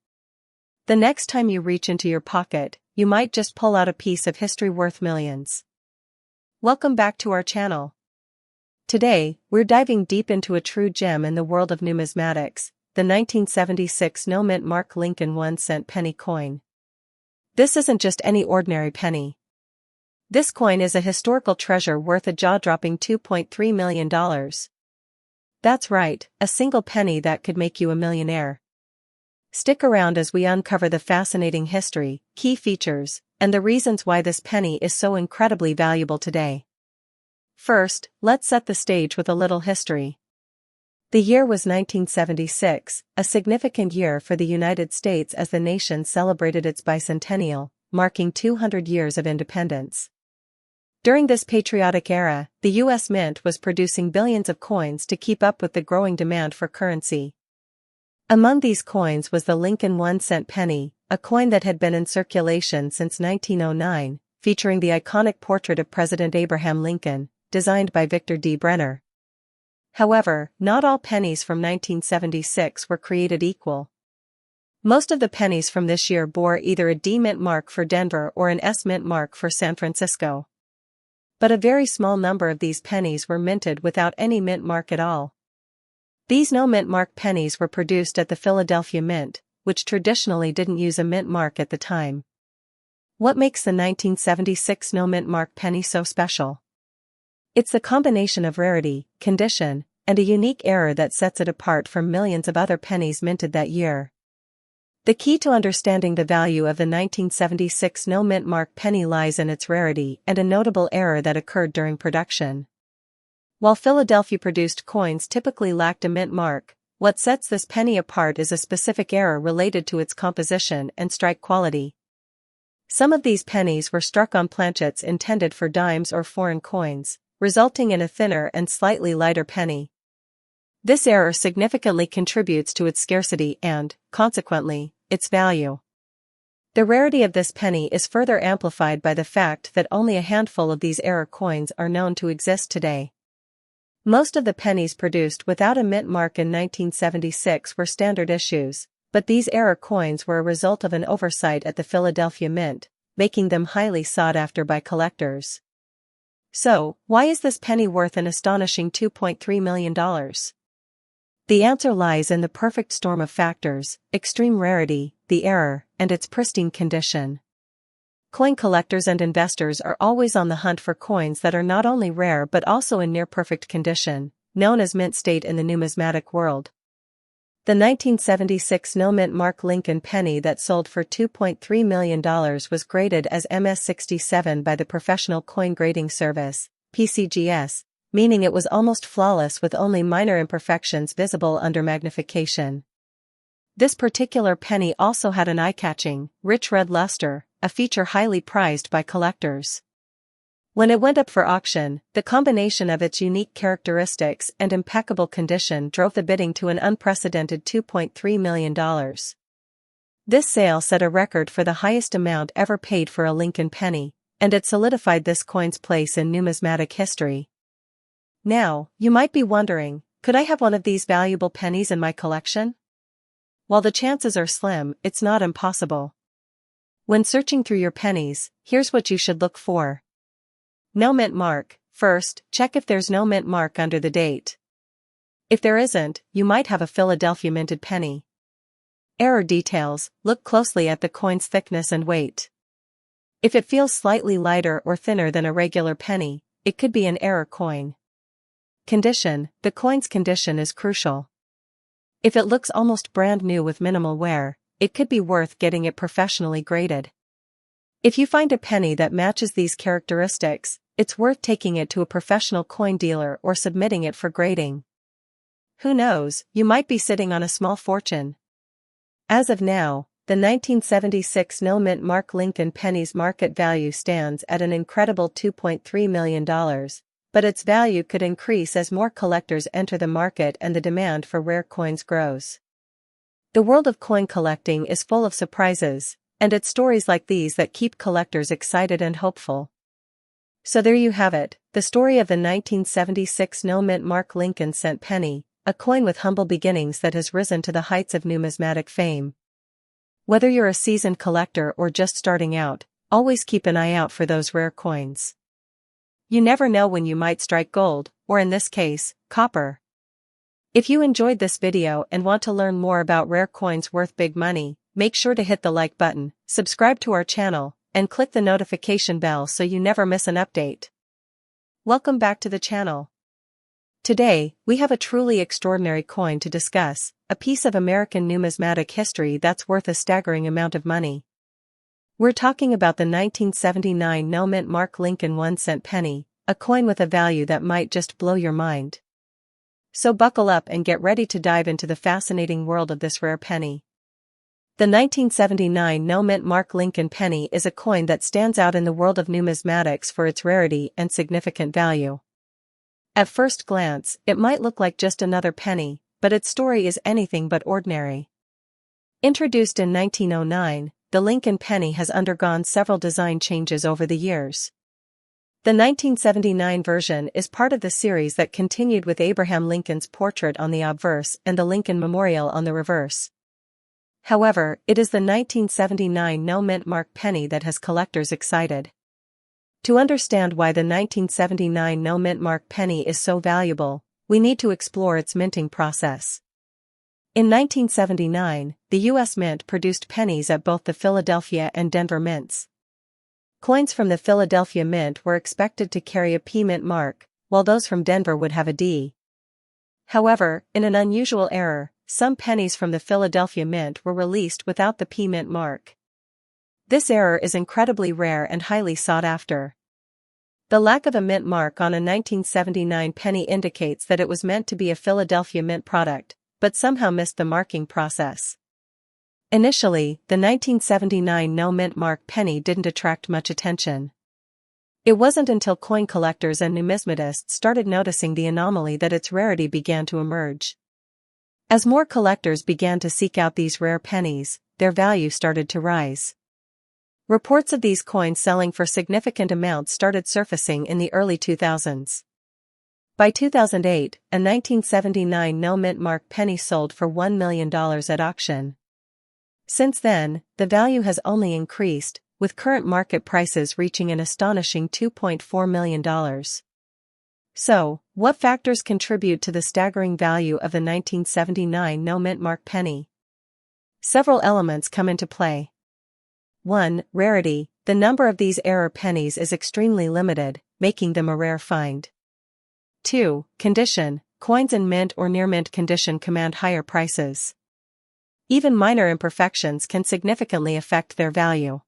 The next time you reach into your pocket, you might just pull out a piece of history worth millions. Welcome back to our channel. Today, we're diving deep into a true gem in the world of numismatics, the 1976 no-mint mark Lincoln 1-cent penny coin. This isn't just any ordinary penny. This coin is a historical treasure worth a jaw-dropping $2.3 million. That's right, a single penny that could make you a millionaire. Stick around as we uncover the fascinating history, key features, and the reasons why this penny is so incredibly valuable today. First, let's set the stage with a little history. The year was 1976, a significant year for the United States as the nation celebrated its bicentennial, marking 200 years of independence. During this patriotic era, the U.S. Mint was producing billions of coins to keep up with the growing demand for currency. Among these coins was the Lincoln 1-cent penny, a coin that had been in circulation since 1909, featuring the iconic portrait of President Abraham Lincoln, designed by Victor D. Brenner. However, not all pennies from 1976 were created equal. Most of the pennies from this year bore either a D mint mark for Denver or an S mint mark for San Francisco. But a very small number of these pennies were minted without any mint mark at all. These no-mint mark pennies were produced at the Philadelphia Mint, which traditionally didn't use a mint mark at the time. What makes the 1976 no-mint mark penny so special? It's the combination of rarity, condition, and a unique error that sets it apart from millions of other pennies minted that year. The key to understanding the value of the 1976 no-mint mark penny lies in its rarity and a notable error that occurred during production. While Philadelphia-produced coins typically lacked a mint mark, what sets this penny apart is a specific error related to its composition and strike quality. Some of these pennies were struck on planchets intended for dimes or foreign coins, resulting in a thinner and slightly lighter penny. This error significantly contributes to its scarcity and, consequently, its value. The rarity of this penny is further amplified by the fact that only a handful of these error coins are known to exist today. Most of the pennies produced without a mint mark in 1976 were standard issues, but these error coins were a result of an oversight at the Philadelphia Mint, making them highly sought after by collectors. So, why is this penny worth an astonishing $2.3 million? The answer lies in the perfect storm of factors: extreme rarity, the error, and its pristine condition. Coin collectors and investors are always on the hunt for coins that are not only rare but also in near-perfect condition, known as mint state in the numismatic world. The 1976 no-mint mark Lincoln penny that sold for $2.3 million was graded as MS-67 by the Professional Coin Grading Service, PCGS, meaning it was almost flawless with only minor imperfections visible under magnification. This particular penny also had an eye-catching, rich red luster, a feature highly prized by collectors. When it went up for auction, the combination of its unique characteristics and impeccable condition drove the bidding to an unprecedented $2.3 million. This sale set a record for the highest amount ever paid for a Lincoln penny, and it solidified this coin's place in numismatic history. Now, you might be wondering, could I have one of these valuable pennies in my collection? While the chances are slim, it's not impossible. When searching through your pennies, here's what you should look for. No mint mark. First, check if there's no mint mark under the date. If there isn't, you might have a Philadelphia minted penny. Error details. Look closely at the coin's thickness and weight. If it feels slightly lighter or thinner than a regular penny, it could be an error coin. Condition. The coin's condition is crucial. If it looks almost brand new with minimal wear, it could be worth getting it professionally graded. If you find a penny that matches these characteristics, it's worth taking it to a professional coin dealer or submitting it for grading. Who knows, you might be sitting on a small fortune. As of now, the 1976 no-mint mark Lincoln penny's market value stands at an incredible $2.3 million, but its value could increase as more collectors enter the market and the demand for rare coins grows. The world of coin collecting is full of surprises, and it's stories like these that keep collectors excited and hopeful. So there you have it, the story of the 1976 no-mint mark Lincoln cent penny, a coin with humble beginnings that has risen to the heights of numismatic fame. Whether you're a seasoned collector or just starting out, always keep an eye out for those rare coins. You never know when you might strike gold, or in this case, copper. If you enjoyed this video and want to learn more about rare coins worth big money, make sure to hit the like button, subscribe to our channel, and click the notification bell so you never miss an update. Welcome back to the channel. Today, we have a truly extraordinary coin to discuss, a piece of American numismatic history that's worth a staggering amount of money. We're talking about the 1979 no-mint Mark Lincoln 1-cent penny, a coin with a value that might just blow your mind. So buckle up and get ready to dive into the fascinating world of this rare penny. The 1979 no-mint Mark Lincoln penny is a coin that stands out in the world of numismatics for its rarity and significant value. At first glance, it might look like just another penny, but its story is anything but ordinary. Introduced in 1909, the Lincoln penny has undergone several design changes over the years. The 1979 version is part of the series that continued with Abraham Lincoln's portrait on the obverse and the Lincoln Memorial on the reverse. However, it is the 1979 no-mint Mark penny that has collectors excited. To understand why the 1979 no-mint Mark penny is so valuable, we need to explore its minting process. In 1979, the U.S. Mint produced pennies at both the Philadelphia and Denver mints. Coins from the Philadelphia Mint were expected to carry a P mint mark, while those from Denver would have a D. However, in an unusual error, some pennies from the Philadelphia Mint were released without the P mint mark. This error is incredibly rare and highly sought after. The lack of a mint mark on a 1979 penny indicates that it was meant to be a Philadelphia Mint product, but somehow missed the marking process. Initially, the 1979 no-mint Mark penny didn't attract much attention. It wasn't until coin collectors and numismatists started noticing the anomaly that its rarity began to emerge. As more collectors began to seek out these rare pennies, their value started to rise. Reports of these coins selling for significant amounts started surfacing in the early 2000s. By 2008, a 1979 no-mint Mark penny sold for $1 million at auction. Since then, the value has only increased, with current market prices reaching an astonishing $2.4 million. So, what factors contribute to the staggering value of the 1979 no-mint Mark penny? Several elements come into play. 1. Rarity. The number of these rare pennies is extremely limited, making them a rare find. 2. Condition. Coins in mint or near-mint condition command higher prices. Even minor imperfections can significantly affect their value.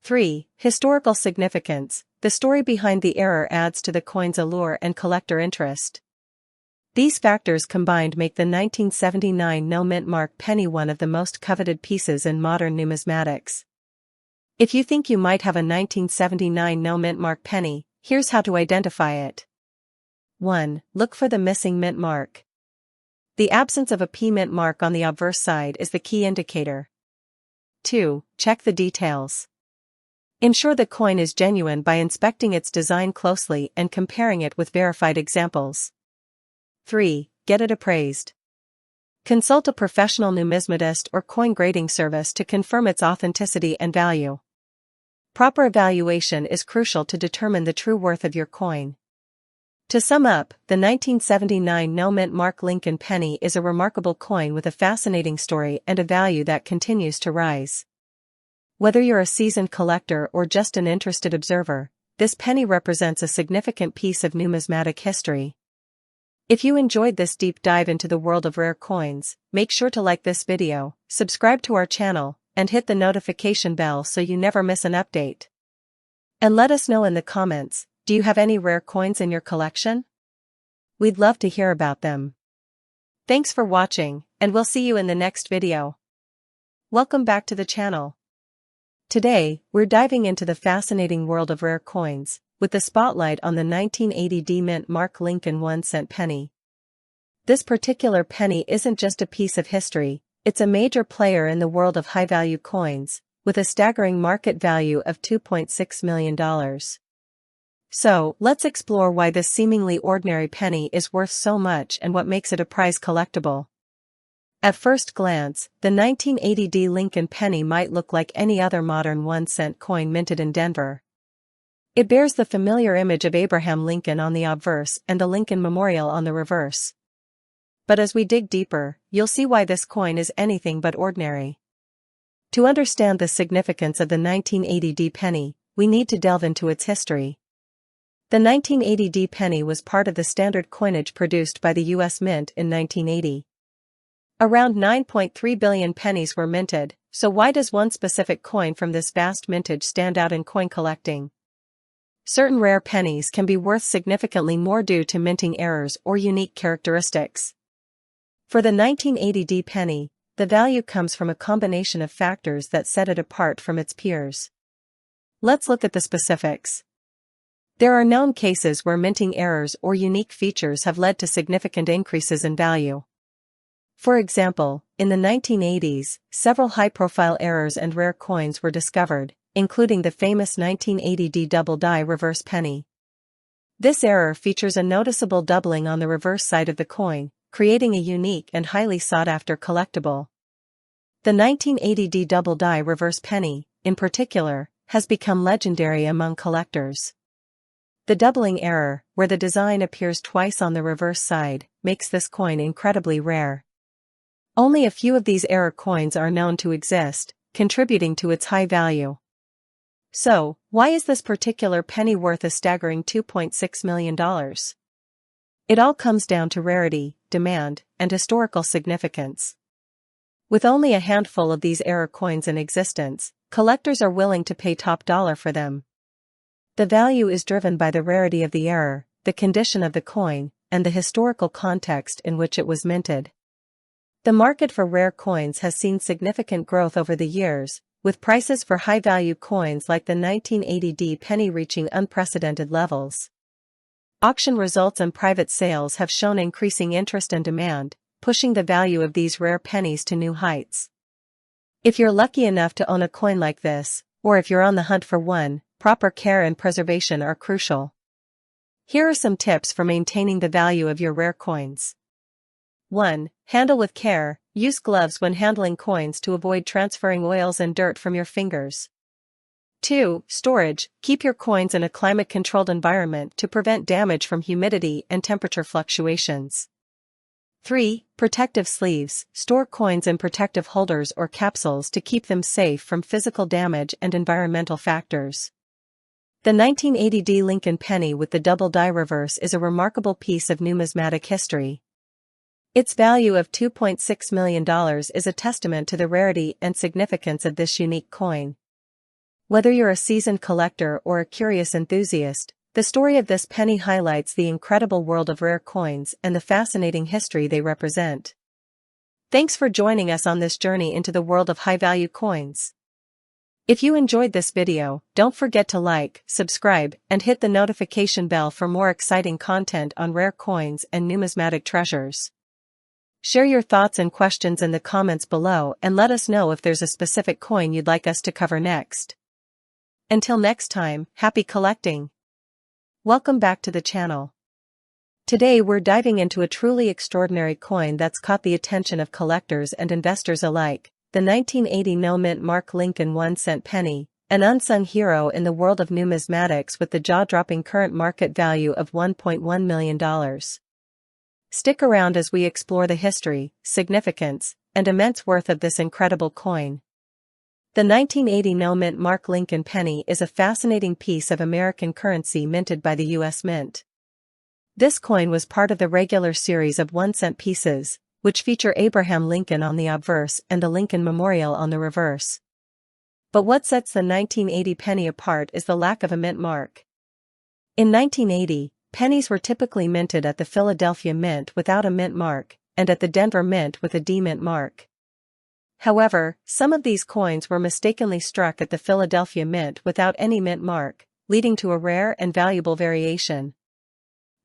3. Historical significance. The story behind the error adds to the coin's allure and collector interest. These factors combined make the 1979 no-mint Mark penny one of the most coveted pieces in modern numismatics. If you think you might have a 1979 no-mint Mark penny, here's how to identify it. 1. Look for the missing mint mark. The absence of a P mint mark on the obverse side is the key indicator. 2. Check the details. Ensure the coin is genuine by inspecting its design closely and comparing it with verified examples. 3. Get it appraised. Consult a professional numismatist or coin grading service to confirm its authenticity and value. Proper evaluation is crucial to determine the true worth of your coin. To sum up, the 1979 no-mint Mark Lincoln penny is a remarkable coin with a fascinating story and a value that continues to rise. Whether you're a seasoned collector or just an interested observer, this penny represents a significant piece of numismatic history. If you enjoyed this deep dive into the world of rare coins, make sure to like this video, subscribe to our channel, and hit the notification bell so you never miss an update. And let us know in the comments, do you have any rare coins in your collection? We'd love to hear about them. Thanks for watching, and we'll see you in the next video. Welcome back to the channel. Today, we're diving into the fascinating world of rare coins, with the spotlight on the 1980 D-mint Mark Lincoln 1-cent penny. This particular penny isn't just a piece of history, it's a major player in the world of high-value coins, with a staggering market value of $2.6 million. So, let's explore why this seemingly ordinary penny is worth so much and what makes it a prize collectible. At first glance, the 1980 D Lincoln penny might look like any other modern 1-cent coin minted in Denver. It bears the familiar image of Abraham Lincoln on the obverse and the Lincoln Memorial on the reverse. But as we dig deeper, you'll see why this coin is anything but ordinary. To understand the significance of the 1980 penny, we need to delve into its history. The 1980 penny was part of the standard coinage produced by the U.S. Mint in 1980. Around 9.3 billion pennies were minted, so why does one specific coin from this vast mintage stand out in coin collecting? Certain rare pennies can be worth significantly more due to minting errors or unique characteristics. For the 1980 penny, the value comes from a combination of factors that set it apart from its peers. Let's look at the specifics. There are known cases where minting errors or unique features have led to significant increases in value. For example, in the 1980s, several high-profile errors and rare coins were discovered, including the famous 1980 double die reverse penny. This error features a noticeable doubling on the reverse side of the coin, creating a unique and highly sought-after collectible. The 1980 double die reverse penny, in particular, has become legendary among collectors. The doubling error, where the design appears twice on the reverse side, makes this coin incredibly rare. Only a few of these error coins are known to exist, contributing to its high value. So, why is this particular penny worth a staggering $2.6 million? It all comes down to rarity, demand, and historical significance. With only a handful of these error coins in existence, collectors are willing to pay top dollar for them. The value is driven by the rarity of the error, the condition of the coin, and the historical context in which it was minted. The market for rare coins has seen significant growth over the years, with prices for high-value coins like the 1980 penny reaching unprecedented levels. Auction results and private sales have shown increasing interest and demand, pushing the value of these rare pennies to new heights. If you're lucky enough to own a coin like this, or if you're on the hunt for one, proper care and preservation are crucial. Here are some tips for maintaining the value of your rare coins. 1. Handle with care. Use gloves when handling coins to avoid transferring oils and dirt from your fingers. 2. Storage. Keep your coins in a climate-controlled environment to prevent damage from humidity and temperature fluctuations. 3. Protective sleeves. Store coins in protective holders or capsules to keep them safe from physical damage and environmental factors. The 1980 Lincoln penny with the double die reverse is a remarkable piece of numismatic history. Its value of $2.6 million is a testament to the rarity and significance of this unique coin. Whether you're a seasoned collector or a curious enthusiast, the story of this penny highlights the incredible world of rare coins and the fascinating history they represent. Thanks for joining us on this journey into the world of high-value coins. If you enjoyed this video, don't forget to like, subscribe, and hit the notification bell for more exciting content on rare coins and numismatic treasures. Share your thoughts and questions in the comments below and let us know if there's a specific coin you'd like us to cover next. Until next time, happy collecting! Welcome back to the channel. Today we're diving into a truly extraordinary coin that's caught the attention of collectors and investors alike, the 1980 no-mint mark Lincoln 1-cent penny, an unsung hero in the world of numismatics with the jaw-dropping current market value of $1.1 million. Stick around as we explore the history, significance, and immense worth of this incredible coin. The 1980 no-mint mark Lincoln penny is a fascinating piece of American currency minted by the U.S. Mint. This coin was part of the regular series of 1-cent pieces, which feature Abraham Lincoln on the obverse and the Lincoln Memorial on the reverse. But what sets the 1980 penny apart is the lack of a mint mark. In 1980, pennies were typically minted at the Philadelphia Mint without a mint mark, and at the Denver Mint with a D-mint mark. However, some of these coins were mistakenly struck at the Philadelphia Mint without any mint mark, leading to a rare and valuable variation.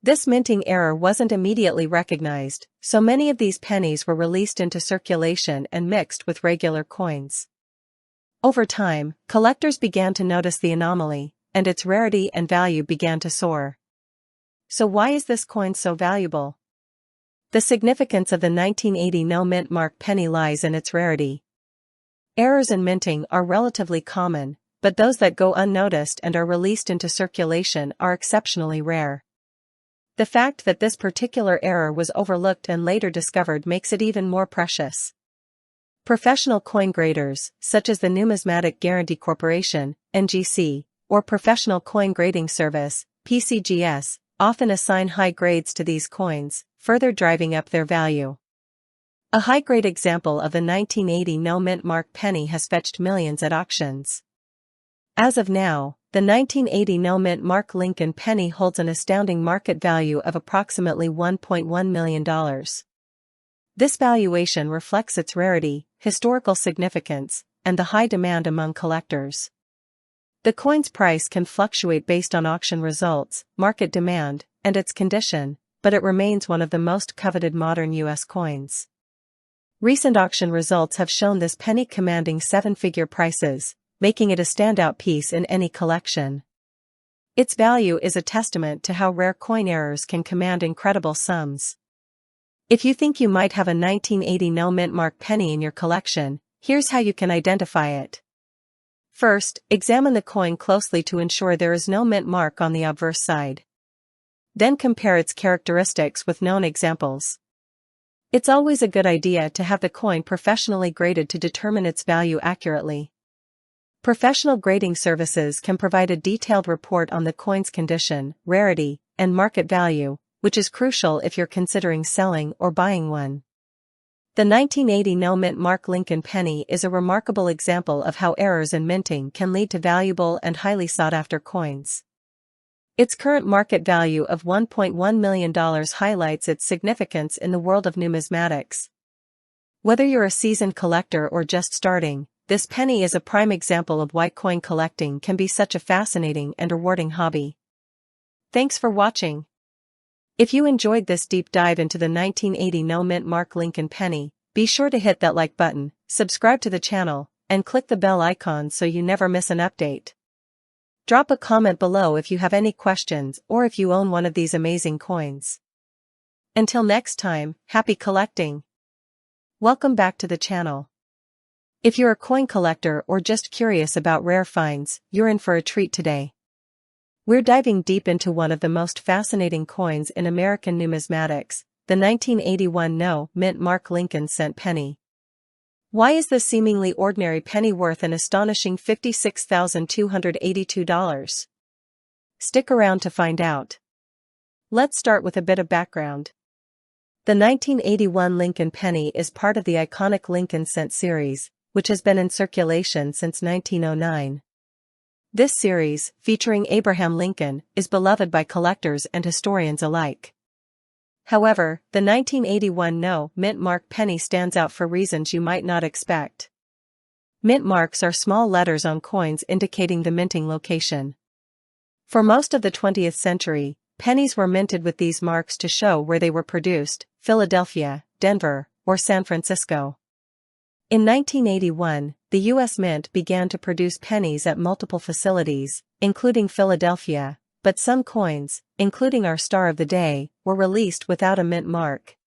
This minting error wasn't immediately recognized, so many of these pennies were released into circulation and mixed with regular coins. Over time, collectors began to notice the anomaly, and its rarity and value began to soar. So why is this coin so valuable? The significance of the 1980 no-mint mark penny lies in its rarity. Errors in minting are relatively common, but those that go unnoticed and are released into circulation are exceptionally rare. The fact that this particular error was overlooked and later discovered makes it even more precious. Professional coin graders, such as the Numismatic Guarantee Corporation, NGC, or Professional Coin Grading Service, PCGS, often assign high grades to these coins, further driving up their value. A high-grade example of the 1980 no-mint mark penny has fetched millions at auctions. As of now, the 1980 no-mint mark Lincoln penny holds an astounding market value of approximately $1.1 million. This valuation reflects its rarity, historical significance, and the high demand among collectors. The coin's price can fluctuate based on auction results, market demand, and its condition, but it remains one of the most coveted modern U.S. coins. Recent auction results have shown this penny commanding seven-figure prices, making it a standout piece in any collection. Its value is a testament to how rare coin errors can command incredible sums. If you think you might have a 1980 no-mint mark penny in your collection, here's how you can identify it. First, examine the coin closely to ensure there is no mint mark on the obverse side. Then compare its characteristics with known examples. It's always a good idea to have the coin professionally graded to determine its value accurately. Professional grading services can provide a detailed report on the coin's condition, rarity, and market value, which is crucial if you're considering selling or buying one. The 1980 no-mint mark Lincoln penny is a remarkable example of how errors in minting can lead to valuable and highly sought-after coins. Its current market value of $1.1 million highlights its significance in the world of numismatics. Whether you're a seasoned collector or just starting, this penny is a prime example of why coin collecting can be such a fascinating and rewarding hobby. Thanks for watching. If you enjoyed this deep dive into the 1980 no-mint mark Lincoln penny, be sure to hit that like button, subscribe to the channel, and click the bell icon so you never miss an update. Drop a comment below if you have any questions or if you own one of these amazing coins. Until next time, happy collecting! Welcome back to the channel. If you're a coin collector or just curious about rare finds, you're in for a treat today. We're diving deep into one of the most fascinating coins in American numismatics, the 1981 no-mint mark Lincoln cent penny. Why is this seemingly ordinary penny worth an astonishing $56,282? Stick around to find out. Let's start with a bit of background. The 1981 Lincoln penny is part of the iconic Lincoln cent series, which has been in circulation since 1909. This series, featuring Abraham Lincoln, is beloved by collectors and historians alike. However, the 1981 no-mint mark penny stands out for reasons you might not expect. Mint marks are small letters on coins indicating the minting location. For most of the 20th century, pennies were minted with these marks to show where they were produced: Philadelphia, Denver, or San Francisco. In 1981, the U.S. Mint began to produce pennies at multiple facilities, including Philadelphia, but some coins, including our star of the day, were released without a mint mark.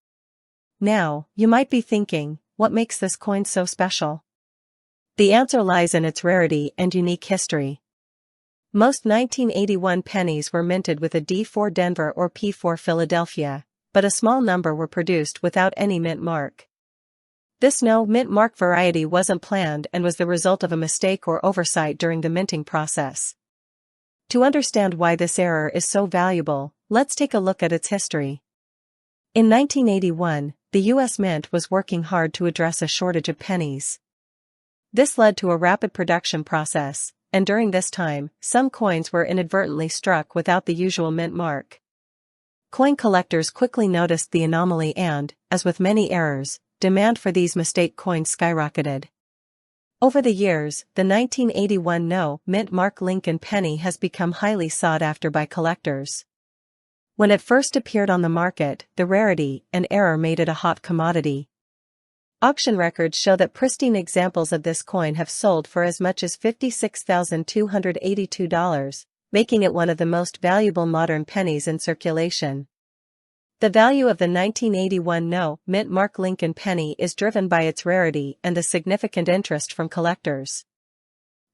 Now, you might be thinking, what makes this coin so special? The answer lies in its rarity and unique history. Most 1981 pennies were minted with a D4 Denver or P4 Philadelphia, but a small number were produced without any mint mark. This no-mint mark variety wasn't planned and was the result of a mistake or oversight during the minting process. To understand why this error is so valuable, let's take a look at its history. In 1981, the U.S. Mint was working hard to address a shortage of pennies. This led to a rapid production process, and during this time, some coins were inadvertently struck without the usual mint mark. Coin collectors quickly noticed the anomaly and, as with many errors, demand for these mistake coins skyrocketed. Over the years, the 1981 no-mint mark Lincoln penny has become highly sought after by collectors. When it first appeared on the market, the rarity and error made it a hot commodity. Auction records show that pristine examples of this coin have sold for as much as $56,282, making it one of the most valuable modern pennies in circulation. The value of the 1981 no-mint mark Lincoln penny is driven by its rarity and the significant interest from collectors.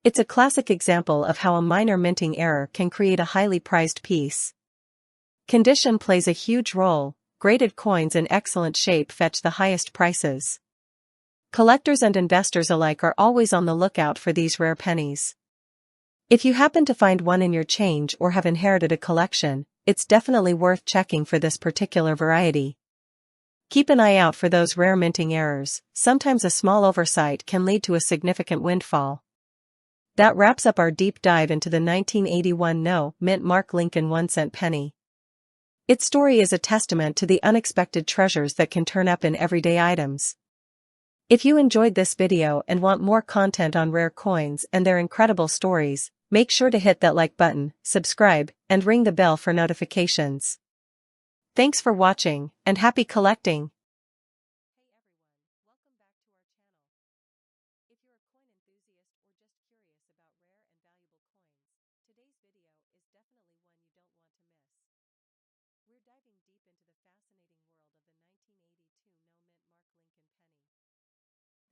It's a classic example of how a minor minting error can create a highly prized piece. Condition plays a huge role. Graded coins in excellent shape fetch the highest prices. Collectors and investors alike are always on the lookout for these rare pennies. If you happen to find one in your change or have inherited a collection, it's definitely worth checking for this particular variety. Keep an eye out for those rare minting errors. Sometimes a small oversight can lead to a significant windfall. That wraps up our deep dive into the 1981 No Mint Mark Lincoln 1-cent penny. Its story is a testament to the unexpected treasures that can turn up in everyday items. If you enjoyed this video and want more content on rare coins and their incredible stories, make sure to hit that like button, subscribe, and ring the bell for notifications. Thanks for watching, and happy collecting! Hey everyone, welcome back to our channel. If you're a coin enthusiast or just curious about rare and valuable coins, today's video is definitely one you don't want to miss. We're diving deep into the fascinating world of the 1982 No Mint Mark Lincoln penny.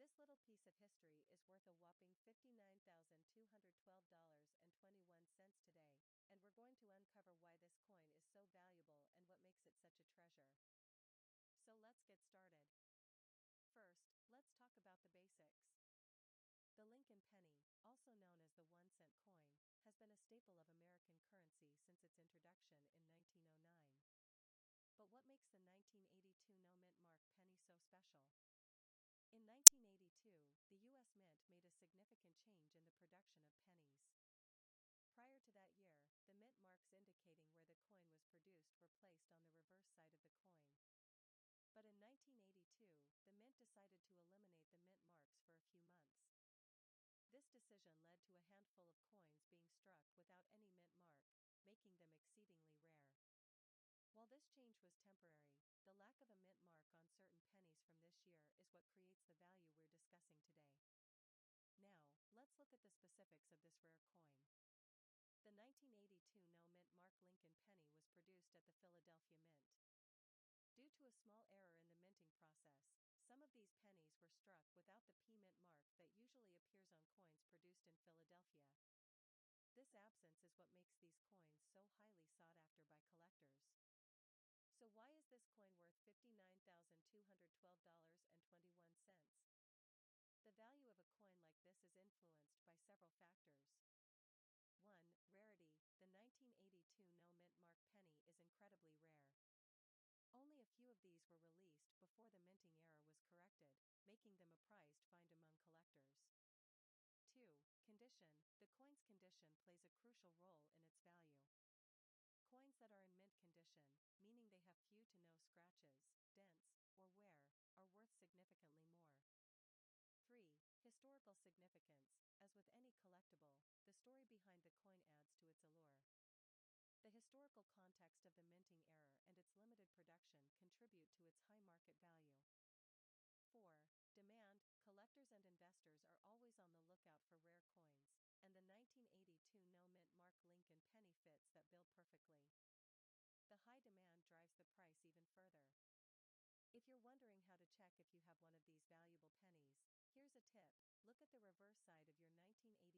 This little piece of history is worth a whopping $59,212.21 today, and we're going to uncover why this coin is so valuable and what makes it such a treasure. So let's get started. First, let's talk about the basics. The Lincoln penny, also known as the 1-cent coin, has been a staple of American currency since its introduction in 1909. But what makes the 1982 No Mint Mark penny so special? In 1982, the U.S. Mint made a significant change in the production of pennies. Prior to that year, the mint marks indicating where the coin was produced were placed on the reverse side of the coin. But in 1982, the mint decided to eliminate the mint marks for a few months. This decision led to a handful of coins being struck without any mint mark, making them exceedingly rare. While this change was temporary, the lack of a mint mark on certain pennies from this year is what creates the value we're discussing today. Now, let's look at the specifics of this rare coin. The 1982 No Mint Mark Lincoln penny was produced at the Philadelphia Mint. Due to a small error in the minting process, some of these pennies were struck without the P mint mark that usually appears on coins produced in Philadelphia. This absence is what makes these coins so highly sought after by collectors. So why is this coin worth $59,212.21? The value of a coin like this is influenced by several factors. 1. Rarity. The 1982 No Mint Mark penny is incredibly rare. Only a few of these were released before the minting error was corrected, making them a prized find among collectors. 2. Condition. The coin's condition plays a crucial role in its value. Coins that are in mint condition, meaning they have few to no scratches, dents, or wear, are worth significantly more. 3. Historical significance. As with any collectible, the story behind the coin adds to its allure. The historical context of the minting error and its limited production contribute to its high market value. 4. Demand. Collectors and investors are always on the lookout for rare coins, and the 1982 No Mint Mark Lincoln penny fits that bill perfectly. The high demand drives the price even further. If you're wondering how to check if you have one of these valuable pennies, here's a tip: look at the reverse side of your 1982 pennies.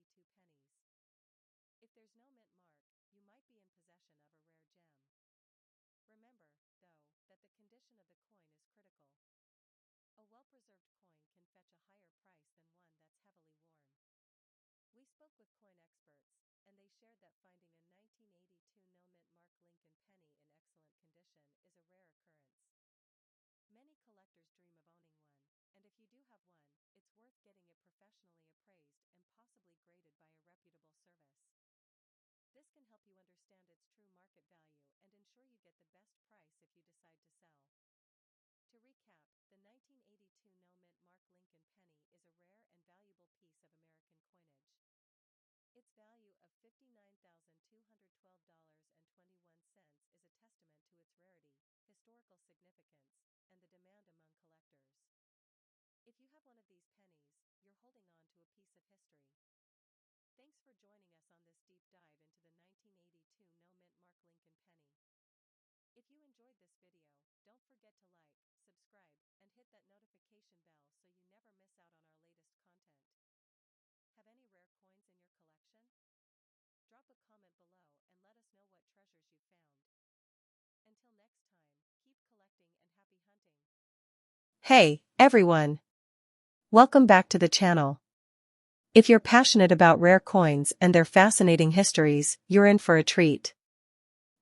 If there's no mint mark, you might be in possession of a rare gem. Remember, though, that the condition of the coin is critical. A well-preserved coin can fetch a higher price than one that's heavily worn. We spoke with coin experts, and they shared that finding a 1982 No Mint Mark Lincoln penny in excellent condition is a rare occurrence. Many collectors dream of owning one, and if you do have one, it's worth getting it professionally appraised and possibly graded by a reputable service. This can help you understand its true market value and ensure you get the best price if you decide to sell. To recap, the 1982 No Mint Mark Lincoln penny is a rare and valuable piece of American coinage. Its value of $59,212.21 is a testament to its rarity, historical significance, and the demand among collectors. If you have one of these pennies, you're holding on to a piece of history. Thanks for joining us on this deep dive into the 1982 No Mint Mark Lincoln penny. If you enjoyed this video, don't forget to like, subscribe, and hit that notification bell so you never miss out on our latest content. Have any rare coins in your a comment below and let us know what treasures you found. Until next time, keep collecting and happy hunting. Hey, everyone! Welcome back to the channel. If you're passionate about rare coins and their fascinating histories, you're in for a treat.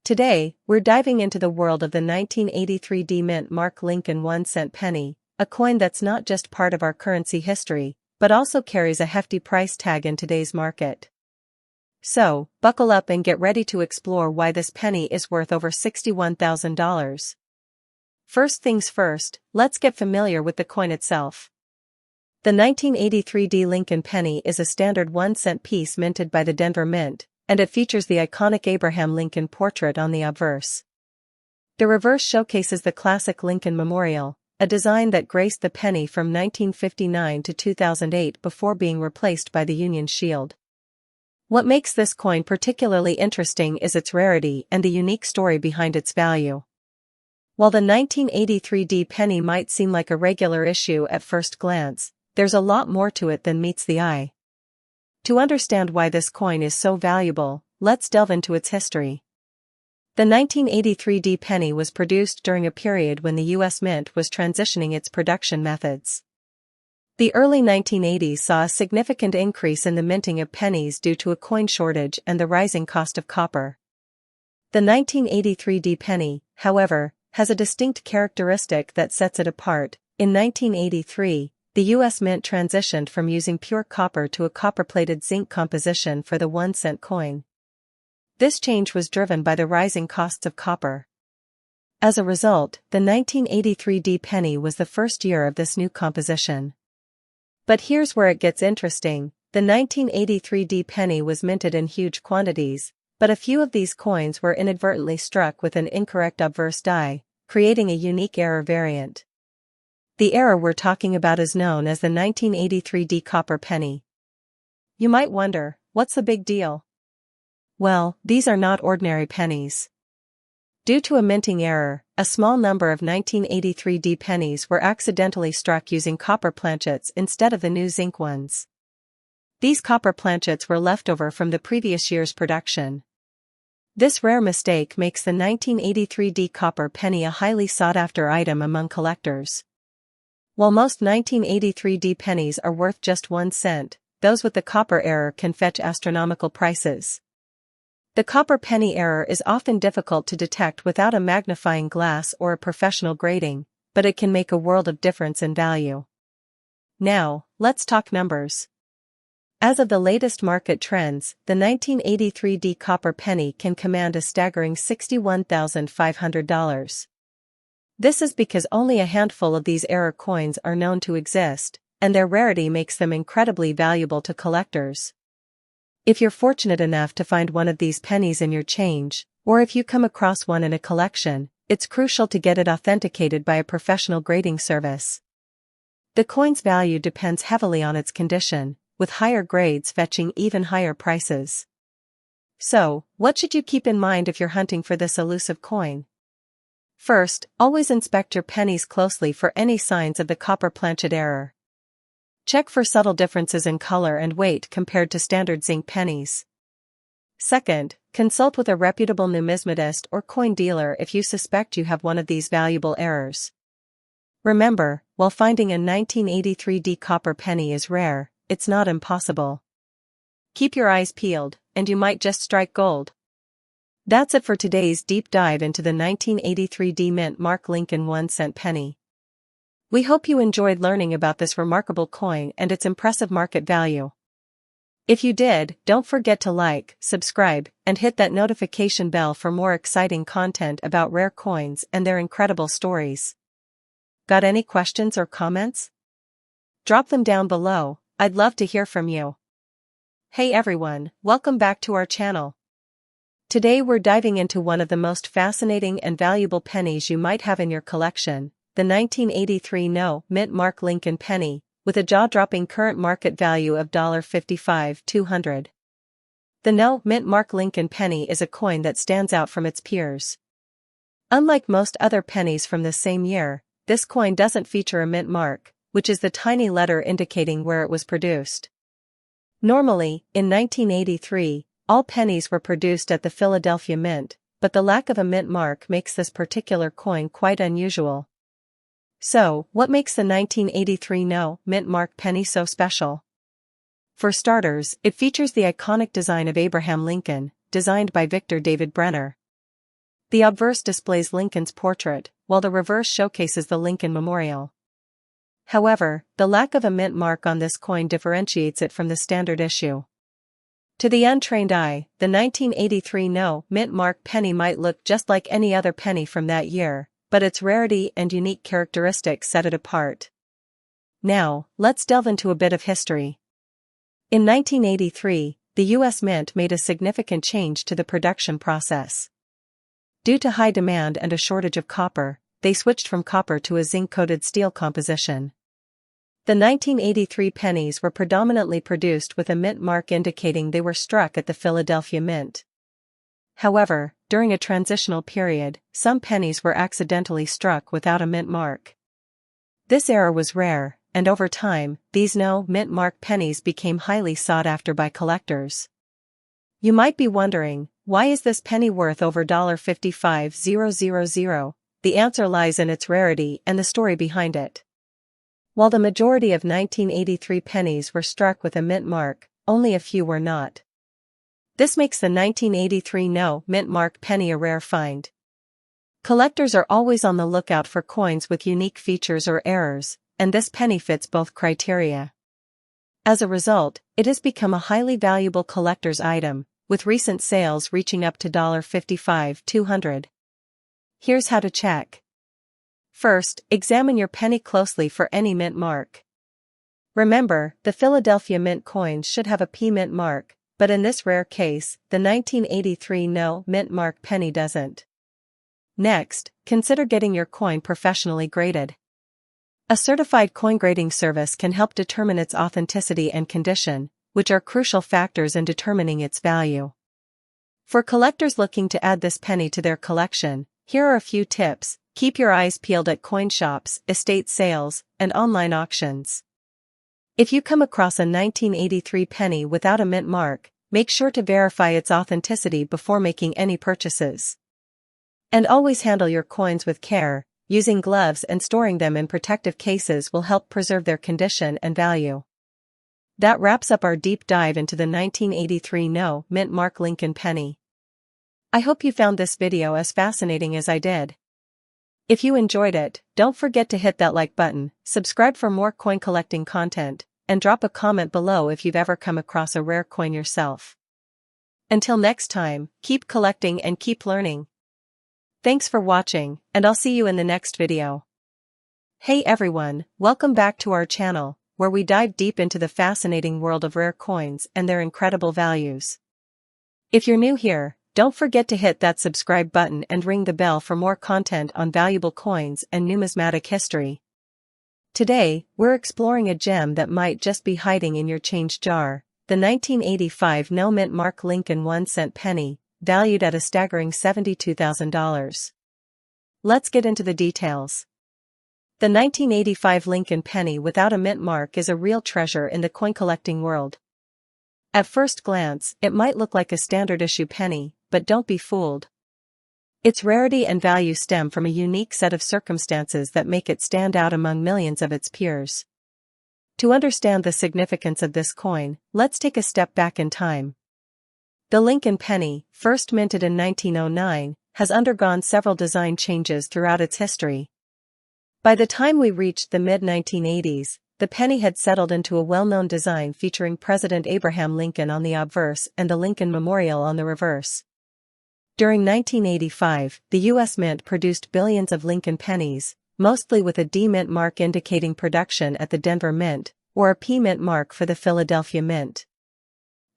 Today, we're diving into the world of the 1983 D Mint Mark Lincoln 1-cent penny, a coin that's not just part of our currency history, but also carries a hefty price tag in today's market. So, buckle up and get ready to explore why this penny is worth over $61,000. First things first, let's get familiar with the coin itself. The 1983 D Lincoln penny is a standard 1-cent piece minted by the Denver Mint, and it features the iconic Abraham Lincoln portrait on the obverse. The reverse showcases the classic Lincoln Memorial, a design that graced the penny from 1959 to 2008 before being replaced by the Union Shield. What makes this coin particularly interesting is its rarity and the unique story behind its value. While the 1983 D penny might seem like a regular issue at first glance, there's a lot more to it than meets the eye. To understand why this coin is so valuable, let's delve into its history. The 1983 D penny was produced during a period when the U.S. Mint was transitioning its production methods. The early 1980s saw a significant increase in the minting of pennies due to a coin shortage and the rising cost of copper. The 1983 D penny, however, has a distinct characteristic that sets it apart. In 1983, the U.S. Mint transitioned from using pure copper to a copper-plated zinc composition for the 1-cent coin. This change was driven by the rising costs of copper. As a result, the 1983 D penny was the first year of this new composition. But here's where it gets interesting. The 1983 D penny was minted in huge quantities, but a few of these coins were inadvertently struck with an incorrect obverse die, creating a unique error variant. The error we're talking about is known as the 1983 D copper penny. You might wonder, what's the big deal? Well, these are not ordinary pennies. Due to a minting error, a small number of 1983 D pennies were accidentally struck using copper planchets instead of the new zinc ones. These copper planchets were left over from the previous year's production. This rare mistake makes the 1983 D copper penny a highly sought-after item among collectors. While most 1983 D pennies are worth just 1 cent, those with the copper error can fetch astronomical prices. The copper penny error is often difficult to detect without a magnifying glass or a professional grading, but it can make a world of difference in value. Now, let's talk numbers. As of the latest market trends, the 1983 D copper penny can command a staggering $61,500. This is because only a handful of these error coins are known to exist, and their rarity makes them incredibly valuable to collectors. If you're fortunate enough to find one of these pennies in your change, or if you come across one in a collection, it's crucial to get it authenticated by a professional grading service. The coin's value depends heavily on its condition, with higher grades fetching even higher prices. So, what should you keep in mind if you're hunting for this elusive coin? First, always inspect your pennies closely for any signs of the copper planchet error. Check for subtle differences in color and weight compared to standard zinc pennies. Second, consult with a reputable numismatist or coin dealer if you suspect you have one of these valuable errors. Remember, while finding a 1983 D copper penny is rare, it's not impossible. Keep your eyes peeled, and you might just strike gold. That's it for today's deep dive into the 1983 D Mint Mark Lincoln 1-cent penny. We hope you enjoyed learning about this remarkable coin and its impressive market value. If you did, don't forget to like, subscribe, and hit that notification bell for more exciting content about rare coins and their incredible stories. Got any questions or comments? Drop them down below, I'd love to hear from you. Hey everyone, welcome back to our channel. Today we're diving into one of the most fascinating and valuable pennies you might have in your collection, the 1983 Mint Mark Lincoln penny, with a jaw-dropping current market value of $55,200. The Mint Mark Lincoln penny is a coin that stands out from its peers. Unlike most other pennies from the same year, this coin doesn't feature a mint mark, which is the tiny letter indicating where it was produced. Normally, in 1983, all pennies were produced at the Philadelphia Mint, but the lack of a mint mark makes this particular coin quite unusual. So, what makes the 1983 no mint mark penny so special? For starters, it features the iconic design of Abraham Lincoln, designed by Victor David Brenner. The obverse displays Lincoln's portrait, while the reverse showcases the Lincoln Memorial. However, the lack of a mint mark on this coin differentiates it from the standard issue. To the untrained eye, the 1983 no mint mark penny might look just like any other penny from that year, but its rarity and unique characteristics set it apart. Now, let's delve into a bit of history. In 1983, the U.S. Mint made a significant change to the production process. Due to high demand and a shortage of copper, they switched from copper to a zinc-coated steel composition. The 1983 pennies were predominantly produced with a mint mark indicating they were struck at the Philadelphia Mint. However, during a transitional period, some pennies were accidentally struck without a mint mark. This error was rare, and over time, these no mint mark pennies became highly sought after by collectors. You might be wondering, why is this penny worth over $55,000? The answer lies in its rarity and the story behind it. While the majority of 1983 pennies were struck with a mint mark, only a few were not. This makes the 1983 no mint mark penny a rare find. Collectors are always on the lookout for coins with unique features or errors, and this penny fits both criteria. As a result, it has become a highly valuable collector's item, with recent sales reaching up to $55,200. Here's how to check. First, examine your penny closely for any mint mark. Remember, the Philadelphia Mint coins should have a P mint mark, but in this rare case, the 1983 no mint mark penny doesn't. Next, consider getting your coin professionally graded. A certified coin grading service can help determine its authenticity and condition, which are crucial factors in determining its value. For collectors looking to add this penny to their collection, here are a few tips. Keep your eyes peeled at coin shops, estate sales, and online auctions. If you come across a 1983 penny without a mint mark, make sure to verify its authenticity before making any purchases. And always handle your coins with care. Using gloves and storing them in protective cases will help preserve their condition and value. That wraps up our deep dive into the 1983 no mint mark Lincoln penny. I hope you found this video as fascinating as I did. If you enjoyed it, don't forget to hit that like button, subscribe for more coin collecting content, and drop a comment below if you've ever come across a rare coin yourself. Until next time, keep collecting and keep learning. Thanks for watching, and I'll see you in the next video. Hey everyone, welcome back to our channel, where we dive deep into the fascinating world of rare coins and their incredible values. If you're new here, don't forget to hit that subscribe button and ring the bell for more content on valuable coins and numismatic history. Today, we're exploring a gem that might just be hiding in your change jar, the 1985 no mint mark Lincoln 1-cent penny, valued at a staggering $72,000. Let's get into the details. The 1985 Lincoln penny without a mint mark is a real treasure in the coin collecting world. At first glance, it might look like a standard issue penny, but don't be fooled. Its rarity and value stem from a unique set of circumstances that make it stand out among millions of its peers. To understand the significance of this coin, let's take a step back in time. The Lincoln penny, first minted in 1909, has undergone several design changes throughout its history. By the time we reached the mid-1980s, the penny had settled into a well-known design featuring President Abraham Lincoln on the obverse and the Lincoln Memorial on the reverse. During 1985, the U.S. Mint produced billions of Lincoln pennies, mostly with a D mint mark indicating production at the Denver Mint, or a P mint mark for the Philadelphia Mint.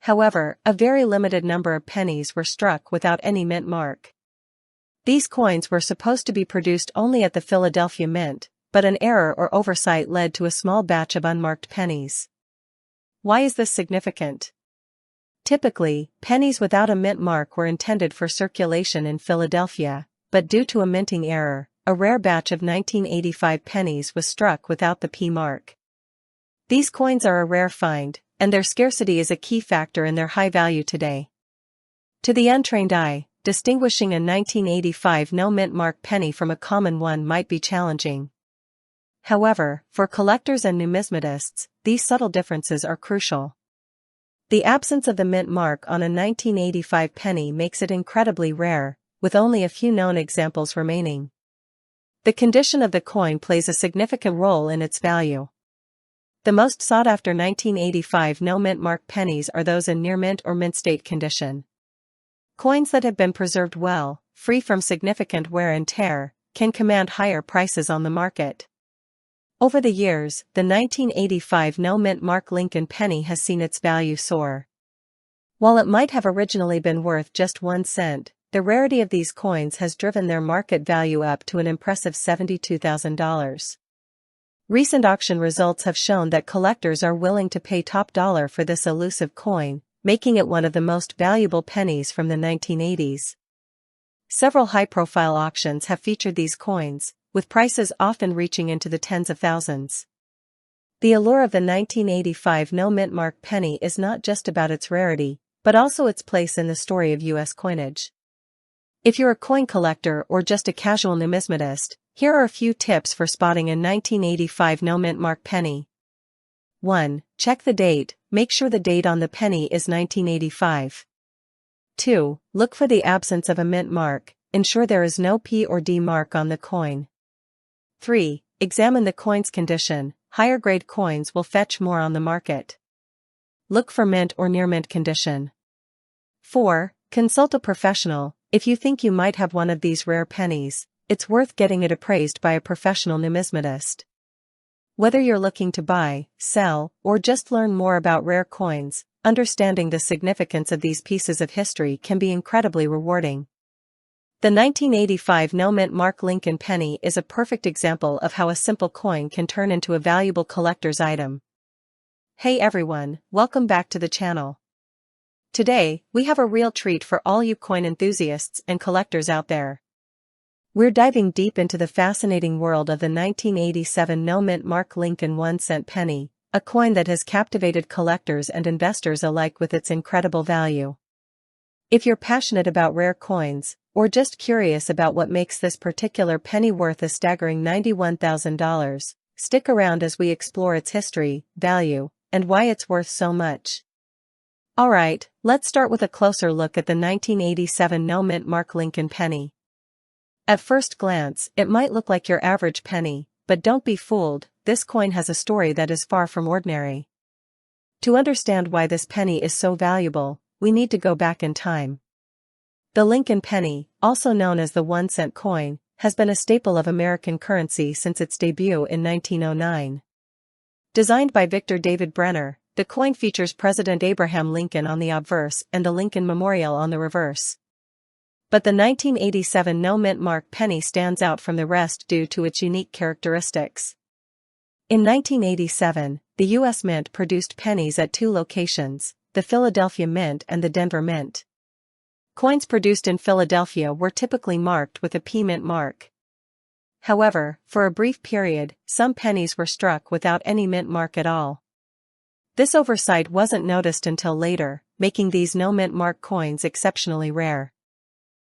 However, a very limited number of pennies were struck without any mint mark. These coins were supposed to be produced only at the Philadelphia Mint, but an error or oversight led to a small batch of unmarked pennies. Why is this significant? Typically, pennies without a mint mark were intended for circulation in Philadelphia, but due to a minting error, a rare batch of 1985 pennies was struck without the P mark. These coins are a rare find, and their scarcity is a key factor in their high value today. To the untrained eye, distinguishing a 1985 no-mint mark penny from a common one might be challenging. However, for collectors and numismatists, these subtle differences are crucial. The absence of the mint mark on a 1985 penny makes it incredibly rare, with only a few known examples remaining. The condition of the coin plays a significant role in its value. The most sought-after 1985 no-mint mark pennies are those in near-mint or mint-state condition. Coins that have been preserved well, free from significant wear and tear, can command higher prices on the market. Over the years, the 1985 no-mint mark Lincoln penny has seen its value soar. While it might have originally been worth just 1 cent, the rarity of these coins has driven their market value up to an impressive $72,000. Recent auction results have shown that collectors are willing to pay top dollar for this elusive coin, making it one of the most valuable pennies from the 1980s. Several high-profile auctions have featured these coins, with prices often reaching into the tens of thousands. The allure of the 1985 no-mint mark penny is not just about its rarity, but also its place in the story of U.S. coinage. If you're a coin collector or just a casual numismatist, here are a few tips for spotting a 1985 no-mint mark penny. 1. Check the date, make sure the date on the penny is 1985. 2. Look for the absence of a mint mark, ensure there is no P or D mark on the coin. 3. Examine the coin's condition, higher grade coins will fetch more on the market. Look for mint or near mint condition. 4. Consult a professional, if you think you might have one of these rare pennies, it's worth getting it appraised by a professional numismatist. Whether you're looking to buy, sell, or just learn more about rare coins, understanding the significance of these pieces of history can be incredibly rewarding. The 1985 no-mint mark Lincoln penny is a perfect example of how a simple coin can turn into a valuable collector's item. Hey everyone, welcome back to the channel. Today, we have a real treat for all you coin enthusiasts and collectors out there. We're diving deep into the fascinating world of the 1987 no-mint mark Lincoln 1-cent penny, a coin that has captivated collectors and investors alike with its incredible value. If you're passionate about rare coins, or just curious about what makes this particular penny worth a staggering $91,000, stick around as we explore its history, value, and why it's worth so much. Alright, let's start with a closer look at the 1987 no-mint mark Lincoln penny. At first glance, it might look like your average penny, but don't be fooled, this coin has a story that is far from ordinary. To understand why this penny is so valuable, we need to go back in time. The Lincoln penny, also known as the 1-cent coin, has been a staple of American currency since its debut in 1909. Designed by Victor David Brenner, the coin features President Abraham Lincoln on the obverse and the Lincoln Memorial on the reverse. But the 1987 no-mint mark penny stands out from the rest due to its unique characteristics. In 1987, the U.S. Mint produced pennies at 2 locations, the Philadelphia Mint and the Denver Mint. Coins produced in Philadelphia were typically marked with a P mint mark. However, for a brief period, some pennies were struck without any mint mark at all. This oversight wasn't noticed until later, making these no mint mark coins exceptionally rare.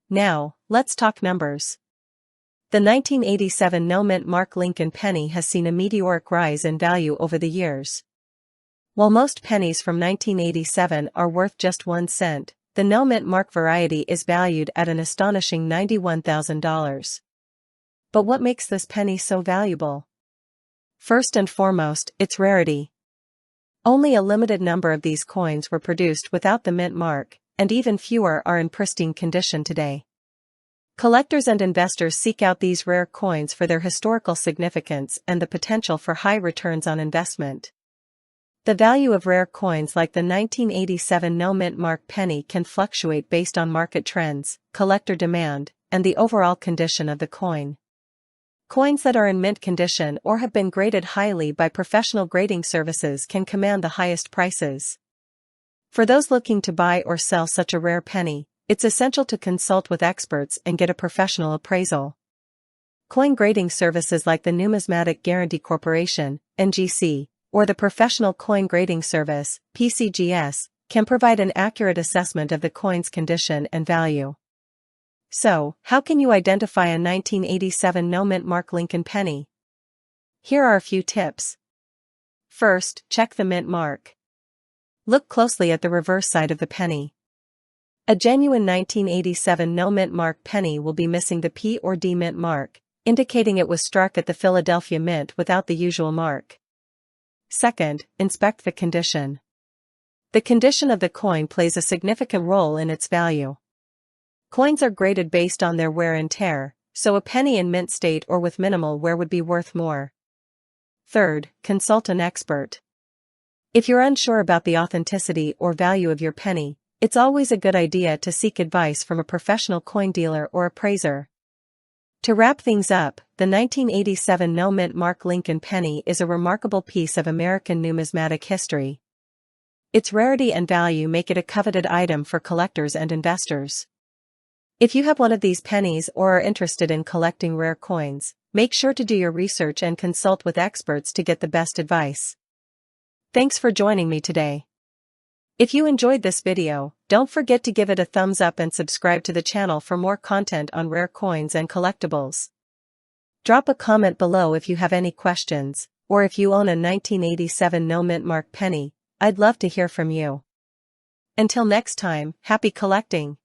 Now, let's talk numbers. The 1987 no-mint mark Lincoln penny has seen a meteoric rise in value over the years. While most pennies from 1987 are worth just 1 cent, the no-mint mark variety is valued at an astonishing $91,000. But what makes this penny so valuable? First and foremost, its rarity. Only a limited number of these coins were produced without the mint mark, and even fewer are in pristine condition today. Collectors and investors seek out these rare coins for their historical significance and the potential for high returns on investment. The value of rare coins like the 1987 no-mint mark penny can fluctuate based on market trends, collector demand, and the overall condition of the coin. Coins that are in mint condition or have been graded highly by professional grading services can command the highest prices. For those looking to buy or sell such a rare penny, it's essential to consult with experts and get a professional appraisal. Coin grading services like the Numismatic Guarantee Corporation, NGC, or the Professional Coin Grading Service, PCGS, can provide an accurate assessment of the coin's condition and value. So, how can you identify a 1987 no-mint mark Lincoln penny? Here are a few tips. First, check the mint mark. Look closely at the reverse side of the penny. A genuine 1987 no-mint mark penny will be missing the P or D mint mark, indicating it was struck at the Philadelphia Mint without the usual mark. Second, inspect the condition. The condition of the coin plays a significant role in its value. Coins are graded based on their wear and tear, so a penny in mint state or with minimal wear would be worth more. Third, consult an expert. If you're unsure about the authenticity or value of your penny, it's always a good idea to seek advice from a professional coin dealer or appraiser. To wrap things up, the 1987 no-mint mark Lincoln penny is a remarkable piece of American numismatic history. Its rarity and value make it a coveted item for collectors and investors. If you have one of these pennies or are interested in collecting rare coins, make sure to do your research and consult with experts to get the best advice. Thanks for joining me today. If you enjoyed this video, don't forget to give it a thumbs up and subscribe to the channel for more content on rare coins and collectibles. Drop a comment below if you have any questions, or if you own a 1987 no-mint mark penny, I'd love to hear from you. Until next time, happy collecting!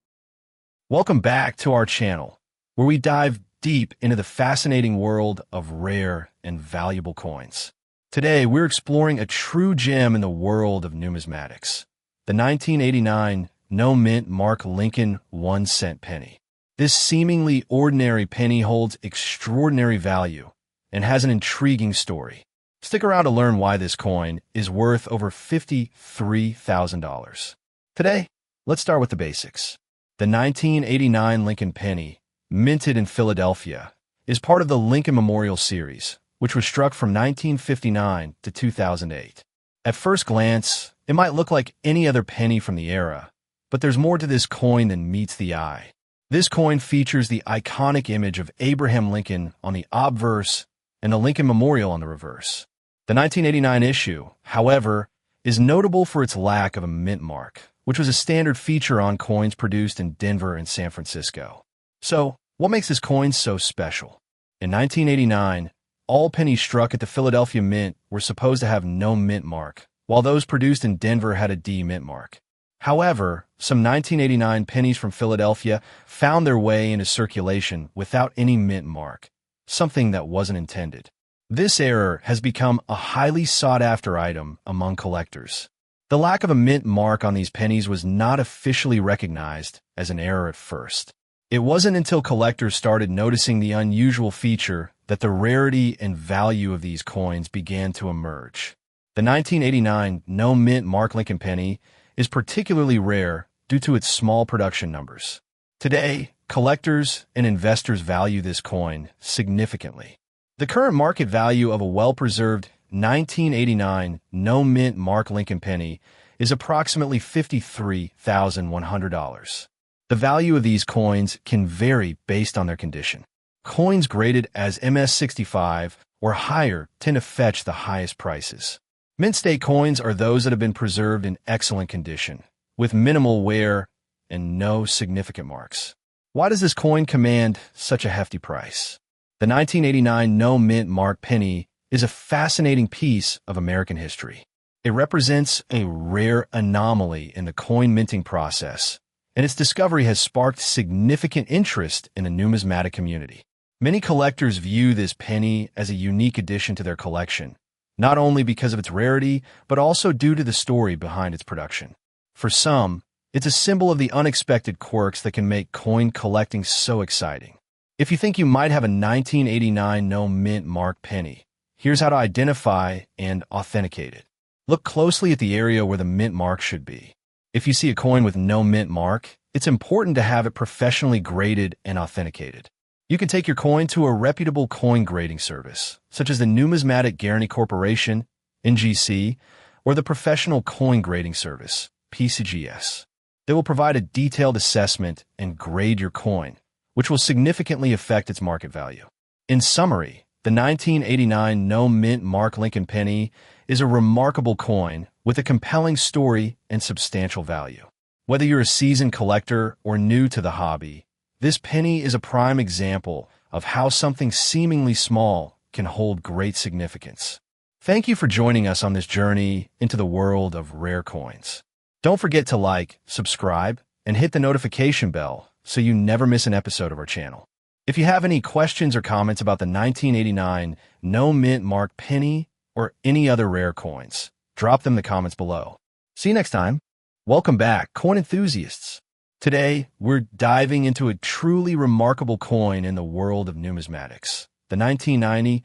Welcome back to our channel, where we dive deep into the fascinating world of rare and valuable coins. Today, we're exploring a true gem in the world of numismatics, the 1989 no-mint mark Lincoln 1-cent penny. This seemingly ordinary penny holds extraordinary value and has an intriguing story. Stick around to learn why this coin is worth over $53,000. Today, let's start with the basics. The 1989 Lincoln penny, minted in Philadelphia, is part of the Lincoln Memorial series, which was struck from 1959 to 2008. At first glance, it might look like any other penny from the era, but there's more to this coin than meets the eye. This coin features the iconic image of Abraham Lincoln on the obverse and the Lincoln Memorial on the reverse. The 1989 issue, however, is notable for its lack of a mint mark, which was a standard feature on coins produced in Denver and San Francisco. So, what makes this coin so special? In 1989, all pennies struck at the Philadelphia Mint were supposed to have no mint mark, while those produced in Denver had a D mint mark. However, some 1989 pennies from Philadelphia found their way into circulation without any mint mark, something that wasn't intended. This error has become a highly sought-after item among collectors. The lack of a mint mark on these pennies was not officially recognized as an error at first. It wasn't until collectors started noticing the unusual feature that the rarity and value of these coins began to emerge. The 1989 no mint mark Lincoln penny is particularly rare due to its small production numbers. Today, collectors and investors value this coin significantly. The current market value of a well-preserved 1989 no mint mark Lincoln penny is approximately $53,100. The value of these coins can vary based on their condition. Coins graded as MS65 or higher tend to fetch the highest prices. Mint state coins are those that have been preserved in excellent condition, with minimal wear and no significant marks. Why does this coin command such a hefty price? The 1989 no mint mark penny is a fascinating piece of American history. It represents a rare anomaly in the coin minting process, and its discovery has sparked significant interest in the numismatic community. Many collectors view this penny as a unique addition to their collection, not only because of its rarity, but also due to the story behind its production. For some, it's a symbol of the unexpected quirks that can make coin collecting so exciting. If you think you might have a 1989 no mint mark penny, here's how to identify and authenticate it. Look closely at the area where the mint mark should be. If you see a coin with no mint mark, it's important to have it professionally graded and authenticated. You can take your coin to a reputable coin grading service, such as the Numismatic Guarantee Corporation, NGC, or the Professional Coin Grading Service, PCGS. They will provide a detailed assessment and grade your coin, which will significantly affect its market value. In summary, The 1989 no mint mark Lincoln penny is a remarkable coin with a compelling story and substantial value. Whether you're a seasoned collector or new to the hobby, this penny is a prime example of how something seemingly small can hold great significance. Thank you for joining us on this journey into the world of rare coins. Don't forget to like, subscribe, and hit the notification bell so you never miss an episode of our channel. If you have any questions or comments about the 1989 no mint mark penny or any other rare coins, drop them in the comments below. See you next time. Welcome back, coin enthusiasts. Today, we're diving into a truly remarkable coin in the world of numismatics, the 1990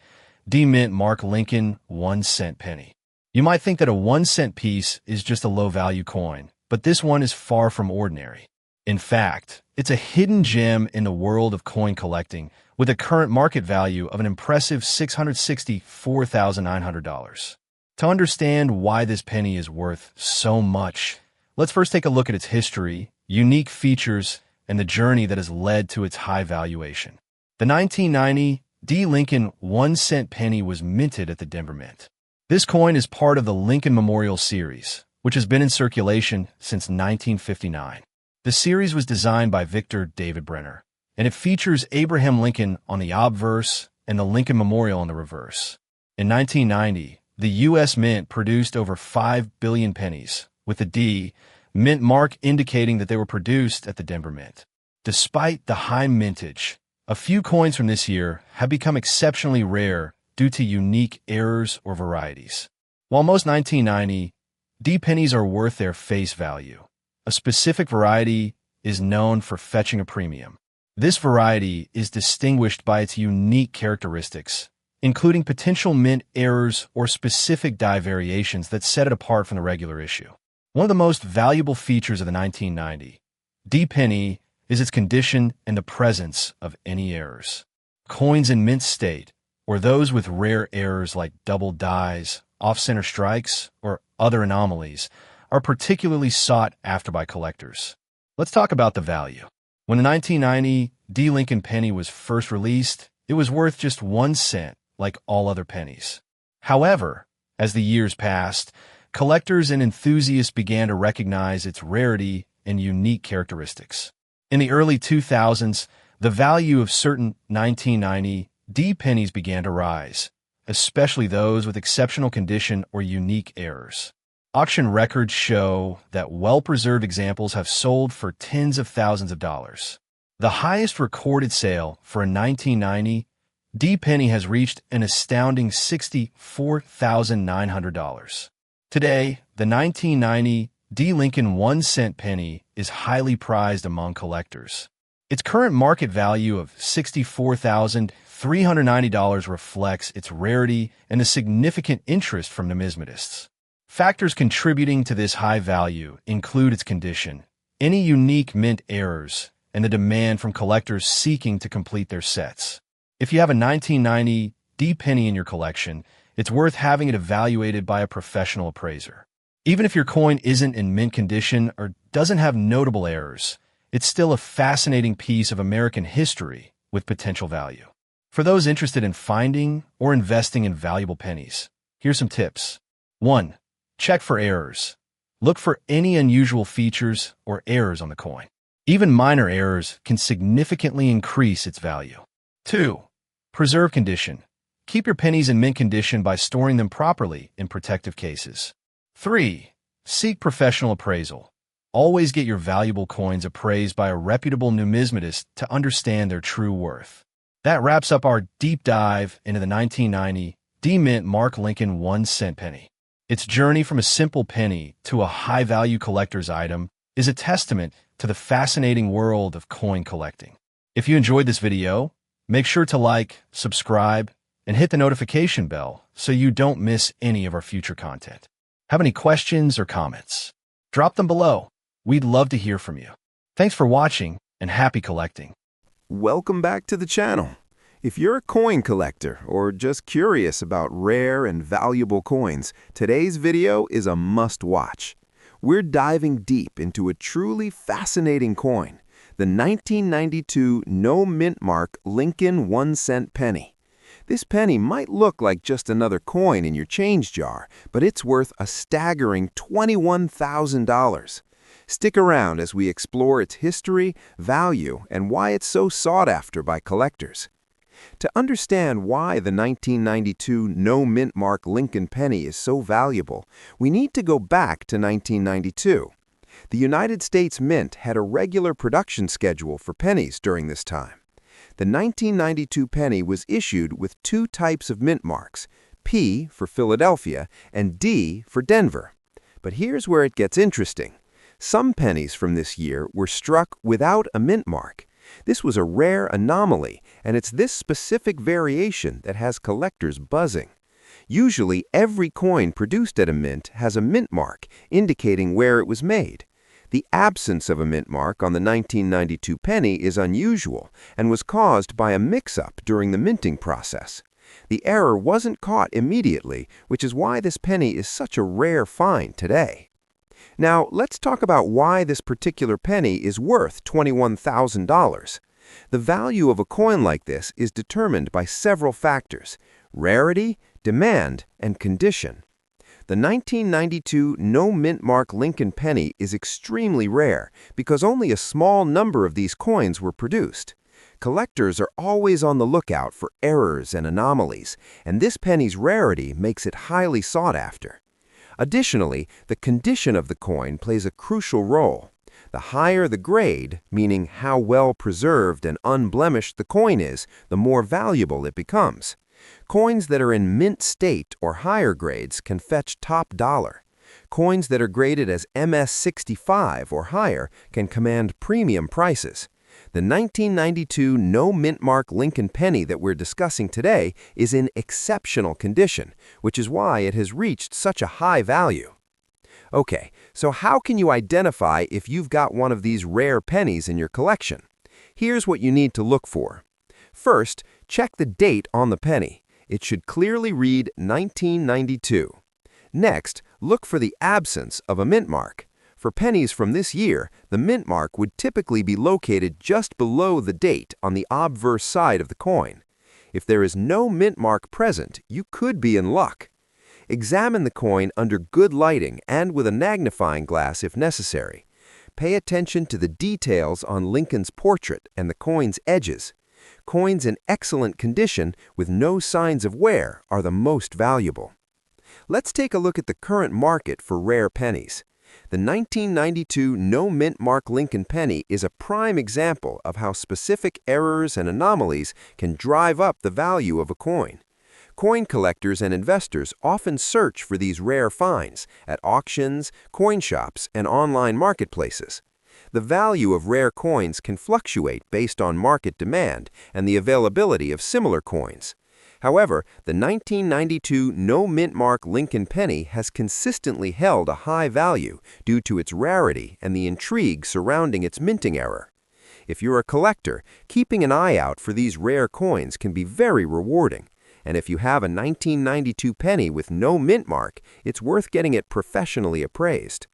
D-Mint Mark Lincoln 1-cent penny. You might think that a 1-cent piece is just a low-value coin, but this one is far from ordinary. In fact, it's a hidden gem in the world of coin collecting with a current market value of an impressive $664,900. To understand why this penny is worth so much, let's first take a look at its history, unique features, and the journey that has led to its high valuation. The 1990 D. Lincoln 1-cent penny was minted at the Denver Mint. This coin is part of the Lincoln Memorial Series, which has been in circulation since 1959. The series was designed by Victor David Brenner, and it features Abraham Lincoln on the obverse and the Lincoln Memorial on the reverse. In 1990, the U.S. Mint produced over 5 billion pennies, with the D mint mark indicating that they were produced at the Denver Mint. Despite the high mintage, a few coins from this year have become exceptionally rare due to unique errors or varieties. While most 1990 D pennies are worth their face value, a specific variety is known for fetching a premium. This variety is distinguished by its unique characteristics, including potential mint errors or specific die variations that set it apart from the regular issue. One of the most valuable features of the 1990 D penny is its condition and the presence of any errors. Coins in mint state, or those with rare errors like double dies, off-center strikes, or other anomalies, are particularly sought after by collectors. Let's talk about the value. When the 1990 D. Lincoln penny was first released, it was worth just 1 cent, like all other pennies. However, as the years passed, collectors and enthusiasts began to recognize its rarity and unique characteristics. In the early 2000s, the value of certain 1990 D pennies began to rise, especially those with exceptional condition or unique errors. Auction records show that well-preserved examples have sold for tens of thousands of dollars. The highest recorded sale for a 1990 D penny has reached an astounding $64,900. Today, the 1990 D. Lincoln 1-cent penny is highly prized among collectors. Its current market value of $64,390 reflects its rarity and the significant interest from numismatists. Factors contributing to this high value include its condition, any unique mint errors, and the demand from collectors seeking to complete their sets. If you have a 1990 D penny in your collection, it's worth having it evaluated by a professional appraiser. Even if your coin isn't in mint condition or doesn't have notable errors, it's still a fascinating piece of American history with potential value. For those interested in finding or investing in valuable pennies, here's some tips. 1. Check for errors. Look for any unusual features or errors on the coin. Even minor errors can significantly increase its value. 2. Preserve condition. Keep your pennies in mint condition by storing them properly in protective cases. 3. Seek professional appraisal. Always get your valuable coins appraised by a reputable numismatist to understand their true worth. That wraps up our deep dive into the 1990 D-Mint Mark Lincoln 1-cent penny. Its journey from a simple penny to a high-value collector's item is a testament to the fascinating world of coin collecting. If you enjoyed this video, make sure to like, subscribe, and hit the notification bell so you don't miss any of our future content. Have any questions or comments? Drop them below. We'd love to hear from you. Thanks for watching and happy collecting. Welcome back to the channel. If you're a coin collector or just curious about rare and valuable coins, today's video is a must-watch. We're diving deep into a truly fascinating coin, the 1992 no mint mark Lincoln 1-cent penny. This penny might look like just another coin in your change jar, but it's worth a staggering $21,000. Stick around as we explore its history, value, and why it's so sought after by collectors. To understand why the 1992 no-mint mark Lincoln penny is so valuable, we need to go back to 1992. The United States Mint had a regular production schedule for pennies during this time. The 1992 penny was issued with two types of mint marks, P for Philadelphia and D for Denver. But here's where it gets interesting. Some pennies from this year were struck without a mint mark. This was a rare anomaly, and it's this specific variation that has collectors buzzing. Usually, every coin produced at a mint has a mint mark, indicating where it was made. The absence of a mint mark on the 1992 penny is unusual and was caused by a mix-up during the minting process. The error wasn't caught immediately, which is why this penny is such a rare find today. Now, let's talk about why this particular penny is worth $21,000. The value of a coin like this is determined by several factors: rarity, demand, and condition. The 1992 no-mint mark Lincoln penny is extremely rare because only a small number of these coins were produced. Collectors are always on the lookout for errors and anomalies, and this penny's rarity makes it highly sought after. Additionally, the condition of the coin plays a crucial role. The higher the grade, meaning how well preserved and unblemished the coin is, the more valuable it becomes. Coins that are in mint state or higher grades can fetch top dollar. Coins that are graded as MS65 or higher can command premium prices. The 1992 no-mint mark Lincoln penny that we're discussing today is in exceptional condition, which is why it has reached such a high value. Okay, so how can you identify if you've got one of these rare pennies in your collection? Here's what you need to look for. First, check the date on the penny. It should clearly read 1992. Next, look for the absence of a mint mark. For pennies from this year, the mint mark would typically be located just below the date on the obverse side of the coin. If there is no mint mark present, you could be in luck. Examine the coin under good lighting and with a magnifying glass if necessary. Pay attention to the details on Lincoln's portrait and the coin's edges. Coins in excellent condition with no signs of wear are the most valuable. Let's take a look at the current market for rare pennies. The 1992 no-mint mark Lincoln penny is a prime example of how specific errors and anomalies can drive up the value of a coin. Coin collectors and investors often search for these rare finds at auctions, coin shops, and online marketplaces. The value of rare coins can fluctuate based on market demand and the availability of similar coins. However, the 1992 no-mint mark Lincoln penny has consistently held a high value due to its rarity and the intrigue surrounding its minting error. If you're a collector, keeping an eye out for these rare coins can be very rewarding. And if you have a 1992 penny with no mint mark, it's worth getting it professionally appraised.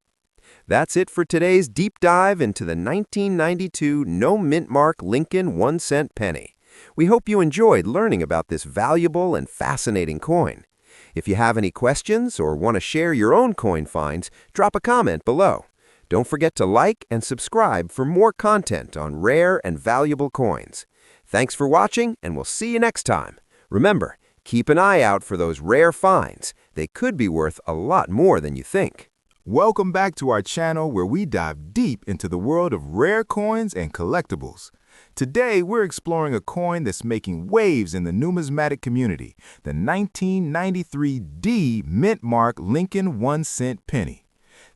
That's it for today's deep dive into the 1992 no mint mark Lincoln 1-cent penny. We hope you enjoyed learning about this valuable and fascinating coin. If you have any questions or want to share your own coin finds, drop a comment below. Don't forget to like and subscribe for more content on rare and valuable coins. Thanks for watching, and we'll see you next time. Remember, keep an eye out for those rare finds. They could be worth a lot more than you think. Welcome back to our channel where we dive deep into the world of rare coins and collectibles. Today, we're exploring a coin that's making waves in the numismatic community, the 1993 D mint mark Lincoln 1-cent penny.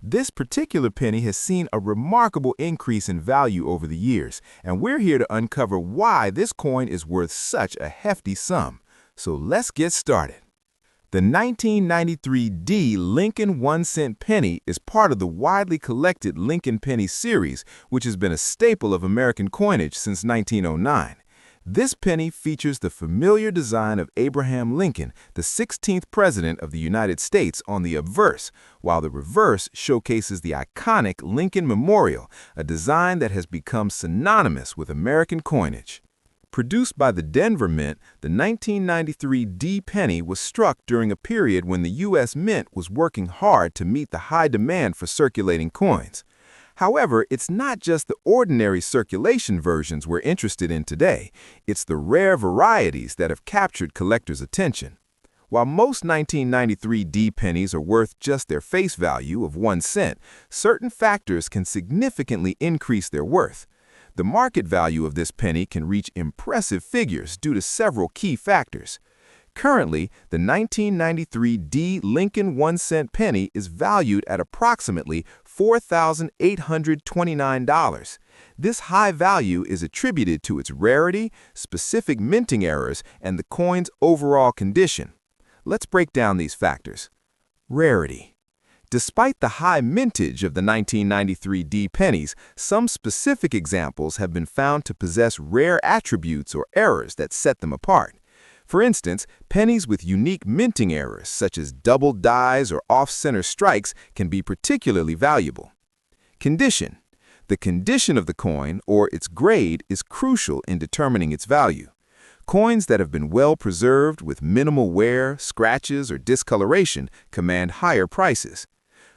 This particular penny has seen a remarkable increase in value over the years, and we're here to uncover why this coin is worth such a hefty sum. So let's get started. The 1993 D Lincoln 1-cent penny is part of the widely collected Lincoln penny series, which has been a staple of American coinage since 1909. This penny features the familiar design of Abraham Lincoln, the 16th President of the United States, on the obverse, while the reverse showcases the iconic Lincoln Memorial, a design that has become synonymous with American coinage. Produced by the Denver Mint, the 1993 D penny was struck during a period when the U.S. Mint was working hard to meet the high demand for circulating coins. However, it's not just the ordinary circulation versions we're interested in today. It's the rare varieties that have captured collectors' attention. While most 1993 D pennies are worth just their face value of 1 cent, certain factors can significantly increase their worth. The market value of this penny can reach impressive figures due to several key factors. Currently, the 1993 D Lincoln 1-cent penny is valued at approximately $4,829. This high value is attributed to its rarity, specific minting errors, and the coin's overall condition. Let's break down these factors. Rarity. Despite the high mintage of the 1993 D pennies, some specific examples have been found to possess rare attributes or errors that set them apart. For instance, pennies with unique minting errors, such as double dies or off-center strikes, can be particularly valuable. Condition. The condition of the coin, or its grade, is crucial in determining its value. Coins that have been well preserved with minimal wear, scratches, or discoloration command higher prices.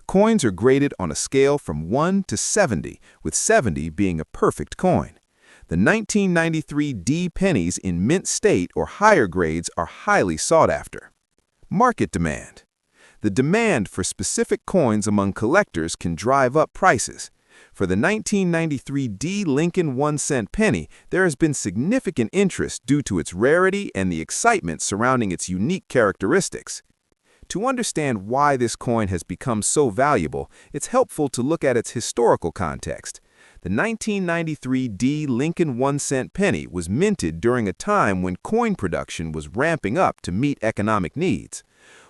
Coins are graded on a scale from 1 to 70, with 70 being a perfect coin. The 1993 D pennies in mint state or higher grades are highly sought after. Market demand. The demand for specific coins among collectors can drive up prices. For the 1993 D Lincoln 1-cent penny, there has been significant interest due to its rarity and the excitement surrounding its unique characteristics. To understand why this coin has become so valuable, it's helpful to look at its historical context. The 1993 D Lincoln 1-cent penny was minted during a time when coin production was ramping up to meet economic needs.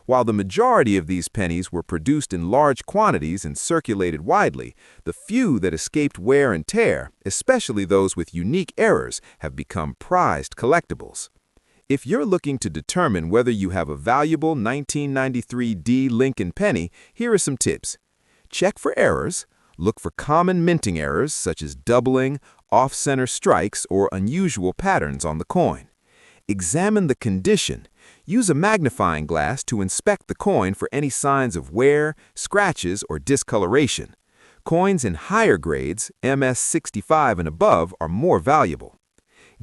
While the majority of these pennies were produced in large quantities and circulated widely, the few that escaped wear and tear, especially those with unique errors, have become prized collectibles. If you're looking to determine whether you have a valuable 1993 D Lincoln penny, here are some tips. Check for errors. Look for common minting errors such as doubling, off-center strikes, or unusual patterns on the coin. Examine the condition. Use a magnifying glass to inspect the coin for any signs of wear, scratches, or discoloration. Coins in higher grades, MS65 and above, are more valuable.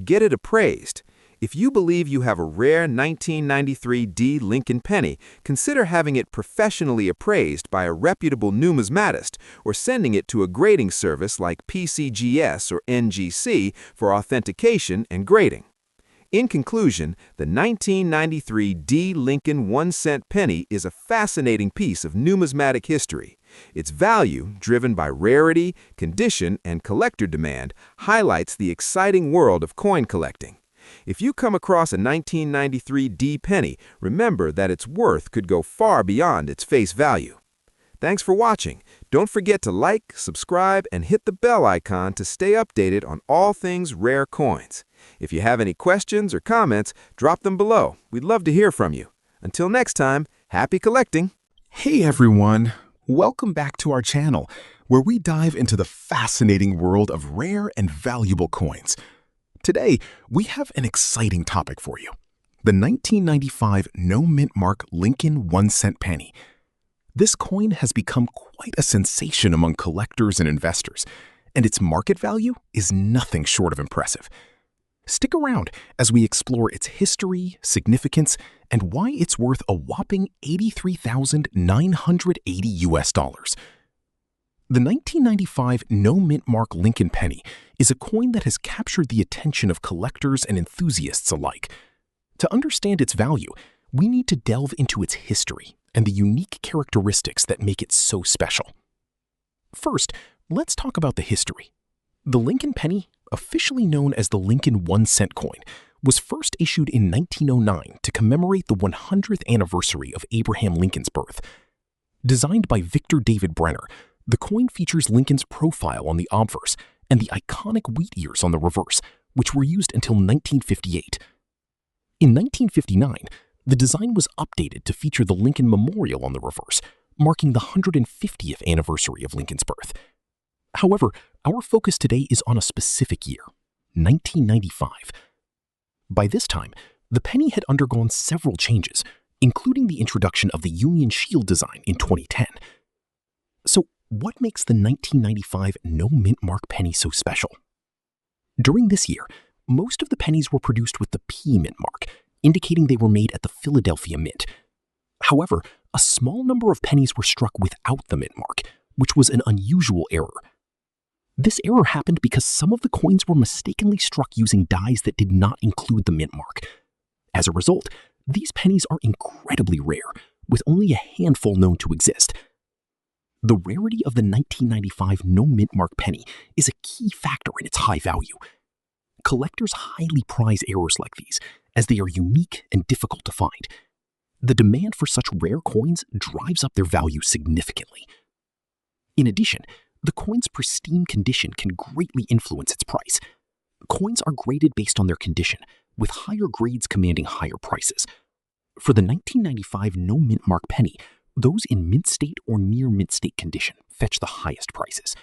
Get it appraised. If you believe you have a rare 1993 D Lincoln penny, consider having it professionally appraised by a reputable numismatist or sending it to a grading service like PCGS or NGC for authentication and grading. In conclusion, the 1993 D Lincoln 1-cent penny is a fascinating piece of numismatic history. Its value, driven by rarity, condition, and collector demand, highlights the exciting world of coin collecting. If you come across a 1993 D penny, remember that its worth could go far beyond its face value. Thanks for watching. Don't forget to like, subscribe, and hit the bell icon to stay updated on all things rare coins. If you have any questions or comments, drop them below. We'd love to hear from you. Until next time, happy collecting! Hey everyone! Welcome back to our channel, where we dive into the fascinating world of rare and valuable coins. Today, we have an exciting topic for you. The 1995 no-mint mark Lincoln 1-cent penny. This coin has become quite a sensation among collectors and investors, and its market value is nothing short of impressive. Stick around as we explore its history, significance, and why it's worth a whopping $83,980. The 1995 no-mint mark Lincoln penny is a coin that has captured the attention of collectors and enthusiasts alike. To understand its value, we need to delve into its history and the unique characteristics that make it so special. First, let's talk about the history. The Lincoln penny, officially known as the Lincoln 1-cent coin, was first issued in 1909 to commemorate the 100th anniversary of Abraham Lincoln's birth. Designed by Victor David Brenner, the coin features Lincoln's profile on the obverse and the iconic wheat ears on the reverse, which were used until 1958. In 1959, the design was updated to feature the Lincoln Memorial on the reverse, marking the 150th anniversary of Lincoln's birth. However, our focus today is on a specific year, 1995. By this time, the penny had undergone several changes, including the introduction of the Union Shield design in 2010. So, what makes the 1995 no mint mark penny so special? During this year, most of the pennies were produced with the P mint mark, indicating they were made at the Philadelphia Mint. However, a small number of pennies were struck without the mint mark, which was an unusual error. This error happened because some of the coins were mistakenly struck using dies that did not include the mint mark. As a result, these pennies are incredibly rare, with only a handful known to exist. The rarity of the 1995 no mint mark penny is a key factor in its high value. Collectors highly prize errors like these, as they are unique and difficult to find. The demand for such rare coins drives up their value significantly. In addition, the coin's pristine condition can greatly influence its price. Coins are graded based on their condition, with higher grades commanding higher prices. For the 1995 no mint mark penny, those in mint state or near mint state condition fetch the highest prices.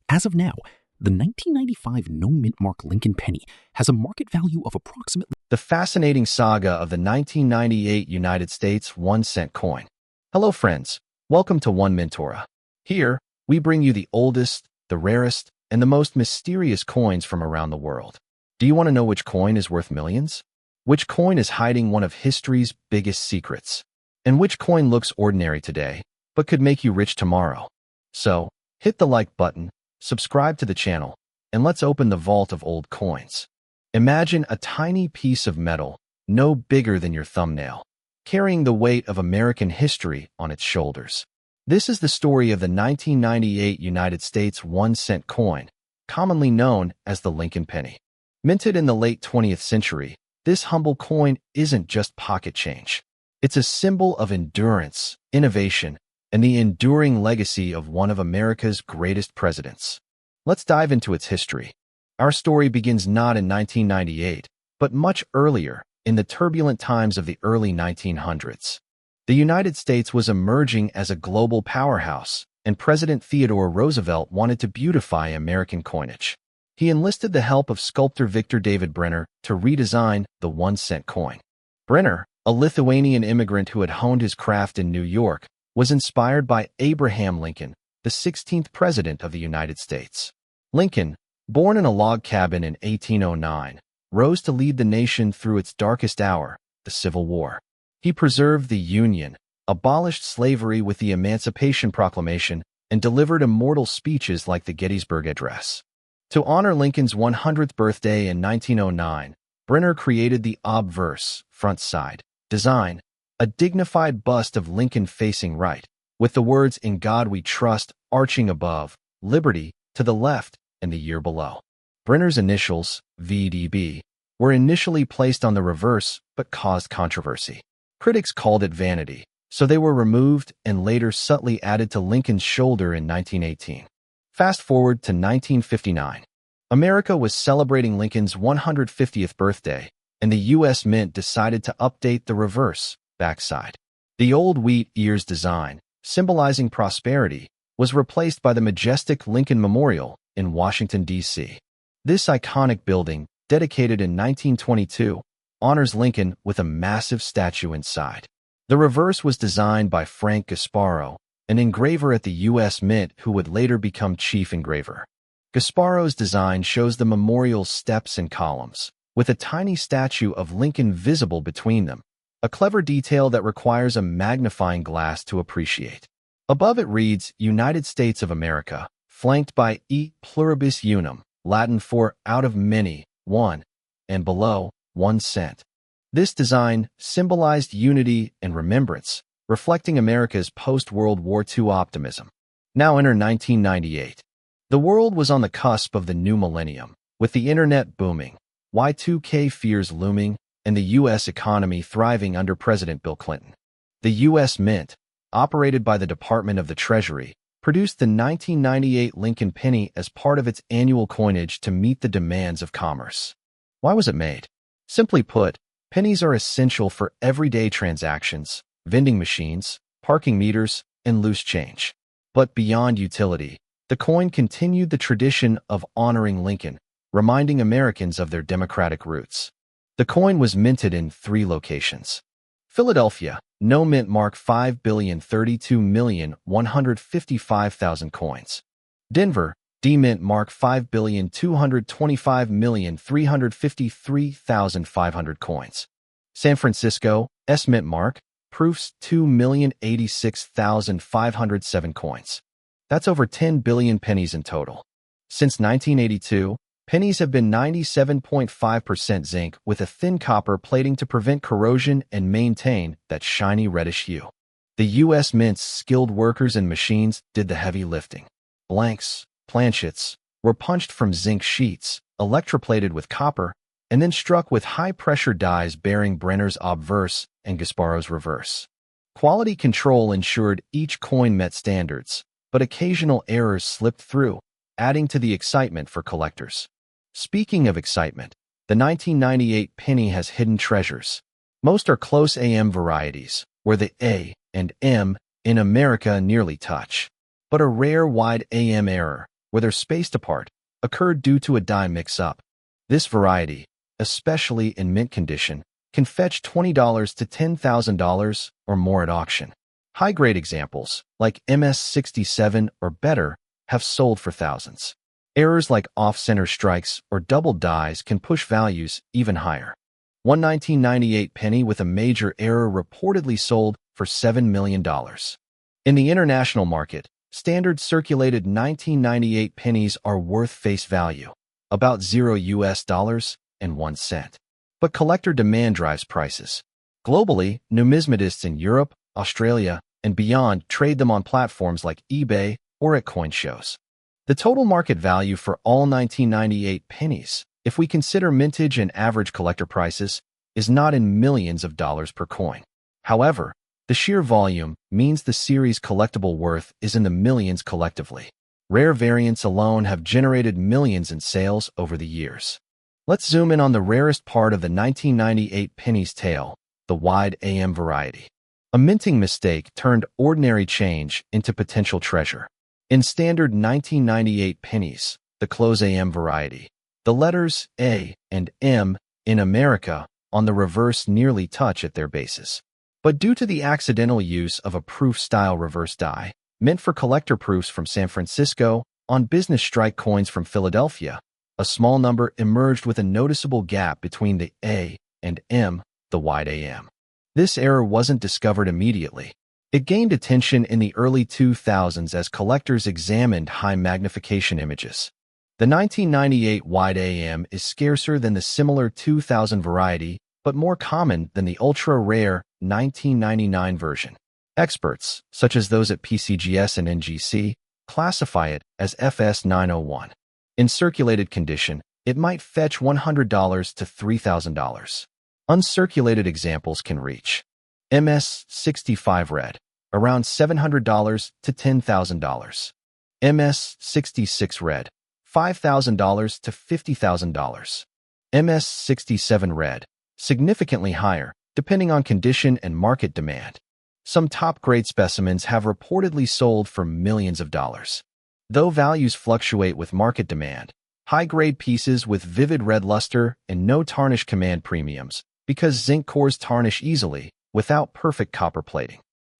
As of now, the 1995 no mint mark Lincoln penny has a market value of approximately The fascinating saga of the 1998 United States 1-cent coin. Hello friends, welcome to One Mintora. Here, we bring you the oldest, the rarest, and the most mysterious coins from around the world. Do you want to know which coin is worth millions? Which coin is hiding one of history's biggest secrets? And which coin looks ordinary today, but could make you rich tomorrow? So, hit the like button, subscribe to the channel, and let's open the vault of old coins. Imagine a tiny piece of metal, no bigger than your thumbnail, carrying the weight of American history on its shoulders. This is the story of the 1998 United States 1-cent coin, commonly known as the Lincoln penny. Minted in the late 20th century, this humble coin isn't just pocket change. It's a symbol of endurance, innovation, and the enduring legacy of one of America's greatest presidents. Let's dive into its history. Our story begins not in 1998, but much earlier, in the turbulent times of the early 1900s. The United States was emerging as a global powerhouse, and President Theodore Roosevelt wanted to beautify American coinage. He enlisted the help of sculptor Victor David Brenner to redesign the 1-cent coin. Brenner, a Lithuanian immigrant who had honed his craft in New York, was inspired by Abraham Lincoln, the 16th President of the United States. Lincoln, born in a log cabin in 1809, rose to lead the nation through its darkest hour, the Civil War. He preserved the Union, abolished slavery with the Emancipation Proclamation, and delivered immortal speeches like the Gettysburg Address. To honor Lincoln's 100th birthday in 1909, Brenner created the obverse, front side, design, a dignified bust of Lincoln facing right, with the words "In God We Trust" arching above, "Liberty" to the left, and the year below. Brenner's initials, VDB, were initially placed on the reverse but caused controversy. Critics called it vanity, so they were removed and later subtly added to Lincoln's shoulder in 1918. Fast forward to 1959. America was celebrating Lincoln's 150th birthday, and the U.S. Mint decided to update the reverse, backside. The old wheat ears design, symbolizing prosperity, was replaced by the majestic Lincoln Memorial in Washington, D.C. This iconic building, dedicated in 1922, honors Lincoln with a massive statue inside. The reverse was designed by Frank Gasparo, an engraver at the U.S. Mint who would later become chief engraver. Gasparo's design shows the memorial's steps and columns, with a tiny statue of Lincoln visible between them, a clever detail that requires a magnifying glass to appreciate. Above it reads, United States of America, flanked by E pluribus unum, Latin for out of many, one, and below, 1 cent. This design symbolized unity and remembrance, reflecting America's post-World War II optimism. Now enter 1998. The world was on the cusp of the new millennium, with the internet booming, Y2K fears looming, and the U.S. economy thriving under President Bill Clinton. The U.S. Mint, operated by the Department of the Treasury, produced the 1998 Lincoln penny as part of its annual coinage to meet the demands of commerce. Why was it made? Simply put, pennies are essential for everyday transactions, vending machines, parking meters, and loose change. But beyond utility, the coin continued the tradition of honoring Lincoln, reminding Americans of their democratic roots. The coin was minted in 3 locations. Philadelphia, no mint mark 5,032,155,000 coins. Denver, D mint mark 5,225,353,500 coins. San Francisco, S mint mark, proofs 2,086,507 coins. That's over 10 billion pennies in total. Since 1982, pennies have been 97.5% zinc with a thin copper plating to prevent corrosion and maintain that shiny reddish hue. The U.S. Mint's skilled workers and machines did the heavy lifting. Blanks, planchets, were punched from zinc sheets, electroplated with copper, and then struck with high-pressure dies bearing Brenner's obverse and Gasparo's reverse. Quality control ensured each coin met standards, but occasional errors slipped through, adding to the excitement for collectors. Speaking of excitement, the 1998 penny has hidden treasures. Most are close AM varieties, where the A and M in America nearly touch. But a rare wide AM error, where they're spaced apart, occurred due to a die mix-up. This variety, especially in mint condition, can fetch $20 to $10,000 or more at auction. High-grade examples, like MS67 or better, have sold for thousands. Errors like off-center strikes or double dies can push values even higher. One 1998 penny with a major error reportedly sold for $7 million. In the international market, standard circulated 1998 pennies are worth face value, about $0 and 1 cent. But collector demand drives prices. Globally, numismatists in Europe, Australia, and beyond trade them on platforms like eBay or at coin shows. The total market value for all 1998 pennies, if we consider mintage and average collector prices, is not in millions of dollars per coin. However, the sheer volume means the series' collectible worth is in the millions collectively. Rare variants alone have generated millions in sales over the years. Let's zoom in on the rarest part of the 1998 penny's tale, the wide AM variety. A minting mistake turned ordinary change into potential treasure. In standard 1998 pennies, the close AM variety, the letters A and M in America on the reverse nearly touch at their bases. But due to the accidental use of a proof-style reverse die, meant for collector proofs from San Francisco, on business strike coins from Philadelphia, a small number emerged with a noticeable gap between the A and M, the wide AM. This error wasn't discovered immediately. It gained attention in the early 2000s as collectors examined high-magnification images. The 1998 wide AM is scarcer than the similar 2000 variety, but more common than the ultra-rare 1999 version. Experts, such as those at PCGS and NGC, classify it as FS901. In circulated condition, it might fetch $100 to $3,000. Uncirculated examples can reach MS65 red, around $700 to $10,000. MS66 red, $5,000 to $50,000. MS67 red, significantly higher, depending on condition and market demand. Some top-grade specimens have reportedly sold for millions of dollars. Though values fluctuate with market demand, high-grade pieces with vivid red luster and no tarnish command premiums, because zinc cores tarnish easily without perfect copper plating.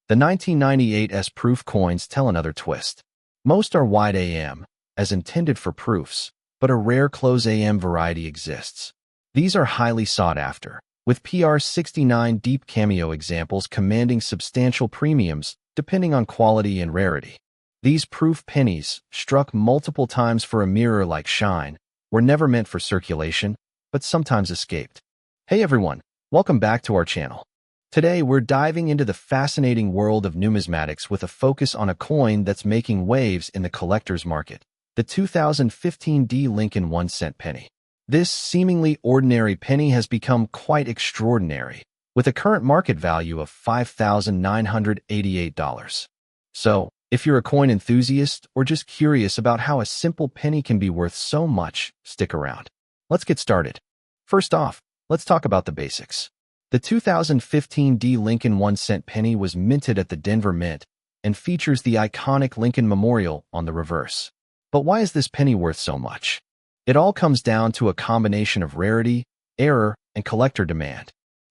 The 1998 S-proof coins tell another twist. Most are wide AM, as intended for proofs, but a rare close AM variety exists. These are highly sought after, with PR69 deep cameo examples commanding substantial premiums depending on quality and rarity. These proof pennies, struck multiple times for a mirror-like shine, were never meant for circulation, but sometimes escaped. Hey everyone, welcome back to our channel. Today we're diving into the fascinating world of numismatics with a focus on a coin that's making waves in the collector's market, the 2015 D Lincoln 1-cent penny. This seemingly ordinary penny has become quite extraordinary, with a current market value of $5,988. So, if you're a coin enthusiast or just curious about how a simple penny can be worth so much, stick around. Let's get started. First off, let's talk about the basics. The 2015 D Lincoln 1-cent penny was minted at the Denver Mint and features the iconic Lincoln Memorial on the reverse. But why is this penny worth so much? It all comes down to a combination of rarity, error, and collector demand.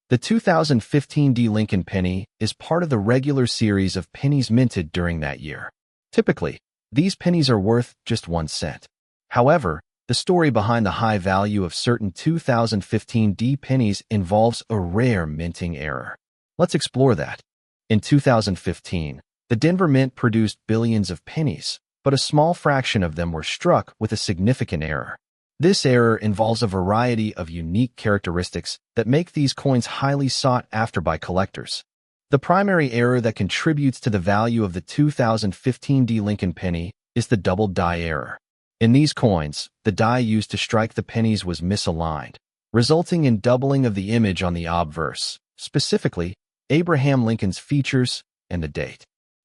The 2015 D Lincoln penny is part of the regular series of pennies minted during that year. Typically, these pennies are worth just 1 cent. However, the story behind the high value of certain 2015 D pennies involves a rare minting error. Let's explore that. In 2015, the Denver Mint produced billions of pennies, but a small fraction of them were struck with a significant error. This error involves a variety of unique characteristics that make these coins highly sought after by collectors. The primary error that contributes to the value of the 2015 D Lincoln penny is the double die error. In these coins, the die used to strike the pennies was misaligned, resulting in doubling of the image on the obverse, specifically Abraham Lincoln's features and the date.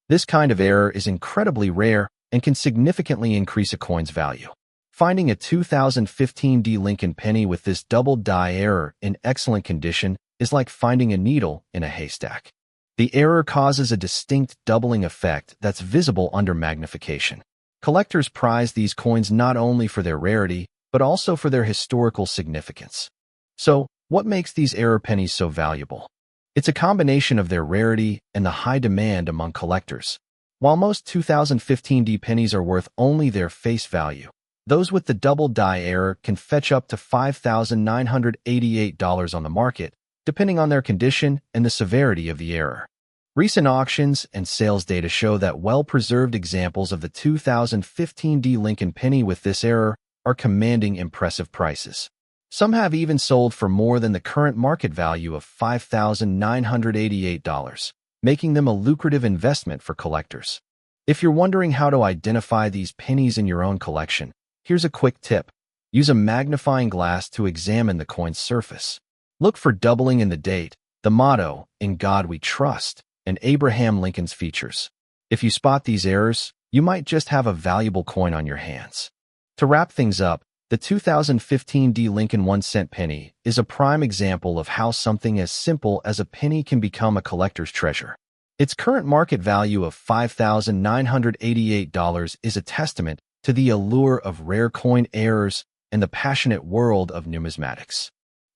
This kind of error is incredibly rare and can significantly increase a coin's value. Finding a 2015 D Lincoln penny with this double die error in excellent condition is like finding a needle in a haystack. The error causes a distinct doubling effect that's visible under magnification. Collectors prize these coins not only for their rarity, but also for their historical significance. So, what makes these error pennies so valuable? It's a combination of their rarity and the high demand among collectors. While most 2015 D pennies are worth only their face value, those with the double die error can fetch up to $5,988 on the market, depending on their condition and the severity of the error. Recent auctions and sales data show that well-preserved examples of the 2015 D Lincoln penny with this error are commanding impressive prices. Some have even sold for more than the current market value of $5,988, making them a lucrative investment for collectors. If you're wondering how to identify these pennies in your own collection, here's a quick tip. Use a magnifying glass to examine the coin's surface. Look for doubling in the date, the motto, "In God We Trust," and Abraham Lincoln's features. If you spot these errors, you might just have a valuable coin on your hands. To wrap things up, the 2015 D Lincoln 1-cent penny is a prime example of how something as simple as a penny can become a collector's treasure. Its current market value of $5,988 is a testament to the allure of rare coin errors and the passionate world of numismatics.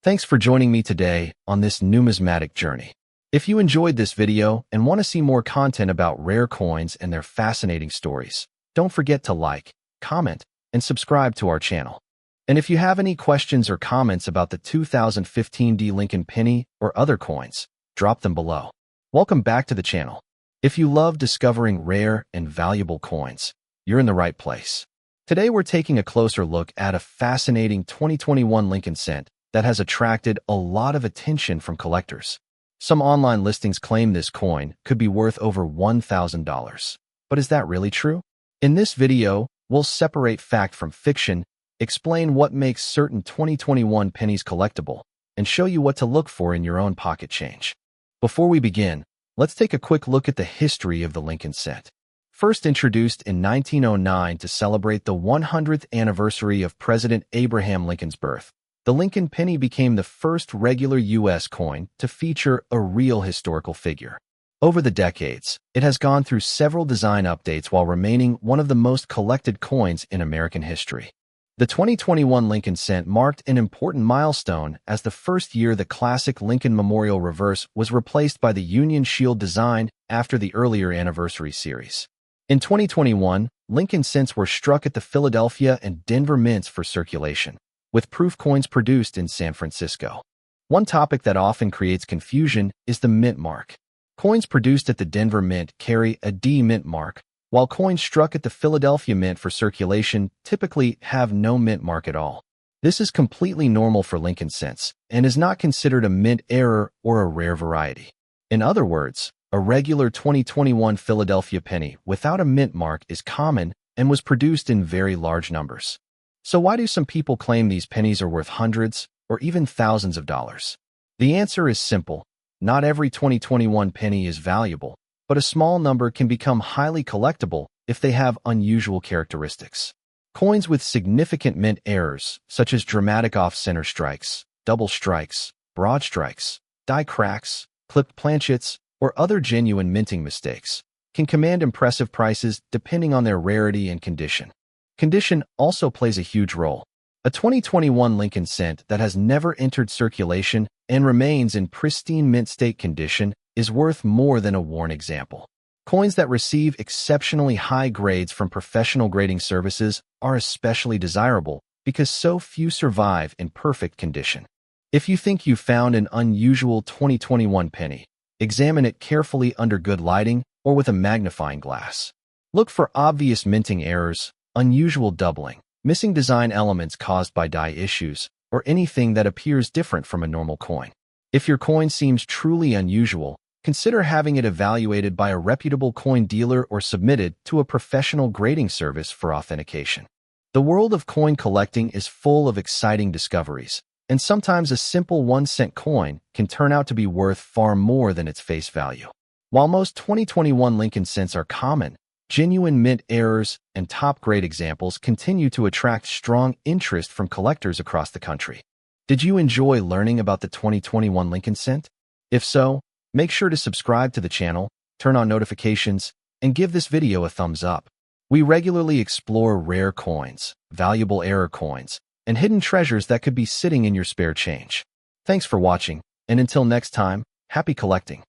Thanks for joining me today on this numismatic journey. If you enjoyed this video and want to see more content about rare coins and their fascinating stories, don't forget to like, comment, and subscribe to our channel. And if you have any questions or comments about the 2015 D Lincoln penny or other coins, drop them below. Welcome back to the channel. If you love discovering rare and valuable coins, you're in the right place. Today we're taking a closer look at a fascinating 2021 Lincoln cent that has attracted a lot of attention from collectors. Some online listings claim this coin could be worth over $1,000. But is that really true? In this video, we'll separate fact from fiction, explain what makes certain 2021 pennies collectible, and show you what to look for in your own pocket change. Before we begin, let's take a quick look at the history of the Lincoln cent. First introduced in 1909 to celebrate the 100th anniversary of President Abraham Lincoln's birth, the Lincoln penny became the first regular U.S. coin to feature a real historical figure. Over the decades, it has gone through several design updates while remaining one of the most collected coins in American history. The 2021 Lincoln cent marked an important milestone as the first year the classic Lincoln Memorial reverse was replaced by the Union Shield design after the earlier anniversary series. In 2021, Lincoln cents were struck at the Philadelphia and Denver mints for circulation, with proof coins produced in San Francisco. One topic that often creates confusion is the mint mark. Coins produced at the Denver Mint carry a D mint mark, while coins struck at the Philadelphia Mint for circulation typically have no mint mark at all. This is completely normal for Lincoln cents and is not considered a mint error or a rare variety. In other words, a regular 2021 Philadelphia penny without a mint mark is common and was produced in very large numbers. So why do some people claim these pennies are worth hundreds or even thousands of dollars? The answer is simple. Not every 2021 penny is valuable, but a small number can become highly collectible if they have unusual characteristics. Coins with significant mint errors, such as dramatic off-center strikes, double strikes, broad strikes, die cracks, clipped planchets, or other genuine minting mistakes, can command impressive prices depending on their rarity and condition. Condition also plays a huge role. A 2021 Lincoln cent that has never entered circulation and remains in pristine mint state condition is worth more than a worn example. Coins that receive exceptionally high grades from professional grading services are especially desirable because so few survive in perfect condition. If you think you found an unusual 2021 penny, examine it carefully under good lighting or with a magnifying glass. Look for obvious minting errors, unusual doubling, missing design elements caused by die issues, or anything that appears different from a normal coin. If your coin seems truly unusual, consider having it evaluated by a reputable coin dealer or submitted to a professional grading service for authentication. The world of coin collecting is full of exciting discoveries, and sometimes a simple 1-cent coin can turn out to be worth far more than its face value. While most 2021 Lincoln cents are common, genuine mint errors and top-grade examples continue to attract strong interest from collectors across the country. Did you enjoy learning about the 2021 Lincoln cent? If so, make sure to subscribe to the channel, turn on notifications, and give this video a thumbs up. We regularly explore rare coins, valuable error coins, and hidden treasures that could be sitting in your spare change. Thanks for watching, and until next time, happy collecting.